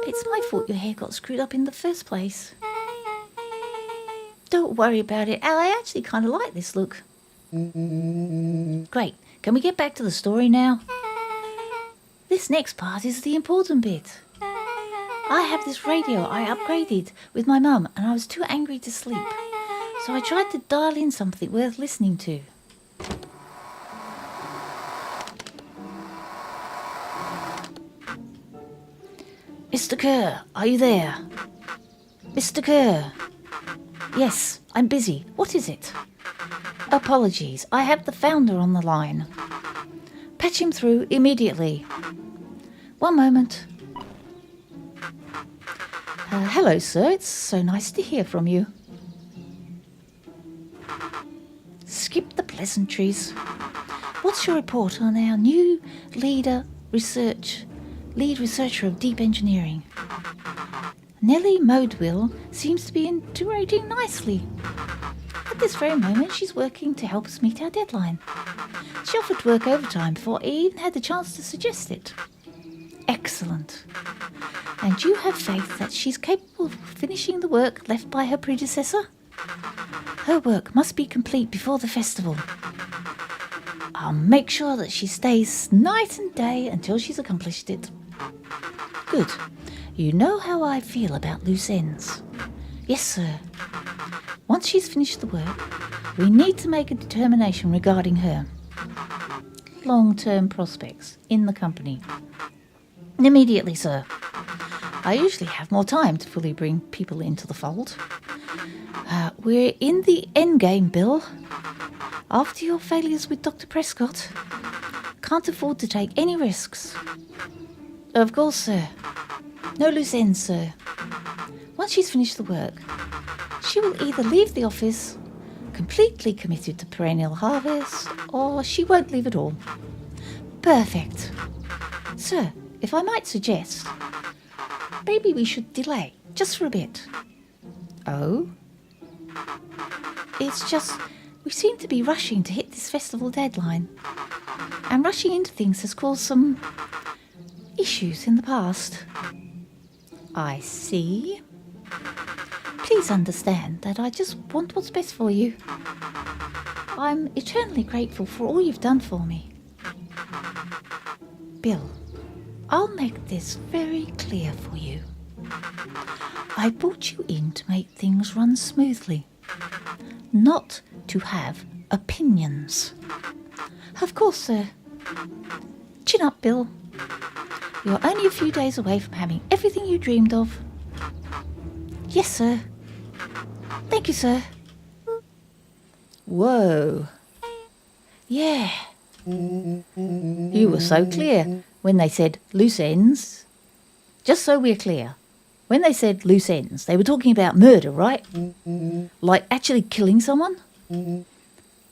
It's my fault your hair got screwed up in the first place. Don't worry about it, Al. I actually kind of like this look. Great. Can we get back to the story now? This next part is the important bit. I have this radio I upgraded with my mum and I was too angry to sleep. So I tried to dial in something worth listening to. Mr. Kerr, are you there? Mr. Kerr. Yes, I'm busy. What is it? Apologies, I have the founder on the line. Patch him through immediately. One moment. Hello, sir. It's so nice to hear from you. pleasantries. What's your report on our new lead researcher of deep engineering? Nellie Modeville seems to be integrating nicely. At this very moment, she's working to help us meet our deadline. She offered to work overtime before I even had the chance to suggest it. Excellent. And you have faith that she's capable of finishing the work left by her predecessor? Her work must be complete before the festival. I'll make sure that she stays night and day until she's accomplished it. Good. You know how I feel about loose ends. Yes, sir. Once she's finished the work, we need to make a determination regarding her long-term prospects in the company. Immediately, sir. I usually have more time to fully bring people into the fold. We're in the endgame, Bill. After your failures with Dr. Prescott, can't afford to take any risks. Of course, sir. No loose ends, sir. Once she's finished the work, she will either leave the office completely committed to Perennial Harvest, or she won't leave at all. Perfect. Sir, if I might suggest, maybe we should delay, just for a bit. Oh? It's just, we seem to be rushing to hit this festival deadline. And rushing into things has caused some issues in the past. I see. Please understand that I just want what's best for you. I'm eternally grateful for all you've done for me. Bill, I'll make this very clear for you. I brought you in to make things run smoothly, not to have opinions. Of course, sir. Chin up, Bill. You're only a few days away from having everything you dreamed of. Yes, sir. Thank you, sir. Whoa. Yeah. You were so clear when they said loose ends. Just so we're clear, when they said loose ends, they were talking about murder, right? Like actually killing someone?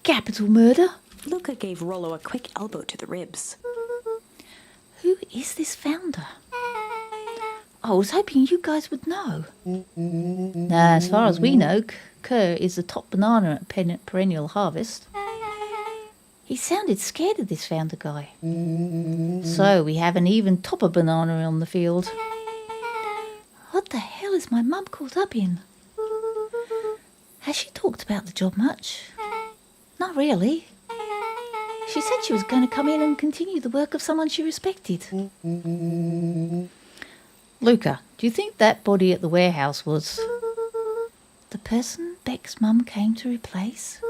Capital murder? Luca gave Rollo a quick elbow to the ribs. Who is this founder? I was hoping you guys would know. As far as we know, Kerr is the top banana at Perennial Harvest. He sounded scared of this founder guy. So we have an even topper banana on the field. What the hell is my mum caught up in? Has she talked about the job much? Not really. She said she was going to come in and continue the work of someone she respected. Luca, do you think that body at the warehouse was the person Beck's mum came to replace?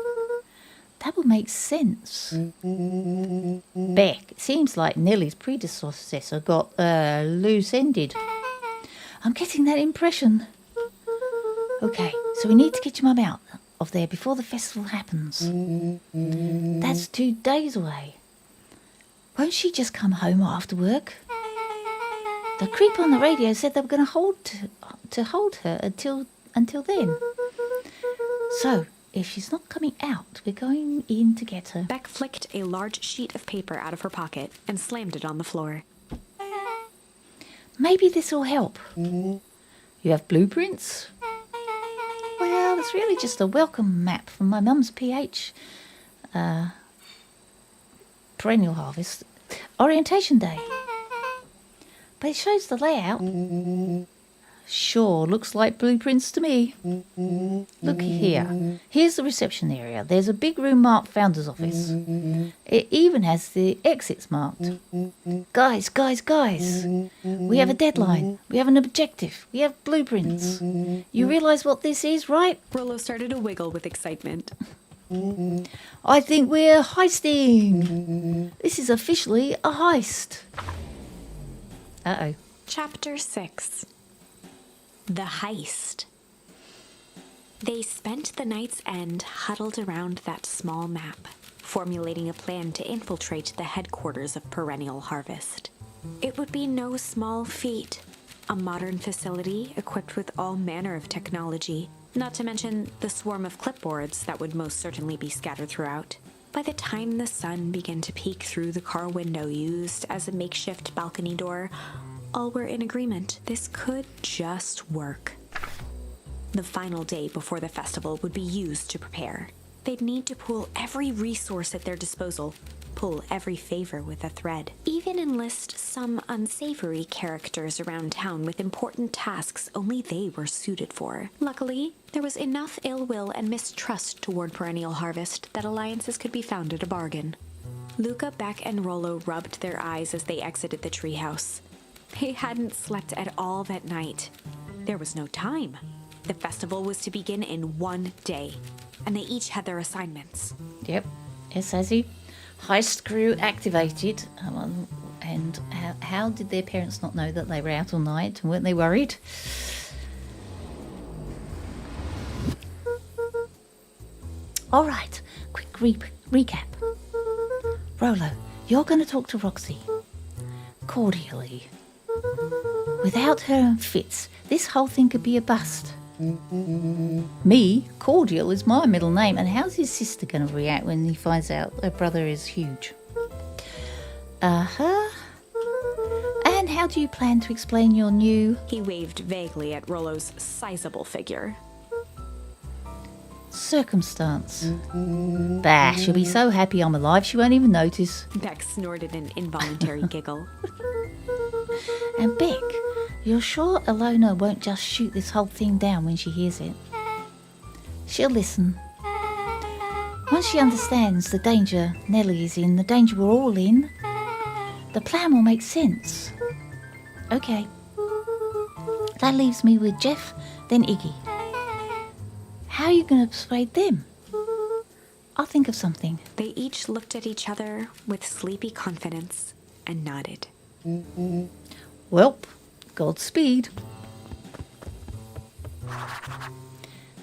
That would make sense. Beck, it seems like Nellie's predecessor got loose-ended. I'm getting that impression. Okay, so we need to get your mum out of there before the festival happens. That's 2 days away. Won't she just come home after work? The creep on the radio said they were going to hold her until then. So, if she's not coming out, we're going in to get her. Beck flicked a large sheet of paper out of her pocket and slammed it on the floor. Maybe this will help. You have blueprints? Well, it's really just a welcome map from my mum's PH Perennial Harvest orientation day. But it shows the layout. Sure, looks like blueprints to me. Look here. Here's the reception area. There's a big room marked Founder's Office. It even has the exits marked. Guys. We have a deadline. We have an objective. We have blueprints. You realise what this is, right? Rollo started to wiggle with excitement. I think we're heisting. This is officially a heist. Uh-oh. Chapter 6. The Heist. They spent the night's end huddled around that small map, formulating a plan to infiltrate the headquarters of Perennial Harvest. It would be no small feat. A modern facility equipped with all manner of technology, not to mention the swarm of clipboards that would most certainly be scattered throughout. By the time the sun began to peek through the car window used as a makeshift balcony door, all were in agreement. This could just work. The final day before the festival would be used to prepare. They'd need to pool every resource at their disposal, pull every favor with a thread, even enlist some unsavory characters around town with important tasks only they were suited for. Luckily, there was enough ill will and mistrust toward Perennial Harvest that alliances could be found at a bargain. Luca, Beck, and Rollo rubbed their eyes as they exited the treehouse. They hadn't slept at all that night. There was no time. The festival was to begin in 1 day, and they each had their assignments. Yep. Yes, Azzy. Heist crew activated. And how did their parents not know that they were out all night? Weren't they worried? All right. Quick recap. Rollo, you're going to talk to Roxy. Cordially. Without her and Fitz, this whole thing could be a bust. Me, Cordial, is my middle name, and how's his sister going to react when he finds out her brother is huge? And how do you plan to explain your new... He waved vaguely at Rollo's sizable figure. Circumstance. Bah, she'll be so happy I'm alive she won't even notice. Beck snorted an involuntary giggle. And Beck, you're sure Ilona won't just shoot this whole thing down when she hears it? She'll listen. Once she understands the danger Nellie is in, the danger we're all in, the plan will make sense. Okay. That leaves me with Jeff, then Iggy. How are you going to persuade them? I'll think of something. They each looked at each other with sleepy confidence and nodded. Welp, Godspeed.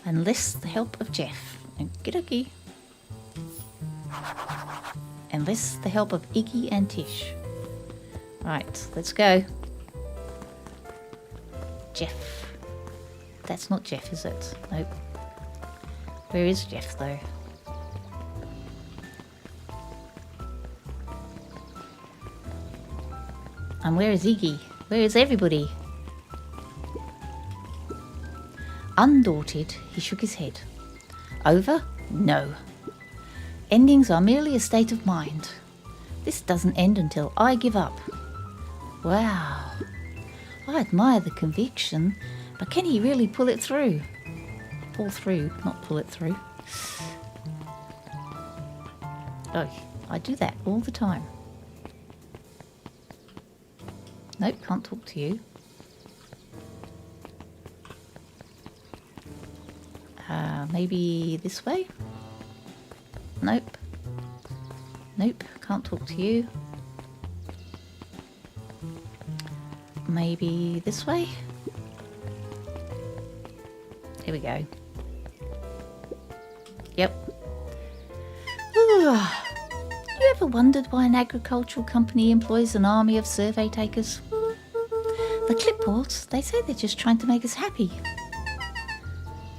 Enlist the help of Jeff. Okie-dokie. Enlist the help of Iggy and Tish. Right, let's go. Jeff. That's not Jeff, is it? Nope. Where is Jeff, though? And where is Iggy? Where is everybody? Undaunted, he shook his head. Over? No. Endings are merely a state of mind. This doesn't end until I give up. Wow. I admire the conviction, but can he really pull it through? Pull through, not pull it through. Oh, I do that all the time. Nope, can't talk to you. Maybe this way? Nope. Nope, can't talk to you. Maybe this way? Here we go. Yep. You ever wondered why an agricultural company employs an army of survey takers? The clipboards, they say they're just trying to make us happy.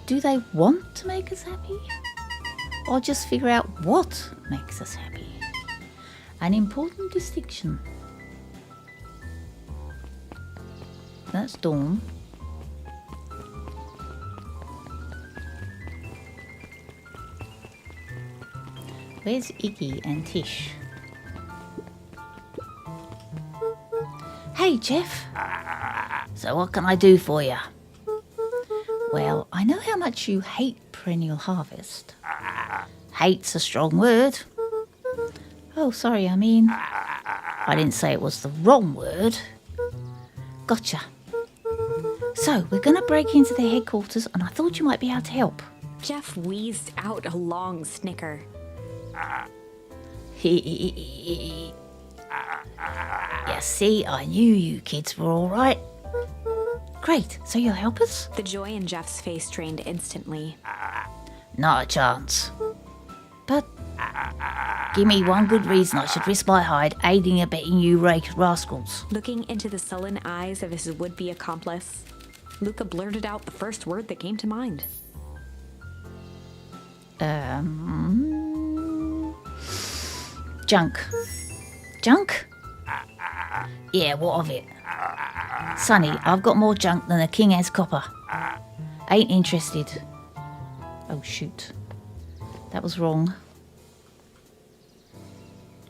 Do they want to make us happy? Or just figure out what makes us happy? An important distinction. That's Dawn. Where's Iggy and Tish? Hey, Jeff. So what can I do for you? Well, I know how much you hate Perennial Harvest. Hate's a strong word. Oh, sorry, I mean... I didn't say it was the wrong word. Gotcha. So, we're going to break into their headquarters, and I thought you might be able to help. Jeff wheezed out a long snicker. You see, I knew you kids were all right. Great, so you'll help us? The joy in Jeff's face drained instantly. Not a chance. But give me one good reason I should risk my hide aiding and abetting you rascals. Looking into the sullen eyes of his would-be accomplice, Luca blurted out the first word that came to mind. Junk. Junk? Yeah, what of it? Sonny, I've got more junk than a king has copper. Ain't interested. Oh, shoot. That was wrong.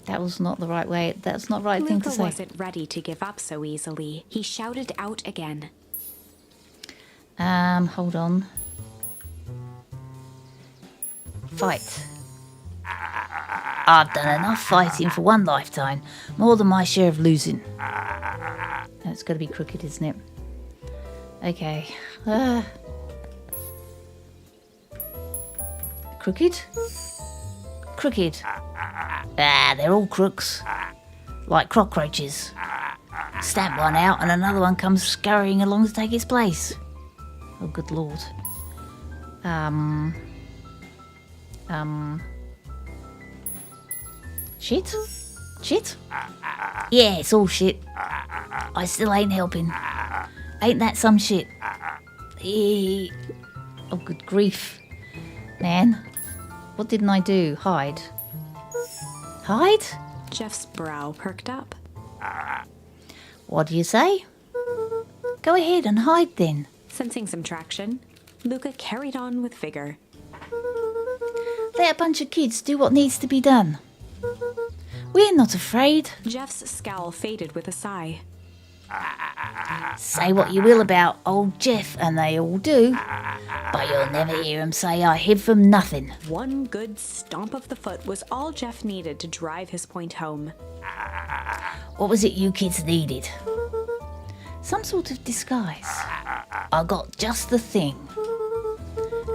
That was not the right way. That's not the right thing to Luca say. wasn't ready to give up so easily. He shouted out again. Hold on. Fight. I've done enough fighting for one lifetime. More than my share of losing. It's got to be crooked, isn't it? Okay. Crooked? Crooked. They're all crooks. Like cockroaches. Stamp one out and another one comes scurrying along to take its place. Oh, good lord. Shit? Shit? Yeah, it's all shit. I still ain't helping. Ain't that some shit? Oh, good grief. Man, what didn't I do? Hide. Hide? Jeff's brow perked up. What do you say? Go ahead and hide then. Sensing some traction, Luca carried on with vigor. Let a bunch of kids do what needs to be done. We're not afraid. Jeff's scowl faded with a sigh. Say what you will about old Jeff, and they all do, but you'll never hear him say I hid from nothing. One good stomp of the foot was all Jeff needed to drive his point home. What was it you kids needed? Some sort of disguise. I got just the thing.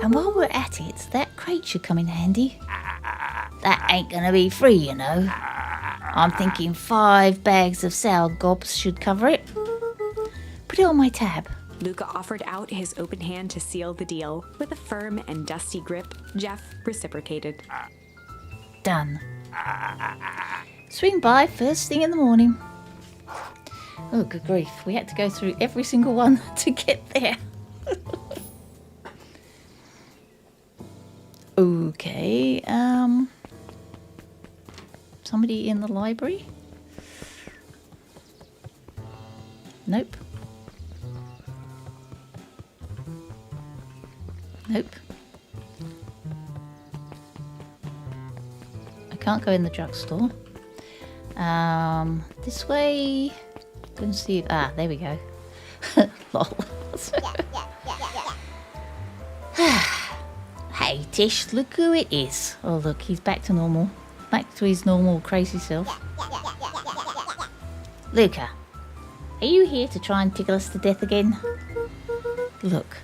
And while we're at it, that crate should come in handy. That ain't gonna be free, you know. I'm thinking 5 bags of sour gobs should cover it. Put it on my tab. Luca offered out his open hand to seal the deal. With a firm and dusty grip, Jeff reciprocated. Done. Swing by first thing in the morning. Oh, good grief. We had to go through every single one to get there. Okay, somebody in the library? Nope. Nope. I can't go in the drugstore. This way. Go and see. Ah, there we go. Lol. Hey Tish, look who it is. Oh look, he's back to normal. Back to his normal crazy self. Luca, are you here to try and tickle us to death again? Look,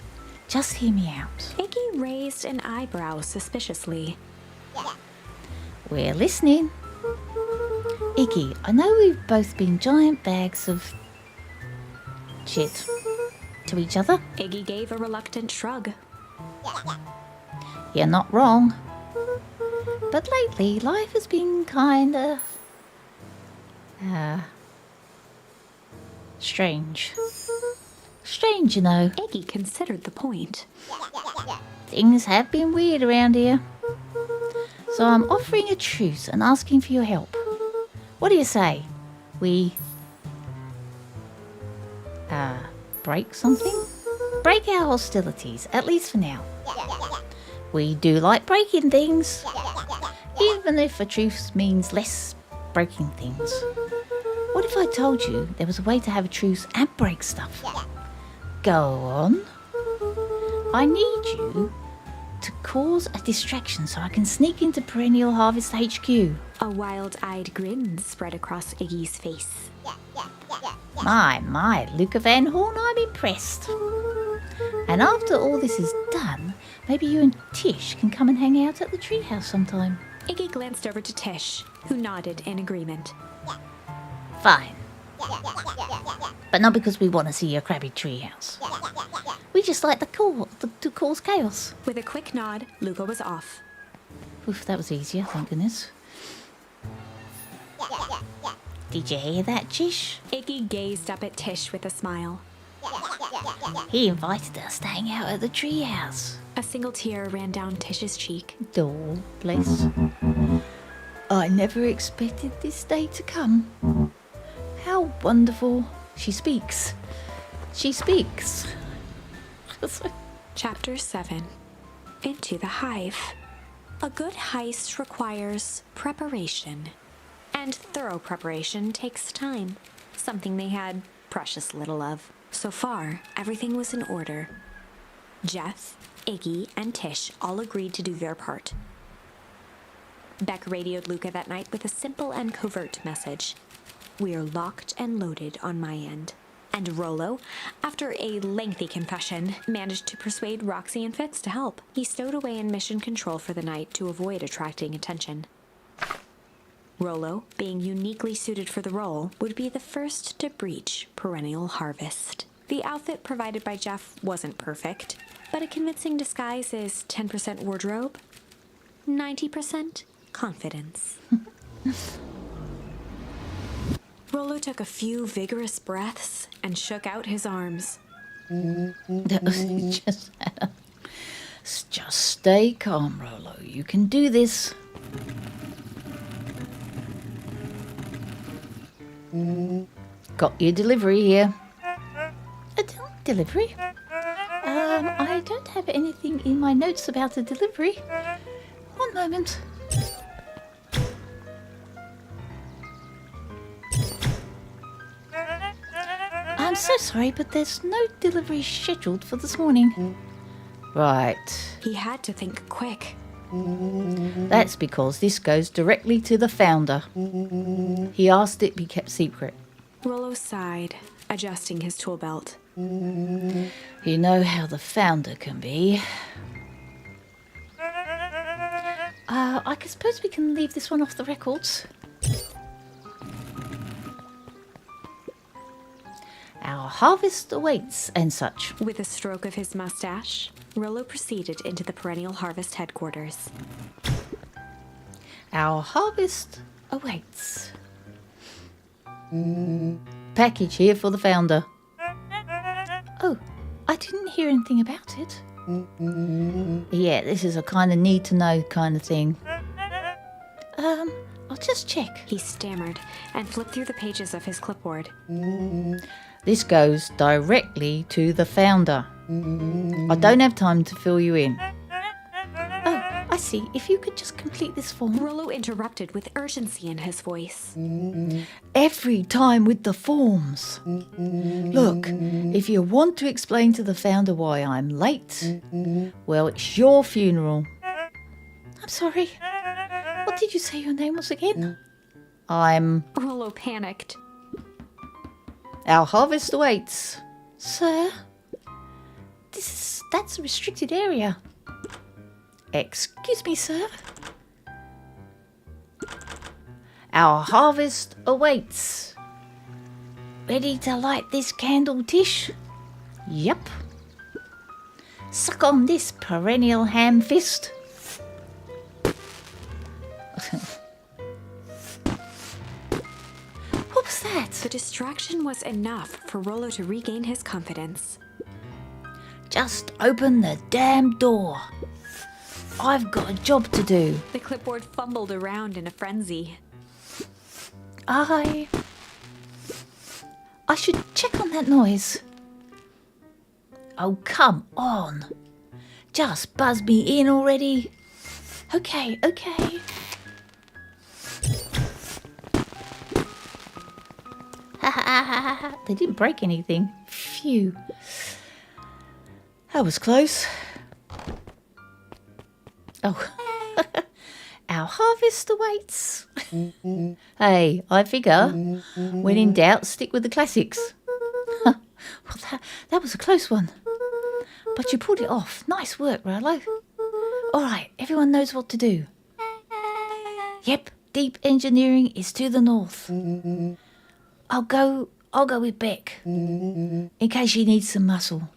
just hear me out. Iggy raised an eyebrow suspiciously. We're listening. Iggy, I know we've both been giant bags of shit to each other. Iggy gave a reluctant shrug. You're not wrong. But lately, life has been kinda... strange. Strange, you know. Iggy considered the point. Things have been weird around here. So I'm offering a truce and asking for your help. What do you say? We... break something? Break our hostilities, at least for now. We do like breaking things, even if a truce means less breaking things. What if I told you there was a way to have a truce and break stuff? Go on. I need you to cause a distraction so I can sneak into Perennial Harvest HQ. A wild-eyed grin spread across Iggy's face. My, Luca Van Horn, I'm impressed. And after all this is done, maybe you and Tish can come and hang out at the treehouse sometime. Iggy glanced over to Tish, who nodded in agreement. Fine. But not because we want to see your crabby treehouse. We just like to cause chaos. With a quick nod, Luca was off. Oof, that was easier, thank goodness. Did you hear that, Tish? Iggy gazed up at Tish with a smile. He invited us to hang out at the treehouse. A single tear ran down Tish's cheek. Oh, bless. I never expected this day to come. How wonderful. She speaks. She speaks. Chapter 7. Into the Hive. A good heist requires preparation. And thorough preparation takes time. Something they had precious little of. So far, everything was in order. Jeff, Iggy, and Tish all agreed to do their part. Beck radioed Luca that night with a simple and covert message. "We are locked and loaded on my end." And Rollo, after a lengthy confession, managed to persuade Roxy and Fitz to help. He stowed away in mission control for the night to avoid attracting attention. Rollo, being uniquely suited for the role, would be the first to breach Perennial Harvest. The outfit provided by Jeff wasn't perfect, but a convincing disguise is 10% wardrobe, 90% confidence. Rollo took a few vigorous breaths and shook out his arms. Just stay calm, Rollo. You can do this. Got your delivery here. A delivery? I don't have anything in my notes about a delivery. One moment. I'm so sorry, but there's no delivery scheduled for this morning. Right. He had to think quick. That's because this goes directly to the founder. He asked it be kept secret. Rollo sighed, adjusting his tool belt. You know how the founder can be. I suppose we can leave this one off the records. Our harvest awaits and such. With a stroke of his mustache, Rollo proceeded into the Perennial Harvest headquarters. Our harvest awaits. Package here for the founder. Oh, I didn't hear anything about it. Yeah, this is a kind of need to know kind of thing. I'll just check. He stammered and flipped through the pages of his clipboard. This goes directly to the founder. I don't have time to fill you in. Oh, I see. If you could just complete this form. Rollo interrupted with urgency in his voice. Every time with the forms. Look, if you want to explain to the founder why I'm late, well, it's your funeral. I'm sorry. What did you say your name was again? Rollo panicked. Our harvest awaits. Sir? That's a restricted area. Excuse me, sir. Our harvest awaits. Ready to light this candle, Tish? Yep. Suck on this perennial ham fist. What was that? The distraction was enough for Rollo to regain his confidence. Just open the damn door. I've got a job to do. The clipboard fumbled around in a frenzy. I should check on that noise. Oh, come on. Just buzz me in already. Okay. They didn't break anything. Phew. That was close. Oh. Our harvest awaits. Hey, I figure, when in doubt, stick with the classics. Well, that was a close one. But you pulled it off. Nice work, Rollo. All right, everyone knows what to do. Yep, deep engineering is to the north. I'll go with Beck, in case she needs some muscle.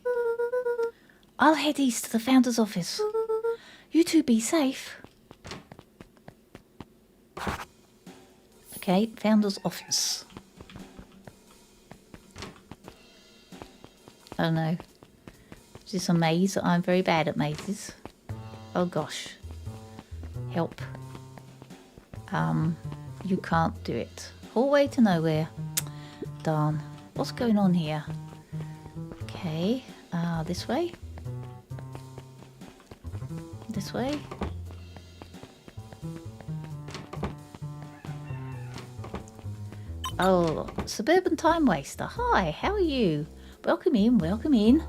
I'll head east to the founder's office. You two be safe. Okay, founder's office. Oh no. Is this a maze? I'm very bad at mazes. Oh gosh. Help. You can't do it. Hallway to nowhere. Darn. What's going on here? Okay. This way? This way? Oh, Suburban Time Waster. Hi, how are you? Welcome in, welcome in.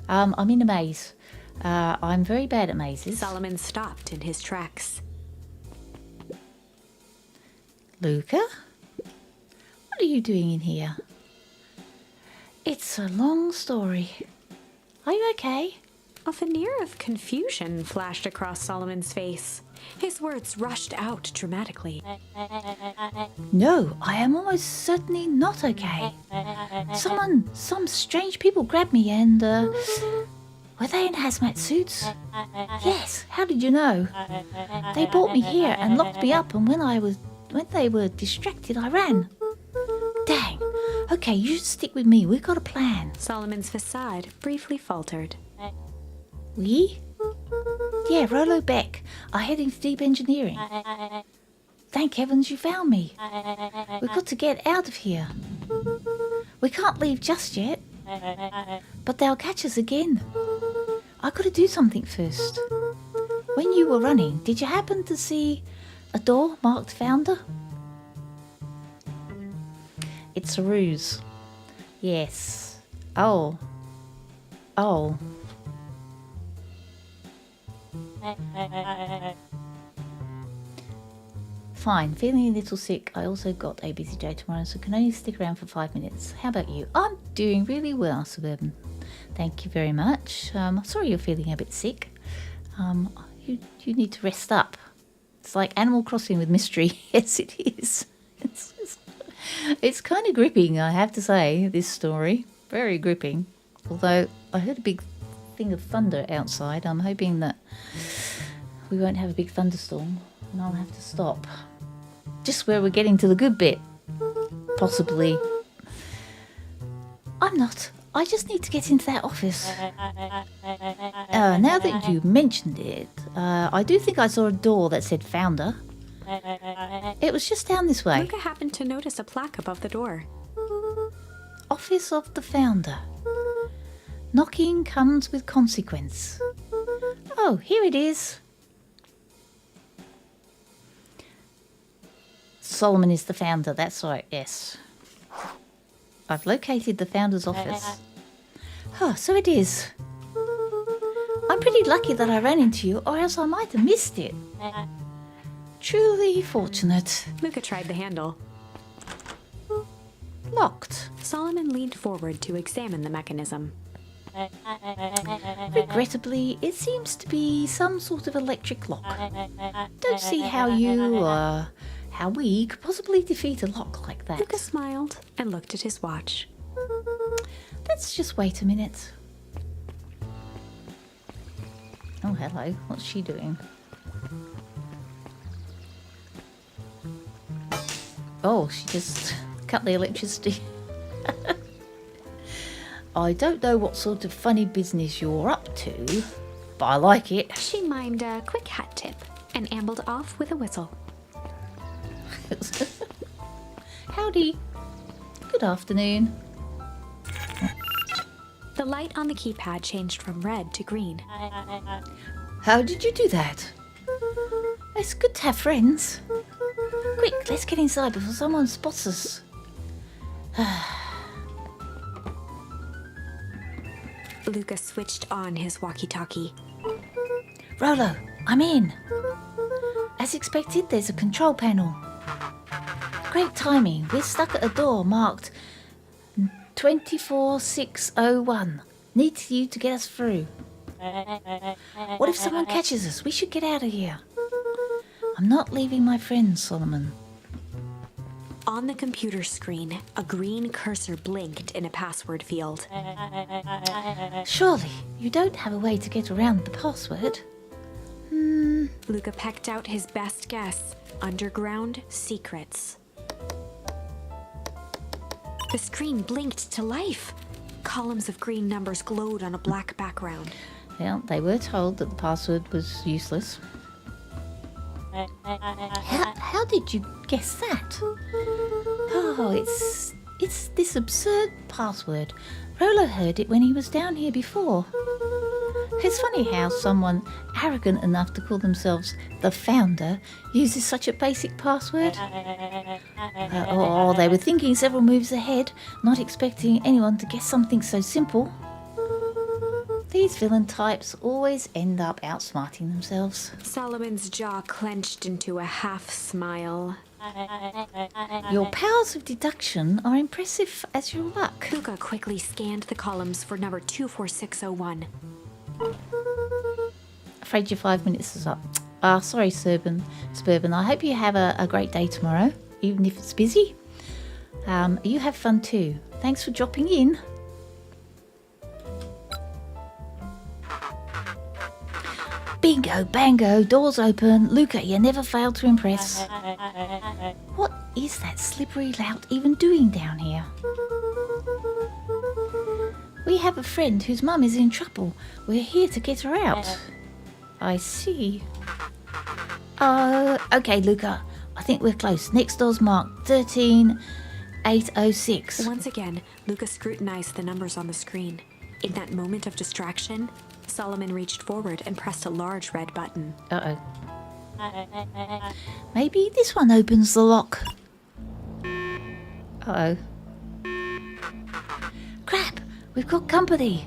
I'm in a maze. I'm very bad at mazes. Solomon stopped in his tracks. Luca? What are you doing in here? It's a long story. Are you okay? A veneer of confusion flashed across Solomon's face. His words rushed out dramatically. No, I am almost certainly not okay. Some strange people grabbed me and, were they in hazmat suits? Yes, how did you know? They brought me here and locked me up, and when they were distracted, I ran. Dang. Okay, you should stick with me. We've got a plan. Solomon's facade briefly faltered. We? Yeah, Rolo Beck. I head into deep engineering. Thank heavens you found me. We've got to get out of here. We can't leave just yet. But they'll catch us again. I've got to do something first. When you were running, did you happen to see a door marked Founder? It's a ruse. Yes. Oh. Fine, feeling a little sick. I also got a busy day tomorrow, so can only stick around for 5 minutes. How about you? I'm doing really well, Suburban. Thank you very much. Sorry you're feeling a bit sick. You need to rest up. It's like Animal Crossing with mystery. Yes, it is. It's kind of gripping, I have to say, this story. Very gripping. Although I heard a big thing of thunder outside. I'm hoping that we won't have a big thunderstorm and I'll have to stop. Just where we're getting to the good bit. Possibly. I'm not. I just need to get into that office. Now that you mentioned it, I do think I saw a door that said Founder. It was just down this way. Luca happened to notice a plaque above the door. Office of the Founder. Knocking comes with consequence. Oh, here it is. Solomon is the founder, that's right, yes. I've located the founder's office. Oh, so it is. I'm pretty lucky that I ran into you, or else I might have missed it. Truly fortunate. Luca tried the handle. Locked. Solomon leaned forward to examine the mechanism. Regrettably, it seems to be some sort of electric lock. Don't see how how we could possibly defeat a lock like that. Luca smiled and looked at his watch. Let's just wait a minute. Oh, hello. What's she doing? Oh, she just cut the electricity. I don't know what sort of funny business you're up to, but I like it. She mimed a quick hat tip and ambled off with a whistle. Howdy. Good afternoon. The light on the keypad changed from red to green. How did you do that? It's good to have friends. Quick, let's get inside before someone spots us. Luca switched on his walkie-talkie. Rolo, I'm in. As expected, there's a control panel. Great timing. We're stuck at a door marked 24601. Need you to get us through. What if someone catches us? We should get out of here. I'm not leaving my friends, Solomon. On the computer screen, a green cursor blinked in a password field. Surely, you don't have a way to get around the password. Luca pecked out his best guess. Underground secrets. The screen blinked to life. Columns of green numbers glowed on a black background. Well, they were told that the password was useless. How did you guess that? Oh, it's this absurd password. Rolo heard it when he was down here before. It's funny how someone arrogant enough to call themselves the founder uses such a basic password. Or they were thinking several moves ahead, not expecting anyone to guess something so simple. These villain types always end up outsmarting themselves. Solomon's jaw clenched into a half smile. Your powers of deduction are impressive as your luck. Luca quickly scanned the columns for number 24601. Afraid your 5 minutes is up. Sorry, Suburban. I hope you have a great day tomorrow, even if it's busy. You have fun too. Thanks for dropping in. Bingo, bango, doors open. Luca, you never fail to impress. What is that slippery lout even doing down here? We have a friend whose mum is in trouble. We're here to get her out. I see. Okay, Luca. I think we're close. Next door's marked 13806. Once again, Luca scrutinized the numbers on the screen. In that moment of distraction, Solomon reached forward and pressed a large red button. Uh-oh. Maybe this one opens the lock. Uh-oh. Crap! We've got company.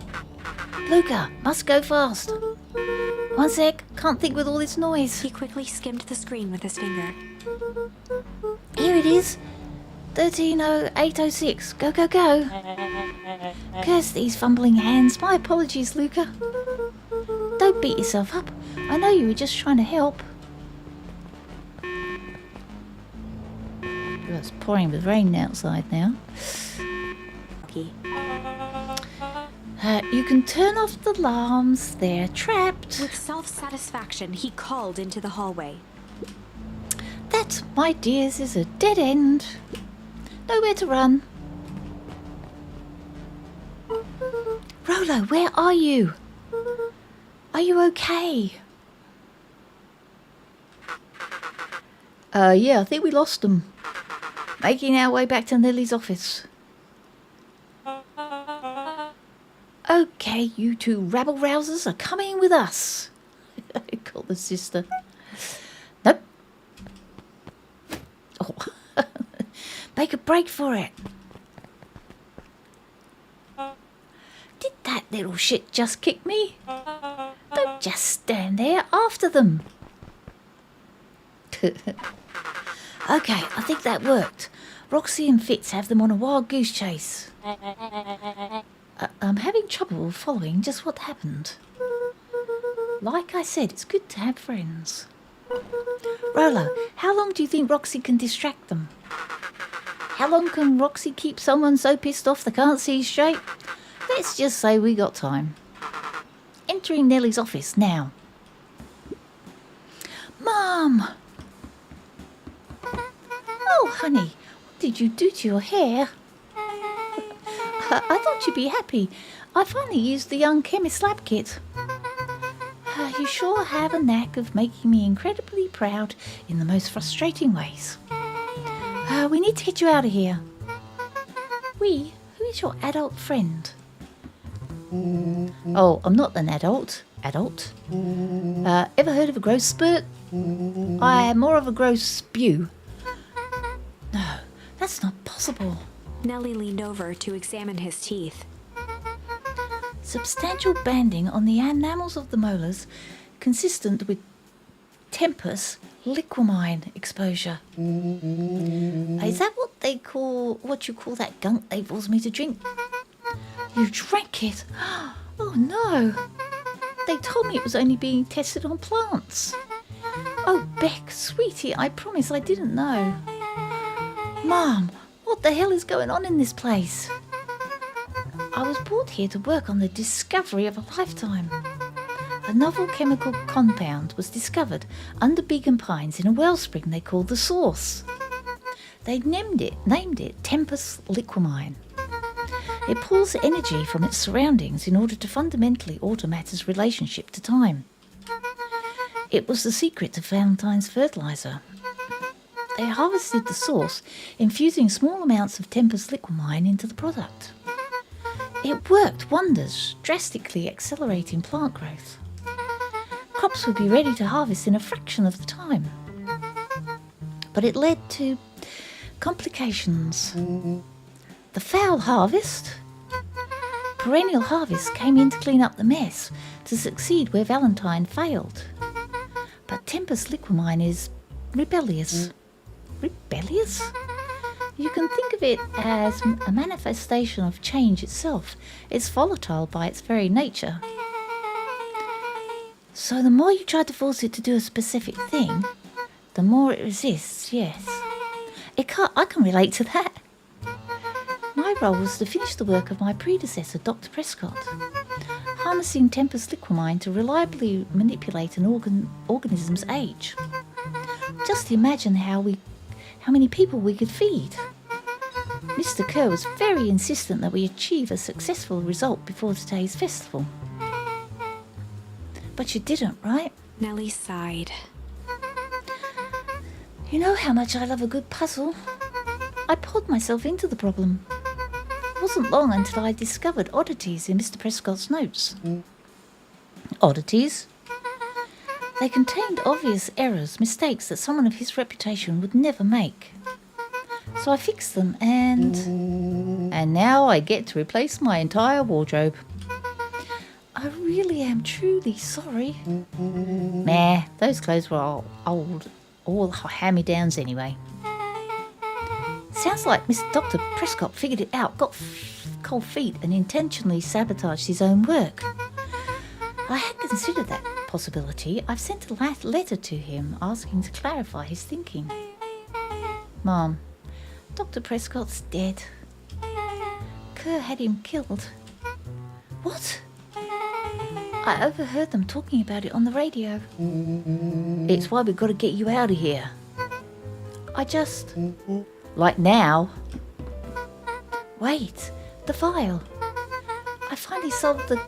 Luca, must go fast. One sec, can't think with all this noise. He quickly skimmed the screen with his finger. Here it is. 13806. Go, go, go. Curse these fumbling hands. My apologies, Luca. Don't beat yourself up. I know you were just trying to help. It's pouring with rain outside now. You can turn off the alarms. They're trapped. With self-satisfaction, he called into the hallway. That, my dears, is a dead end. Nowhere to run. Rolo, where are you? Are you okay? Yeah, I think we lost them. Making our way back to Nellie's office. Okay, you two rabble-rousers are coming with us. I call the sister. Nope. Oh. Make a break for it. Did that little shit just kick me? Don't just stand there after them. Okay, I think that worked. Roxy and Fitz have them on a wild goose chase. I'm having trouble following just what happened. Like I said, it's good to have friends. Rolo, how long do you think Roxy can distract them? How long can Roxy keep someone so pissed off they can't see straight? Let's just say we got time. Entering Nellie's office now. Mum! Oh, honey, what did you do to your hair? I thought you'd be happy. I finally used the Young Chemist lab kit. You sure have a knack of making me incredibly proud in the most frustrating ways. We need to get you out of here. Who is your adult friend? Oh, I'm not an adult. Ever heard of a growth spurt? I am more of a growth spew. No, that's not possible. Nellie leaned over to examine his teeth. Substantial banding on the enamels of the molars, consistent with Tempus liquamine exposure. Is that what you call that gunk they forced me to drink? You drank it? Oh no! They told me it was only being tested on plants. Oh, Beck, sweetie, I promise I didn't know. Mom, what the hell is going on in this place? I was brought here to work on the discovery of a lifetime. A novel chemical compound was discovered under Beacon Pines in a wellspring they called the Source. They named it Tempus liquamine. It pulls energy from its surroundings in order to fundamentally alter matter's relationship to time. It was the secret to Valentine's fertilizer. They harvested the source, infusing small amounts of Tempest liquamine into the product. It worked wonders, drastically accelerating plant growth. Crops would be ready to harvest in a fraction of the time. But it led to complications. The foul harvest. Perennial Harvest came in to clean up the mess, to succeed where Valentine failed. But Tempest liquamine is rebellious. Rebellious? You can think of it as a manifestation of change itself. It's volatile by its very nature. So the more you try to force it to do a specific thing, the more it resists, yes. I can relate to that. My role was to finish the work of my predecessor, Dr. Prescott, harnessing Tempest liquamine to reliably manipulate an organism's age. Just imagine how many people we could feed. Mr. Kerr was very insistent that we achieve a successful result before today's festival. But you didn't, right? Nellie sighed. You know how much I love a good puzzle. I poured myself into the problem. It wasn't long until I discovered oddities in Mr. Prescott's notes. Oddities? They contained obvious errors, mistakes that someone of his reputation would never make. So I fixed them and now I get to replace my entire wardrobe. I really am truly sorry. Nah, those clothes were all old, all hand-me-downs anyway. Sounds like Dr. Prescott figured it out, got cold feet and intentionally sabotaged his own work. I had considered that possibility. I've sent a letter to him asking to clarify his thinking. Mom, Dr. Prescott's dead. Kerr had him killed. What? I overheard them talking about it on the radio. It's why we've got to get you out of here. Like now. Wait, the vial. I finally solved the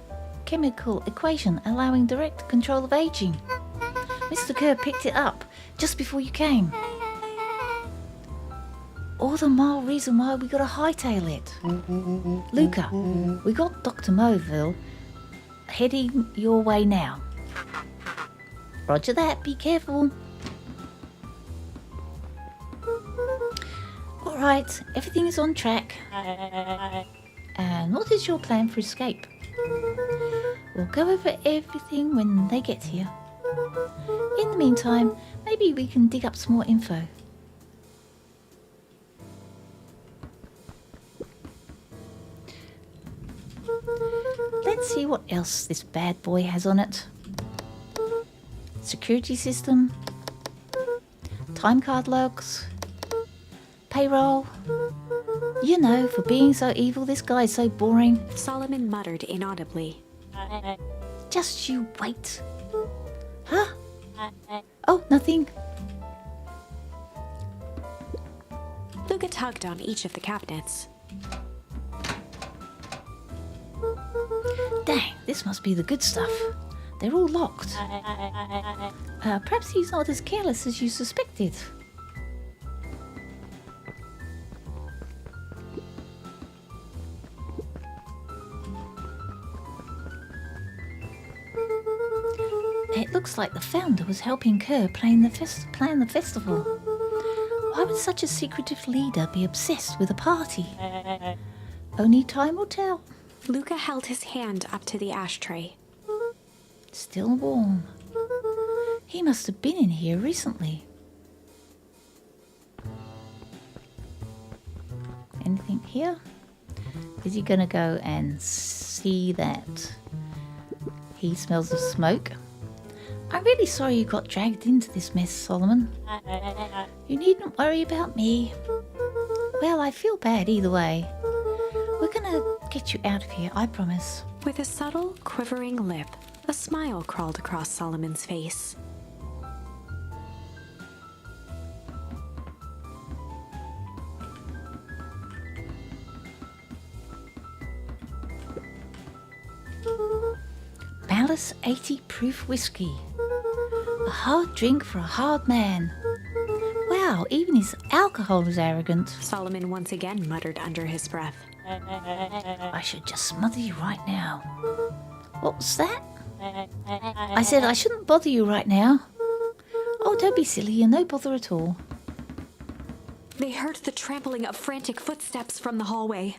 chemical equation allowing direct control of aging. Mr. Kerr picked it up just before you came. All the more reason why we gotta hightail it. Luca, we got Dr. Moville heading your way now. Roger that, be careful. Alright, everything is on track. And what is your plan for escape? We'll go over everything when they get here. In the meantime, maybe we can dig up some more info. Let's see what else this bad boy has on it. Security system. Time card logs. Payroll. You know, for being so evil, this guy's so boring. Solomon muttered inaudibly. Just you wait. Huh? Oh, nothing. Luca tugged on each of the cabinets. Dang, this must be the good stuff. They're all locked. Perhaps he's not as careless as you suspected. It looks like the founder was helping Kerr plan the festival. Why would such a secretive leader be obsessed with a party? Only time will tell. Luca held his hand up to the ashtray. Still warm. He must have been in here recently. Anything here? Is he going to go and see that he smells of smoke? I'm really sorry you got dragged into this mess, Solomon. You needn't worry about me. Well, I feel bad either way. We're gonna get you out of here, I promise. With a subtle, quivering lip, a smile crawled across Solomon's face. Malice 80 proof whiskey. A hard drink for a hard man. Wow, even his alcohol is arrogant. Solomon once again muttered under his breath. I should just smother you right now. What was that? I said I shouldn't bother you right now. Oh, don't be silly, you're no bother at all. They heard the trampling of frantic footsteps from the hallway.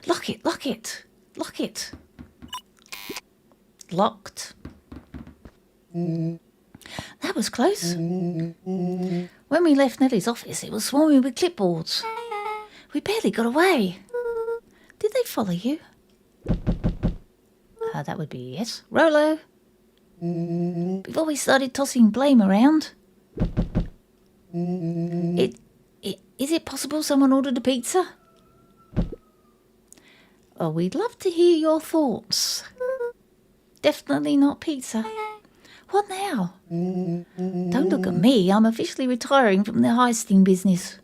Lock it, lock it, lock it. Locked. That was close. When we left Nellie's office, it was swarming with clipboards. We barely got away. Did they follow you? That would be yes. Rolo. Before we started tossing blame around. Is it possible someone ordered a pizza? Oh, we'd love to hear your thoughts. Definitely not pizza. What now? Don't look at me. I'm officially retiring from the heisting business.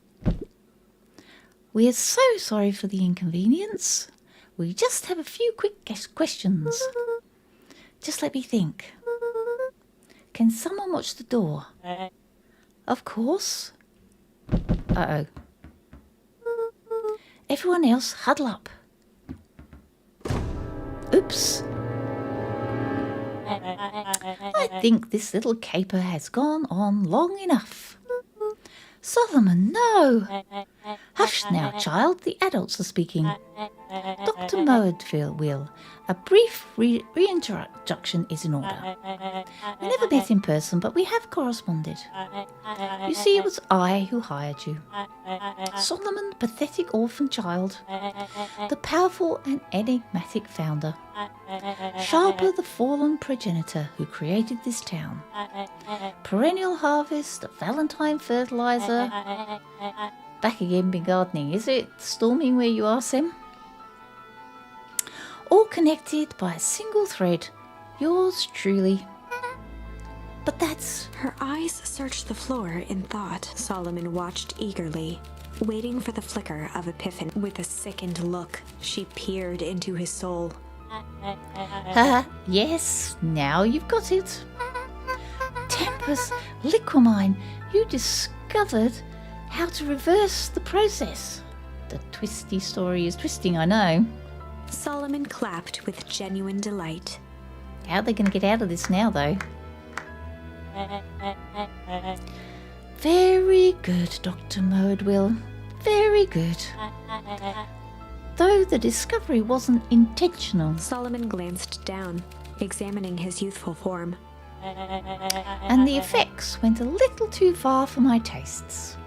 We are so sorry for the inconvenience. We just have a few quick questions. Just let me think. Can someone watch the door? Of course. Uh-oh. Everyone else, huddle up. Oops. I think this little caper has gone on long enough. Solomon, no! Hush now, child, the adults are speaking. Dr. Moadville, a brief reintroduction is in order. We never met in person, but we have corresponded. You see, it was I who hired you. Solomon, the pathetic orphan child. The powerful and enigmatic founder. Sharper, the fallen progenitor who created this town. Perennial harvest, Valentine fertilizer. Back again, been gardening. Is it storming where you are, Sim? All connected by a single thread. Yours truly. But that's... Her eyes searched the floor in thought. Solomon watched eagerly, waiting for the flicker of epiphany. With a sickened look, she peered into his soul. Yes, now you've got it. Tempus Liquamine, you discovered how to reverse the process. The twisty story is twisting, I know. Solomon clapped with genuine delight. How are they going to get out of this now, though? Very good, Dr. Moadville. Very good. Though the discovery wasn't intentional. Solomon glanced down, examining his youthful form. And the effects went a little too far for my tastes.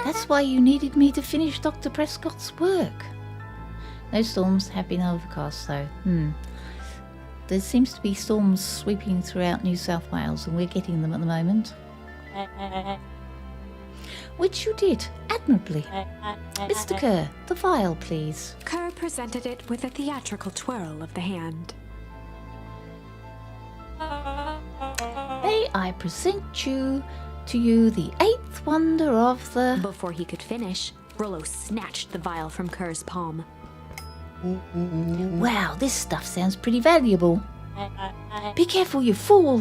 That's why you needed me to finish Dr. Prescott's work. No storms have been overcast, though. There seems to be storms sweeping throughout New South Wales, and we're getting them at the moment. Which you did, admirably. Mr. Kerr, the vial, please. Kerr presented it with a theatrical twirl of the hand. May I present to you the eighth wonder of the... Before he could finish, Rollo snatched the vial from Kerr's palm. Wow, this stuff sounds pretty valuable. Be careful, you fool.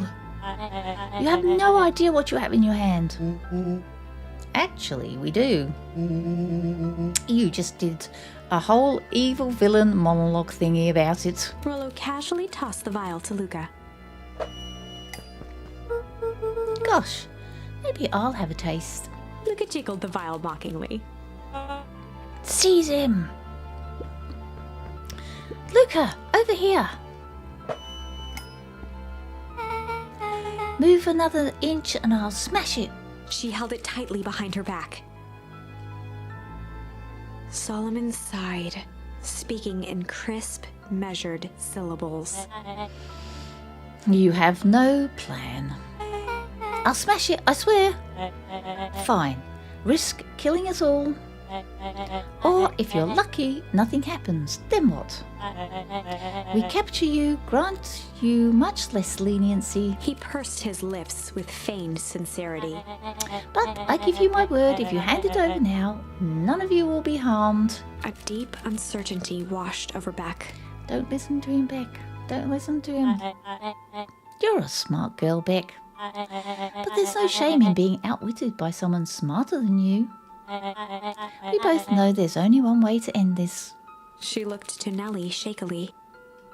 You have no idea what you have in your hand. Actually, we do. You just did a whole evil villain monologue thingy about it. Rollo casually tossed the vial to Luca. Gosh, maybe I'll have a taste. Luca jiggled the vial mockingly. Seize him! Luca, over here! Move another inch and I'll smash it. She held it tightly behind her back. Solomon sighed, speaking in crisp, measured syllables. You have no plan. I'll smash it, I swear. Fine. Risk killing us all. Or, if you're lucky, nothing happens. Then what? We capture you, grant you much less leniency. He pursed his lips with feigned sincerity. But I give you my word, if you hand it over now, none of you will be harmed. A deep uncertainty washed over Beck. Don't listen to him, Beck. Don't listen to him. You're a smart girl, Beck. But there's no shame in being outwitted by someone smarter than you. We both know there's only one way to end this. She looked to Nellie shakily.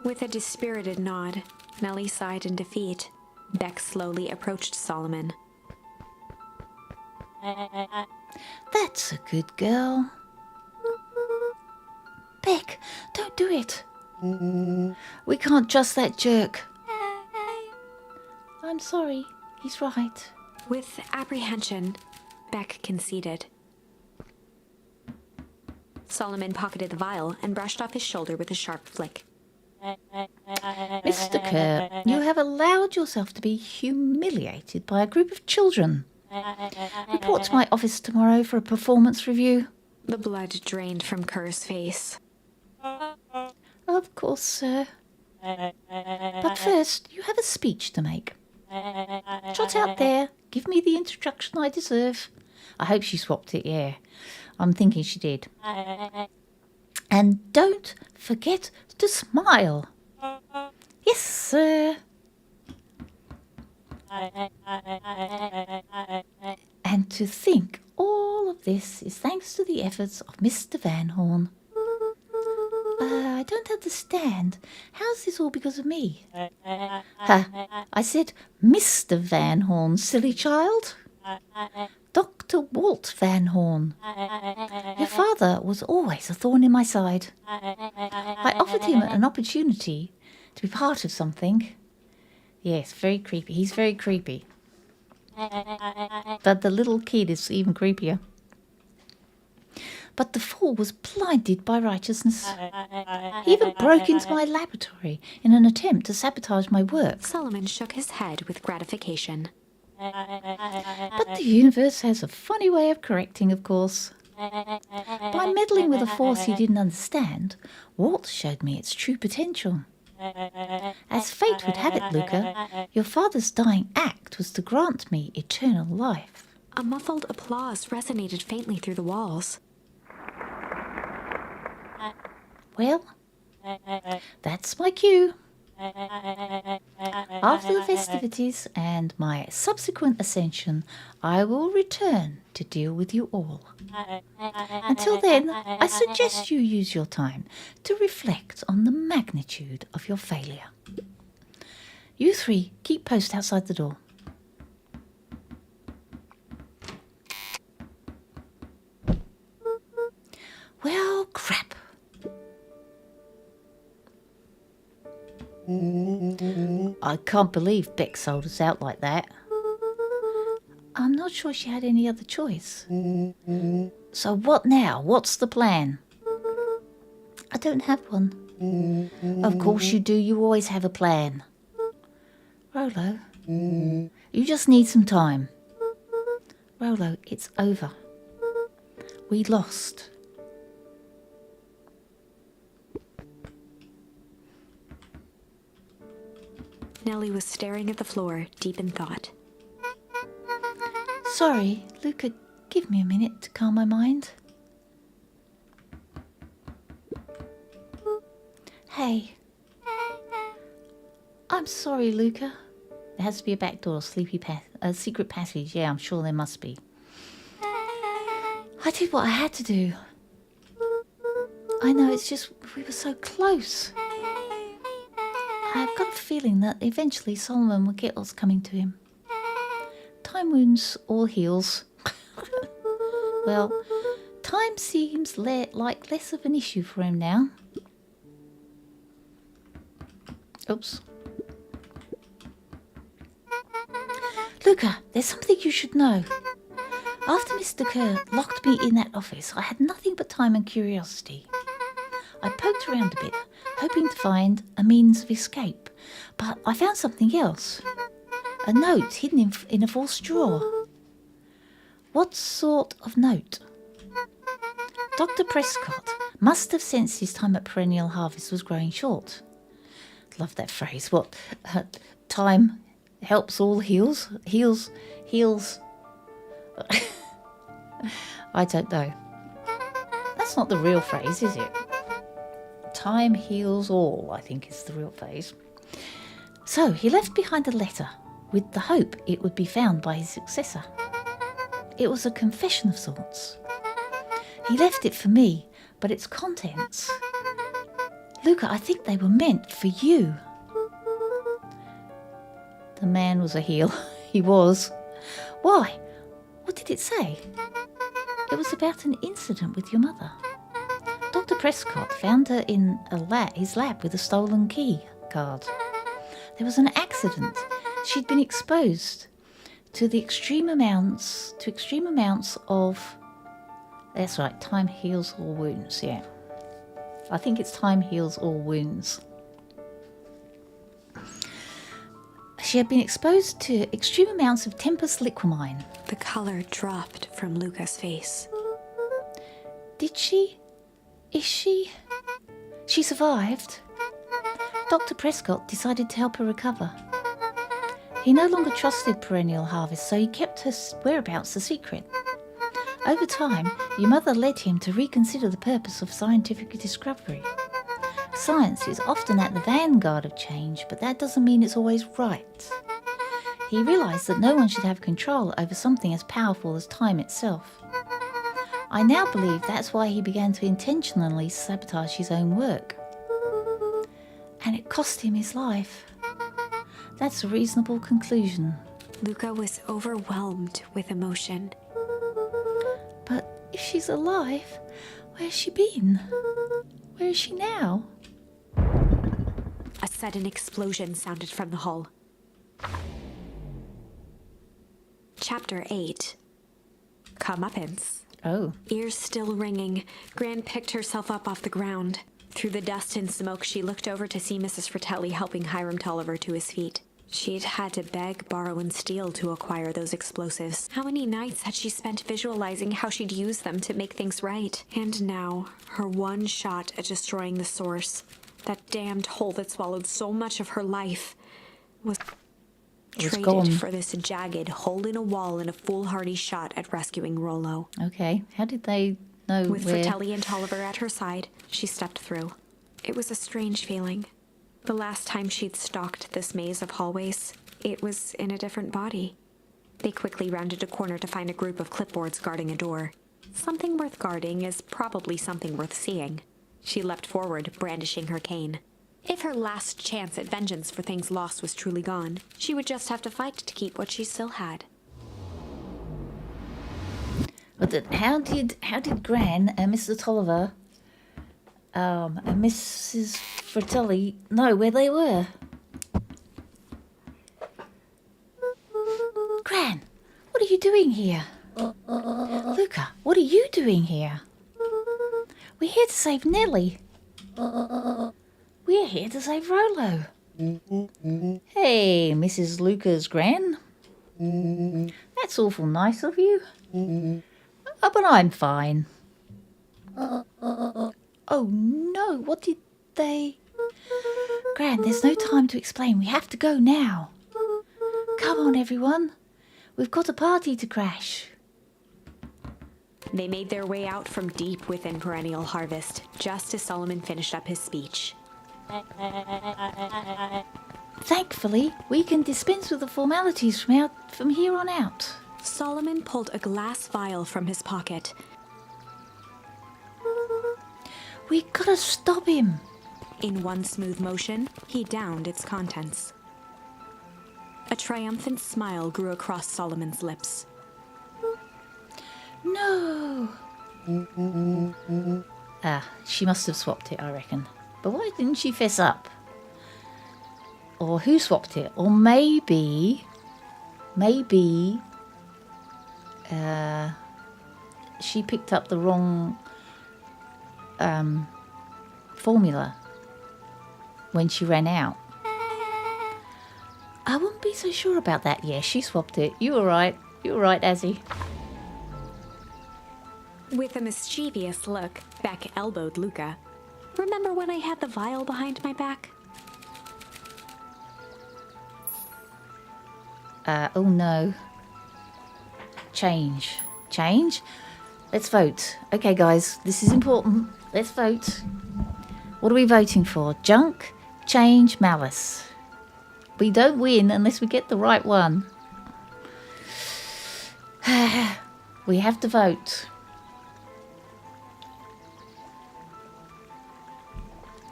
With a dispirited nod, Nellie sighed in defeat. Beck slowly approached Solomon. That's a good girl. Beck, don't do it. We can't trust that jerk. I'm sorry, he's right. With apprehension, Beck conceded. Solomon pocketed the vial and brushed off his shoulder with a sharp flick. Mr. Kerr, you have allowed yourself to be humiliated by a group of children. Report to my office tomorrow for a performance review. The blood drained from Kerr's face. Of course, sir. But first, you have a speech to make. Trot out there. Give me the introduction I deserve. I hope she swapped it, yeah. I'm thinking she did. And don't forget to smile. Yes, sir. And to think all of this is thanks to the efforts of Mr. Van Horn. I don't understand. How's this all because of me? I said Mr. Van Horn, silly child. Dr. Walt Van Horn. Your father was always a thorn in my side. I offered him an opportunity to be part of something. Yes, very creepy. He's very creepy. But the little kid is even creepier. But the fool was blinded by righteousness. He even broke into my laboratory in an attempt to sabotage my work. Solomon shook his head with gratification. But the universe has a funny way of correcting, of course. By meddling with a force he didn't understand, Walt showed me its true potential. As fate would have it, Luca, your father's dying act was to grant me eternal life. A muffled applause resonated faintly through the walls. Well, that's my cue. After the festivities and my subsequent ascension, I will return to deal with you all. Until then, I suggest you use your time to reflect on the magnitude of your failure. You three keep post outside the door. Well, crap. I can't believe Beck sold us out like that. I'm not sure she had any other choice. So what now? What's the plan? I don't have one. Of course you do. You always have a plan. Rolo, you just need some time. Rolo, it's over. We lost. Nellie was staring at the floor, deep in thought. Sorry, Luca, give me a minute to calm my mind. Hey. I'm sorry, Luca. There has to be a back door, a secret passage. Yeah, I'm sure there must be. I did what I had to do. I know, it's just we were so close. I've got a feeling that eventually Solomon will get what's coming to him. Time wounds all heals. Well, time seems like less of an issue for him now. Oops. Luca, there's something you should know. After Mr. Kerr locked me in that office, I had nothing but time and curiosity. I poked around a bit, hoping to find a means of escape, but I found something else. A note hidden in a false drawer. What sort of note? Dr. Prescott must have sensed his time at Perennial Harvest was growing short. Love that phrase. What? Time helps all heals? Heals. I don't know. That's not the real phrase, is it? Time heals all, I think is the real phrase. So he left behind a letter with the hope it would be found by his successor. It was a confession of sorts. He left it for me, but its contents... Luca, I think they were meant for you. The man was a heel. He was. Why? What did it say? It was about an incident with your mother. Dr. Prescott found her in his lab with a stolen key card. There was an accident. She'd been exposed to extreme amounts of... That's right, time heals all wounds, yeah. I think it's time heals all wounds. She had been exposed to extreme amounts of Tempus liquamine. The color dropped from Luca's face. Did she? Is she? She survived. Dr. Prescott decided to help her recover. He no longer trusted Perennial Harvest, so he kept her whereabouts a secret. Over time, your mother led him to reconsider the purpose of scientific discovery. Science is often at the vanguard of change, but that doesn't mean it's always right. He realised that no one should have control over something as powerful as time itself. I now believe that's why he began to intentionally sabotage his own work. And it cost him his life. That's a reasonable conclusion. Luca was overwhelmed with emotion. But if she's alive, where's she been? Where is she now? A sudden explosion sounded from the hull. Chapter 8. Comeuppance. Oh. Ears still ringing, Gran picked herself up off the ground. Through the dust and smoke, she looked over to see Mrs. Fratelli helping Hiram Tolliver to his feet. She'd had to beg, borrow, and steal to acquire those explosives. How many nights had she spent visualizing how she'd use them to make things right? And now, her one shot at destroying the source, that damned hole that swallowed so much of her life, was traded gone for this jagged hole in a wall and a foolhardy shot at rescuing Rollo. Okay, how did they know With where... Fratelli and Tolliver at her side, she stepped through. It was a strange feeling. The last time she'd stalked this maze of hallways, it was in a different body. They quickly rounded a corner to find a group of clipboards guarding a door. Something worth guarding is probably something worth seeing. She leapt forward, brandishing her cane. If her last chance at vengeance for things lost was truly gone, she would just have to fight to keep what she still had. But how did Gran and Mr. Tolliver and Mrs. Fratelli know where they were? Gran, what are you doing here? Luca, what are you doing here? We're here to save Nellie. We're here to save Rollo. Hey, Mrs. Luca's Gran. That's awful nice of you. Oh, but I'm fine. Oh no, what did they... Gran, there's no time to explain. We have to go now. Come on, everyone. We've got a party to crash. They made their way out from deep within Perennial Harvest, just as Solomon finished up his speech. Thankfully, we can dispense with the formalities from here on out. Solomon pulled a glass vial from his pocket. We gotta stop him. In one smooth motion, he downed its contents. A triumphant smile grew across Solomon's lips. No. She must have swapped it, I reckon. But why didn't she fess up? Or who swapped it? Or maybe, she picked up the wrong formula when she ran out. I wouldn't be so sure about that. Yeah, she swapped it. You were right. You were right, Azzy. With a mischievous look, Beck elbowed Luca. Remember when I had the vial behind my back? Oh no. Change. Let's vote. Okay, guys, this is important. Let's vote. What are we voting for? Junk, change, malice. We don't win unless we get the right one. We have to vote.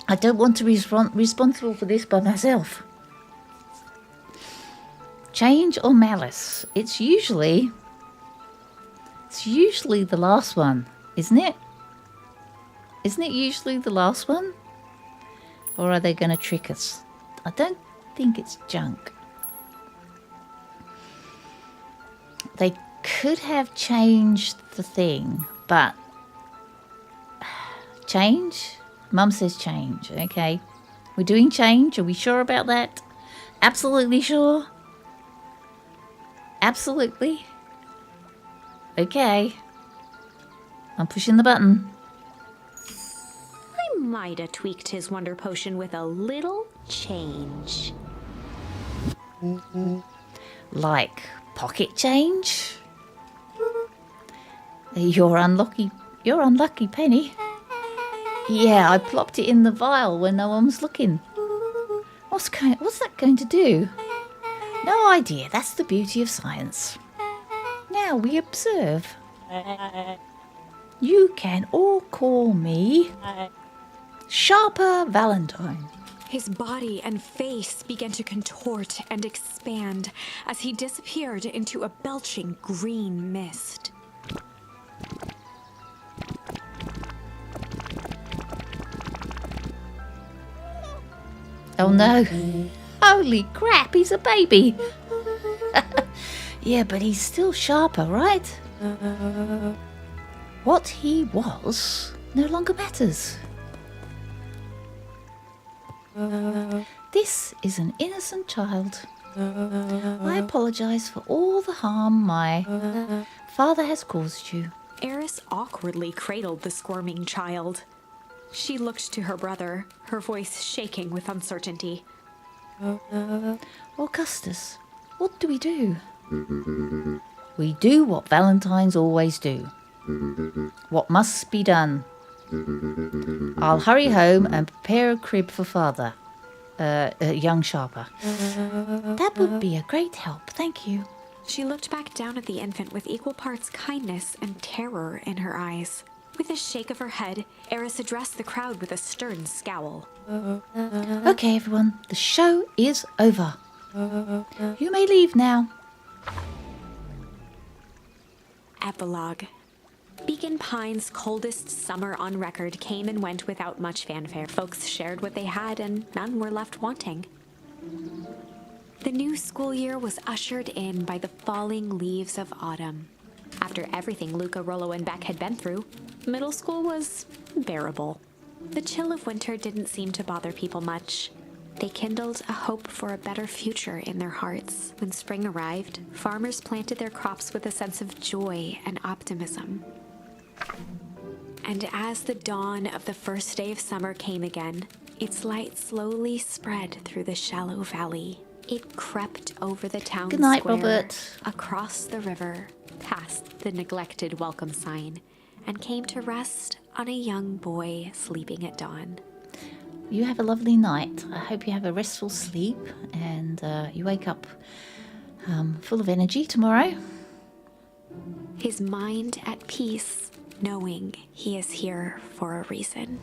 I don't want to be responsible for this by myself. Change or malice? It's usually the last one, isn't it? Isn't it usually the last one? Or are they going to trick us? I don't think it's junk. They could have changed the thing, but change? Mum says change. Okay. We're doing change. Are we sure about that? Absolutely sure? Absolutely? Okay. I'm pushing the button. I might have tweaked his wonder potion with a little change. Like pocket change? You're unlucky, Penny. Yeah, I plopped it in the vial when no one was looking. What's that going to do? No idea. That's the beauty of science. Now we observe. You can all call me Sharper Valentine. His body and face began to contort and expand as he disappeared into a belching green mist. Oh no. Holy crap, he's a baby. Yeah, but he's still Sharper, right? What he was no longer matters. This is an innocent child. I apologize for all the harm my father has caused you. Eris awkwardly cradled the squirming child. She looked to her brother, her voice shaking with uncertainty. Augustus, what do we do? We do what Valentines always do. What must be done. I'll hurry home and prepare a crib for father, young Sharper. That would be a great help, thank you. She looked back down at the infant with equal parts kindness and terror in her eyes. With a shake of her head, Eris addressed the crowd with a stern scowl. Okay, everyone, the show is over. You may leave now. Epilogue. Beacon Pine's coldest summer on record came and went without much fanfare. Folks shared what they had, and none were left wanting. The new school year was ushered in by the falling leaves of autumn. After everything Luca, Rollo, and Beck had been through, middle school was bearable. The chill of winter didn't seem to bother people much. They kindled a hope for a better future in their hearts. When spring arrived, farmers planted their crops with a sense of joy and optimism. And as the dawn of the first day of summer came again, its light slowly spread through the shallow valley. It crept over the town Good night, square, Robert. across the river, past the neglected welcome sign, and came to rest on a young boy sleeping at dawn. You have a lovely night. I hope you have a restful sleep and you wake up full of energy tomorrow. His mind at peace, knowing he is here for a reason.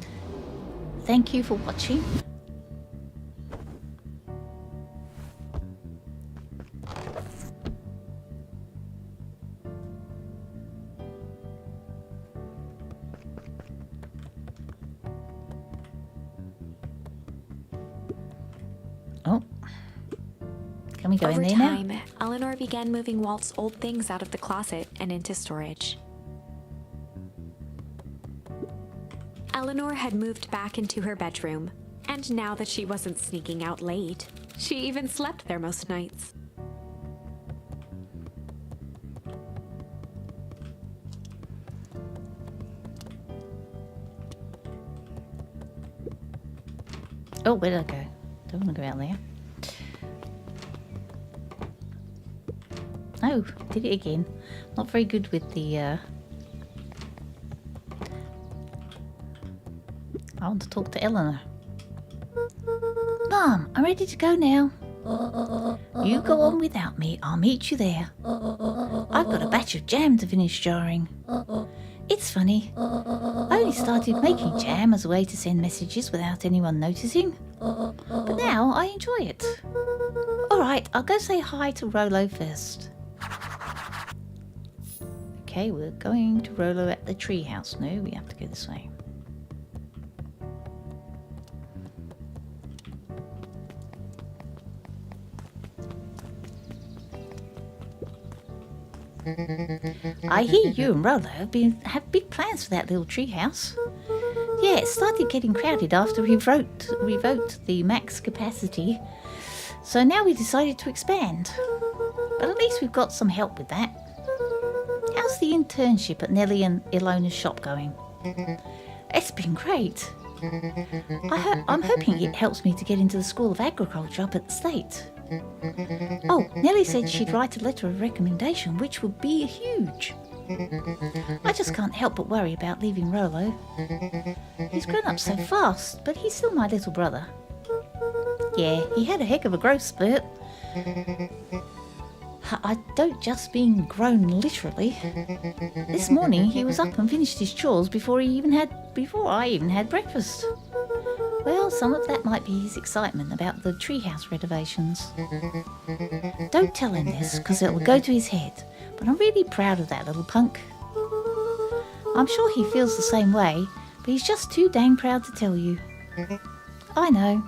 Thank you for watching. Oh, can we go Over in there now? time, Eleanor began moving Walt's old things out of the closet and into storage. Eleanor had moved back into her bedroom, and now that she wasn't sneaking out late, she even slept there most nights. Oh, where did I go? Don't want to go out there. Oh, did it again. Not very good with the... I want to talk to Eleanor. Mom, I'm ready to go now. You go on without me, I'll meet you there. I've got a batch of jam to finish jarring. It's funny, I only started making jam as a way to send messages without anyone noticing, but now I enjoy it. Alright, I'll go say hi to Rolo first. Okay, we're going to Rolo at the treehouse. No, we have to go this way. I hear you and Rolo have big plans for that little treehouse. Yeah, it started getting crowded after we revoked the max capacity, so now we decided to expand. But at least we've got some help with that. How's the internship at Nellie and Ilona's shop going? It's been great. I'm hoping it helps me to get into the School of Agriculture up at the state. Oh, Nellie said she'd write a letter of recommendation, which would be huge. I just can't help but worry about leaving Rolo. He's grown up so fast, but he's still my little brother. Yeah, he had a heck of a growth spurt. I don't just mean grown literally. This morning he was up and finished his chores before I even had breakfast. Well, some of that might be his excitement about the treehouse renovations. Don't tell him this, because it will go to his head, but I'm really proud of that little punk. I'm sure he feels the same way, but he's just too dang proud to tell you. I know.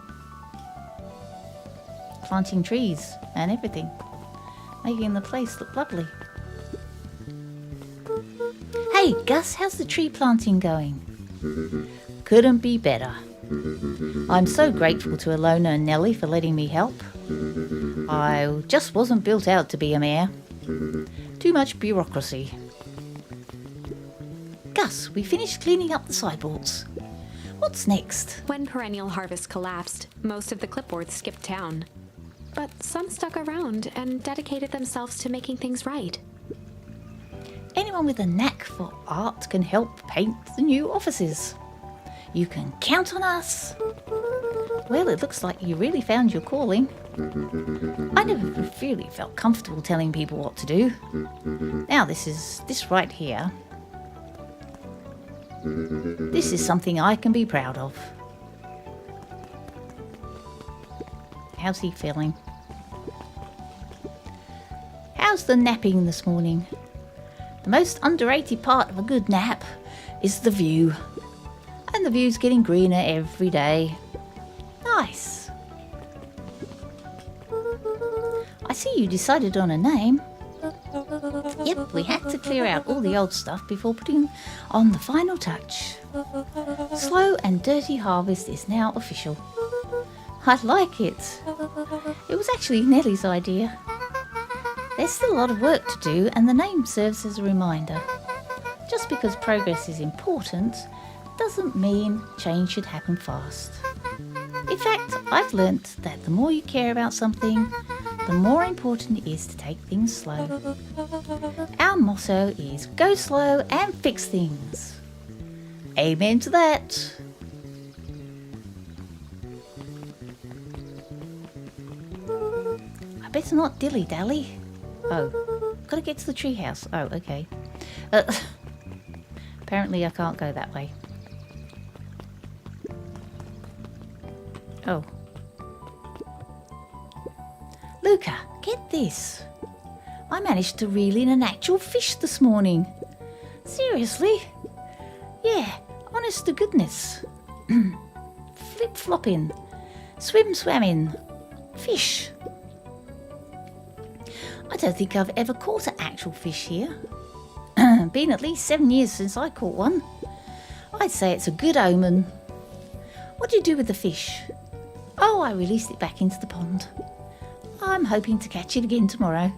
Planting trees and everything, making the place look lovely. Hey, Gus, how's the tree planting going? Couldn't be better. I'm so grateful to Ilona and Nellie for letting me help. I just wasn't built out to be a mayor. Too much bureaucracy. Gus, we finished cleaning up the sidewalks. What's next? When Perennial Harvest collapsed, most of the clipboards skipped town. But some stuck around and dedicated themselves to making things right. Anyone with a knack for art can help paint the new offices. You can count on us. Well, it looks like you really found your calling. I never really felt comfortable telling people what to do. Now this right here. This is something I can be proud of. How's he feeling? How's the napping this morning? The most underrated part of a good nap is the view. And the view's getting greener every day. Nice. I see you decided on a name. Yep, we had to clear out all the old stuff before putting on the final touch. Slow and Dirty Harvest is now official. I like it. It was actually Nellie's idea. There's still a lot of work to do, and the name serves as a reminder. Just because progress is important doesn't mean change should happen fast. In fact, I've learnt that the more you care about something, the more important it is to take things slow. Our motto is go slow and fix things. Amen to that. I better not dilly-dally. Oh, gotta get to the treehouse. Oh, okay. Apparently I can't go that way. Oh. Luca, get this. I managed to reel in an actual fish this morning. Seriously? Yeah, honest to goodness. Flip-flopping. Swim-swamming. Fish. I don't think I've ever caught an actual fish here. Been at least 7 years since I caught one. I'd say it's a good omen. What do you do with the fish? Oh, I released it back into the pond. I'm hoping to catch it again tomorrow.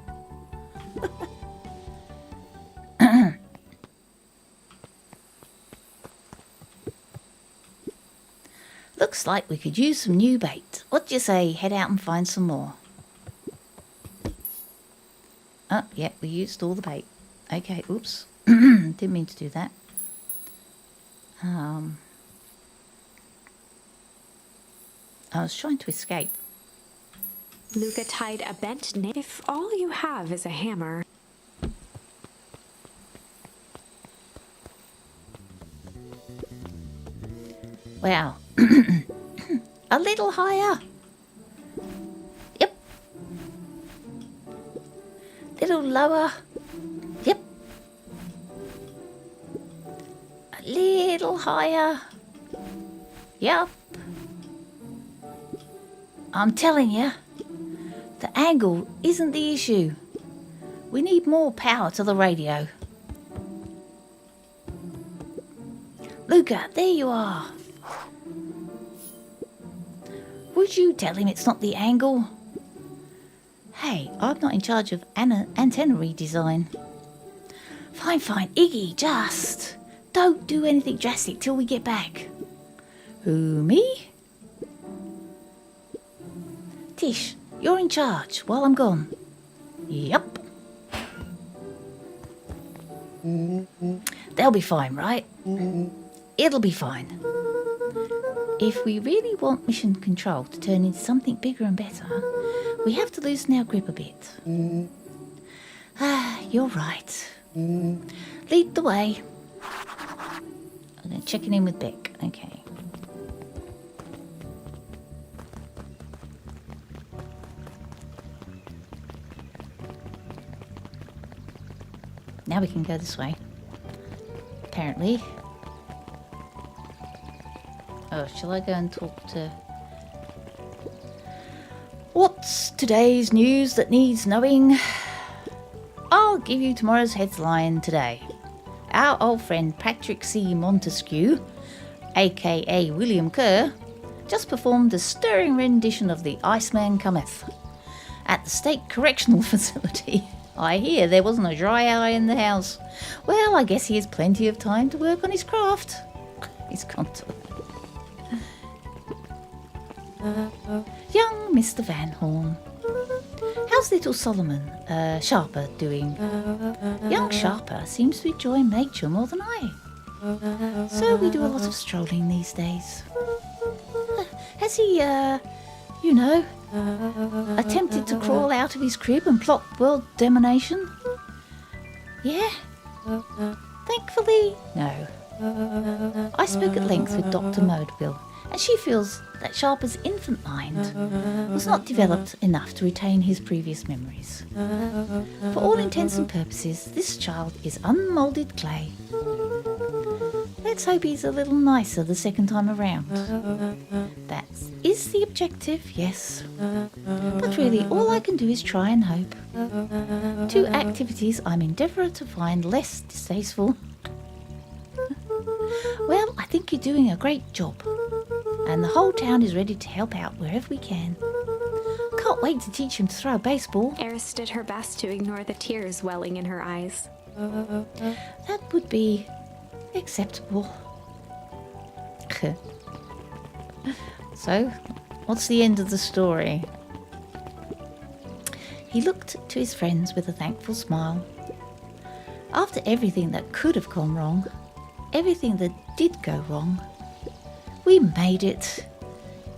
Looks like we could use some new bait. What do you say, head out and find some more? Oh, yeah, we used all the bait. Okay, oops. Didn't mean to do that. I was trying to escape. Luca tied a bent nail. If all you have is a hammer. Wow. A little higher. Yep. Little lower. Yep. A little higher. Yep. I'm telling you, the angle isn't the issue. We need more power to the radio. Luca, there you are. Would you tell him it's not the angle? Hey, I'm not in charge of antenna redesign. Fine, Iggy, just don't do anything drastic till we get back. Who, me? Tish, you're in charge while I'm gone. Yup. They'll be fine, right? It'll be fine. If we really want mission control to turn into something bigger and better, we have to loosen our grip a bit. You're right. Lead the way. I'm going to check in with Beck. Okay. Now we can go this way. Apparently. Oh, shall I go and talk to... What's today's news that needs knowing? I'll give you tomorrow's headline today. Our old friend Patrick C. Montesquieu, aka William Kerr, just performed a stirring rendition of The Iceman Cometh at the State Correctional Facility. I hear there wasn't a dry eye in the house. Well, I guess he has plenty of time to work on his craft. He's gone to... Young Mr. Van Horn. How's little Solomon, Sharper, doing? Young Sharper seems to enjoy nature more than I. So we do a lot of strolling these days. Has he, attempted to crawl out of his crib and plot world domination? Yeah? Thankfully, no. I spoke at length with Dr. Modeville, and she feels that Sharper's infant mind was not developed enough to retain his previous memories. For all intents and purposes, this child is unmoulded clay. Let's hope he's a little nicer the second time around. That is the objective, yes. But really, all I can do is try and hope. 2 activities I'm endeavouring to find less distasteful. Well, I think you're doing a great job. And the whole town is ready to help out wherever we can. Can't wait to teach him to throw a baseball. Eris did her best to ignore the tears welling in her eyes. That would be acceptable. So, what's the end of the story? He looked to his friends with a thankful smile. After everything that could have gone wrong, everything that did go wrong, we made it.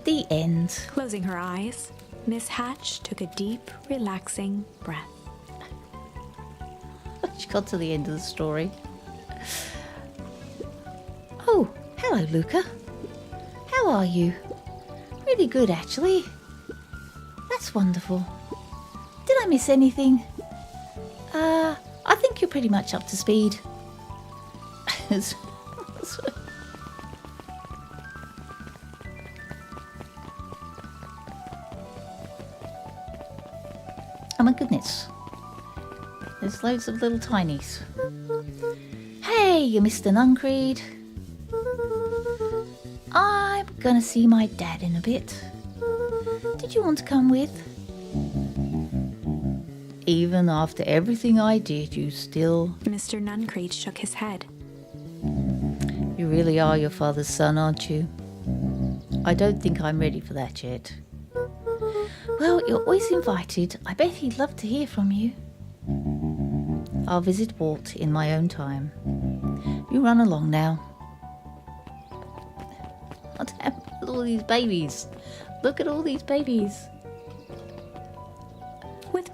The end. Closing her eyes, Miss Hatch took a deep, relaxing breath. She got to the end of the story. Oh, hello, Luca. How are you? Really good, actually. That's wonderful. Did I miss anything? I think you're pretty much up to speed. Oh my goodness. There's loads of little tinies. Hey, you Mr. Nuncreed. I'm gonna see my dad in a bit. Did you want to come with? Even after everything I did, you still... Mr. Nuncreed shook his head. You really are your father's son, aren't you? I don't think I'm ready for that yet. Well, you're always invited. I bet he'd love to hear from you. I'll visit Walt in my own time. You run along now. Oh, damn, look at all these babies. Look at all these babies.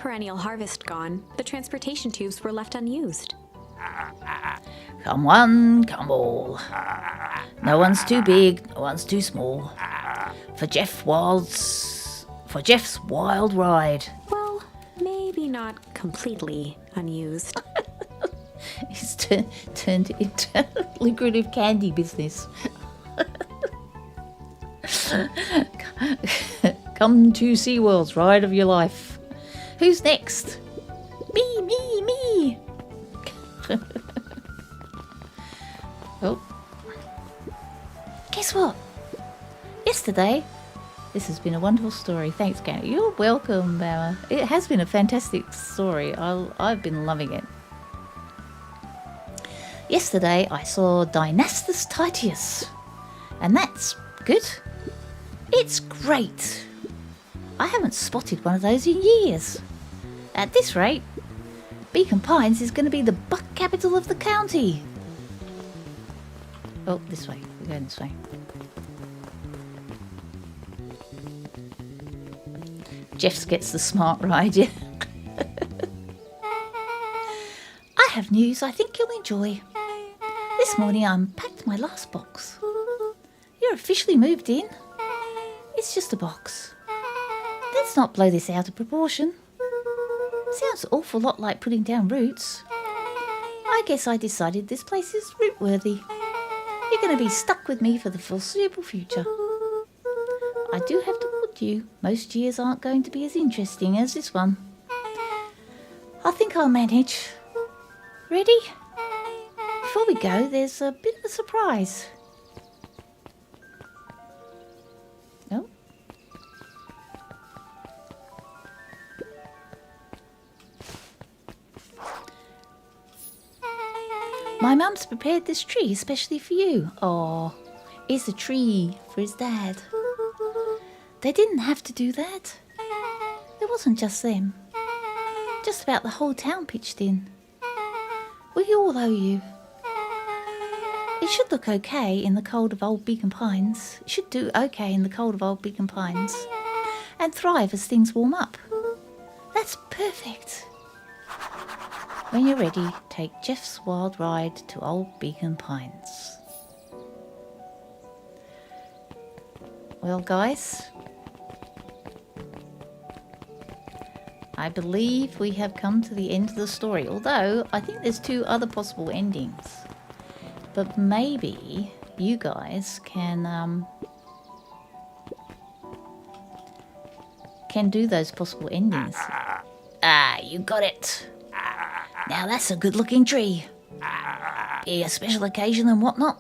perennial harvest gone, the transportation tubes were left unused. Come one, come all. No one's too big, no one's too small. For Jeff's wild ride. Well, maybe not completely unused. It's turned into lucrative candy business. Come to SeaWorld's ride of your life. Who's next? Me. Oh. Guess what? Yesterday, this has been a wonderful story. Thanks, Gary. You're welcome, Bauer. It has been a fantastic story. I've been loving it. Yesterday, I saw Dynastus Titius, and that's good. It's great. I haven't spotted one of those in years. At this rate, Beacon Pines is going to be the buck capital of the county. Oh, this way. We're going this way. Jeff gets the smart ride, yeah. I have news I think you'll enjoy. This morning I unpacked my last box. You're officially moved in. It's just a box. Let's not blow this out of proportion. Sounds an awful lot like putting down roots. I guess I decided this place is root-worthy. You're going to be stuck with me for the foreseeable future. I do have to warn you, most years aren't going to be as interesting as this one. I think I'll manage. Ready? Before we go, there's a bit of a surprise. Oh. My mum's prepared this tree especially for you. Oh, it's a tree for his dad. They didn't have to do that. It wasn't just them. Just about the whole town pitched in. We all owe you. It should look okay in the cold of old Beacon Pines. It should do okay in the cold of old Beacon Pines. And thrive as things warm up. That's perfect. When you're ready, take Jeff's wild ride to old Beacon Pines. Well, guys, I believe we have come to the end of the story, although I think there's 2 other possible endings. But maybe you guys can do those possible endings. Ah, you got it. Now that's a good-looking tree. Yeah, special occasion and whatnot.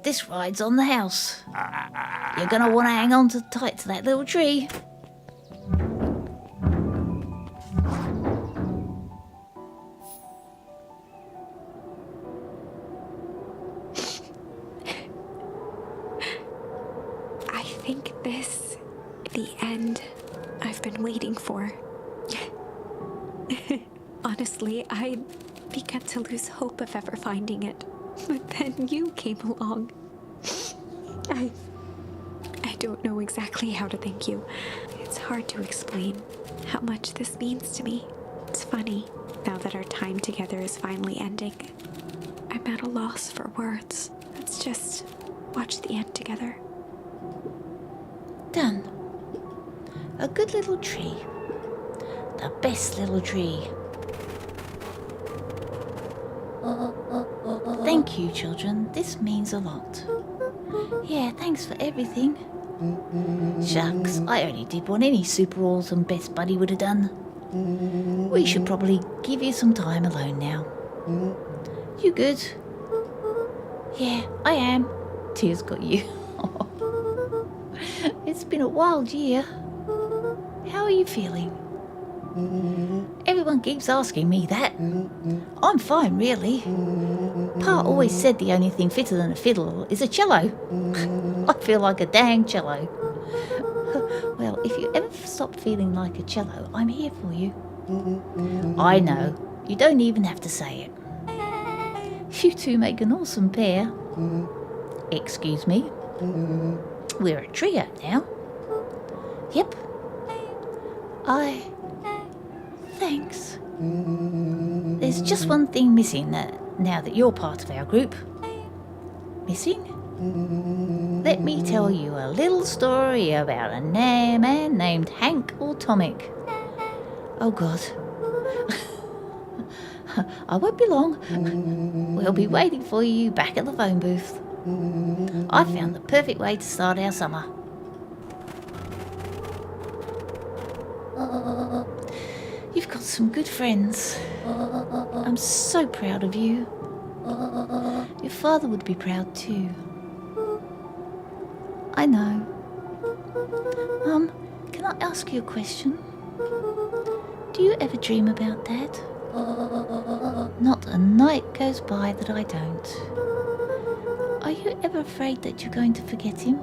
This ride's on the house. You're going to want to hang on tight to that little tree. I think this the end I've been waiting for. Honestly, I'd begun to lose hope of ever finding it. But then you came along. I don't know exactly how to thank you. It's hard to explain how much this means to me. It's funny, now that our time together is finally ending. I'm at a loss for words. Let's just watch the end together. Done. A good little tree. The best little tree. Thank you, children. This means a lot. Yeah, thanks for everything. Shucks, I only did what any super awesome best buddy would have done. We should probably give you some time alone now. You good? Yeah, I am. Tears got you. It's been a wild year. How are you feeling? Everyone keeps asking me that. I'm fine, really. Pa always said the only thing fitter than a fiddle is a cello. I feel like a dang cello. Well, if you ever stop feeling like a cello, I'm here for you. I know. You don't even have to say it. You two make an awesome pair. Excuse me. We're a trio now. Yep. thanks. There's just one thing missing now that you're part of our group. Missing? Let me tell you a little story about a man named Hank Atomic. Oh God. I won't be long. We'll be waiting for you back at the phone booth. I found the perfect way to start our summer. You've got some good friends. I'm so proud of you. Your father would be proud too. I know. Mum, can I ask you a question? Do you ever dream about Dad? Not a night goes by that I don't. Are you ever afraid that you're going to forget him?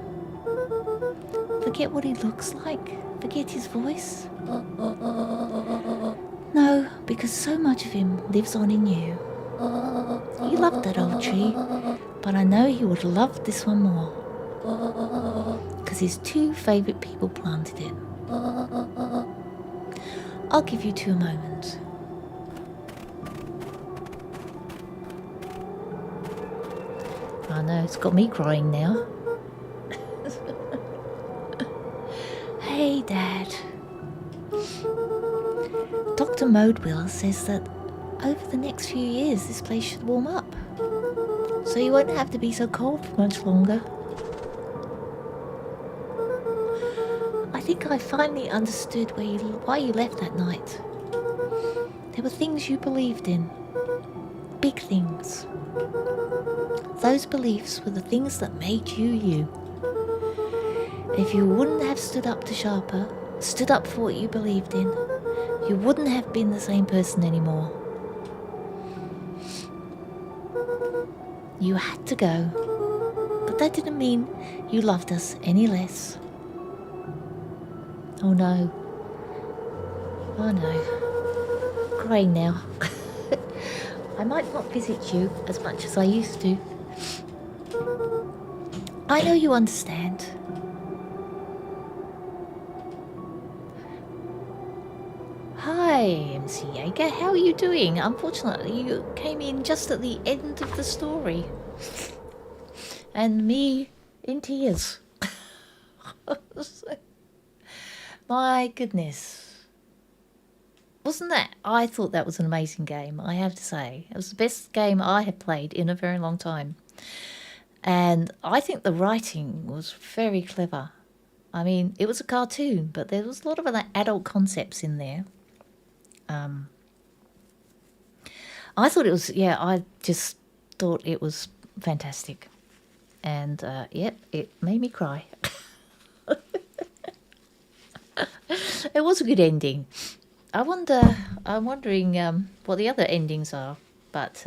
Forget what he looks like? Forget his voice? No, because so much of him lives on in you. He loved that old tree, but I know he would have loved this one more. Because his two favourite people planted it. I'll give you two a moment. I know, it's got me crying now. Hey, Dad. Dr. Modewell says that over the next few years this place should warm up. So you won't have to be so cold for much longer. I think I finally understood why you left that night. There were things you believed in. Big things. Those beliefs were the things that made you you. If you wouldn't have stood up to Sharper, stood up for what you believed in, you wouldn't have been the same person anymore. You had to go, but that didn't mean you loved us any less. Oh no. Oh no. Crying now. I might not visit you as much as I used to. I know you understand. Hi, MC Yeager. How are you doing? Unfortunately, you came in just at the end of the story. And me in tears. My goodness. Wasn't that? I thought that was an amazing game, I have to say. It was the best game I have played in a very long time. And I think the writing was very clever. I mean, it was a cartoon, but there was a lot of other adult concepts in there. I thought it was, I just thought it was fantastic. And, it made me cry. It was a good ending. I'm wondering what the other endings are. But,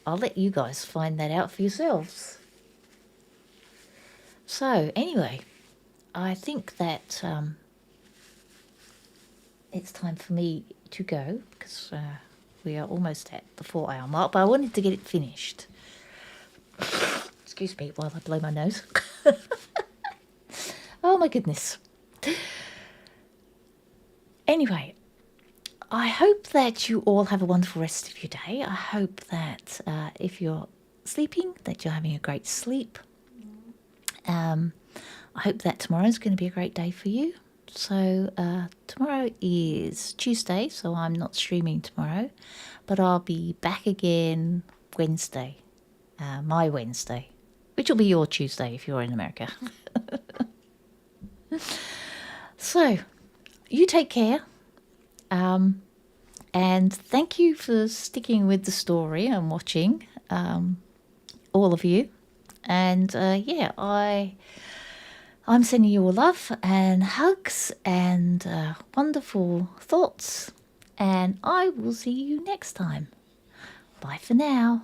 I'll let you guys find that out for yourselves. So, anyway, I think that it's time for me to go because we are almost at the 4-hour mark, but I wanted to get it finished. Excuse me while I blow my nose. Oh my goodness. Anyway, I hope that you all have a wonderful rest of your day. I hope that if you're sleeping, that you're having a great sleep. I hope that tomorrow's going to be a great day for you. So tomorrow is Tuesday, so I'm not streaming tomorrow, but I'll be back again Wednesday, my Wednesday, which will be your Tuesday if you're in America. So, you take care, and thank you for sticking with the story and watching, all of you. And I'm sending you all love and hugs and wonderful thoughts, and I will see you next time. Bye for now.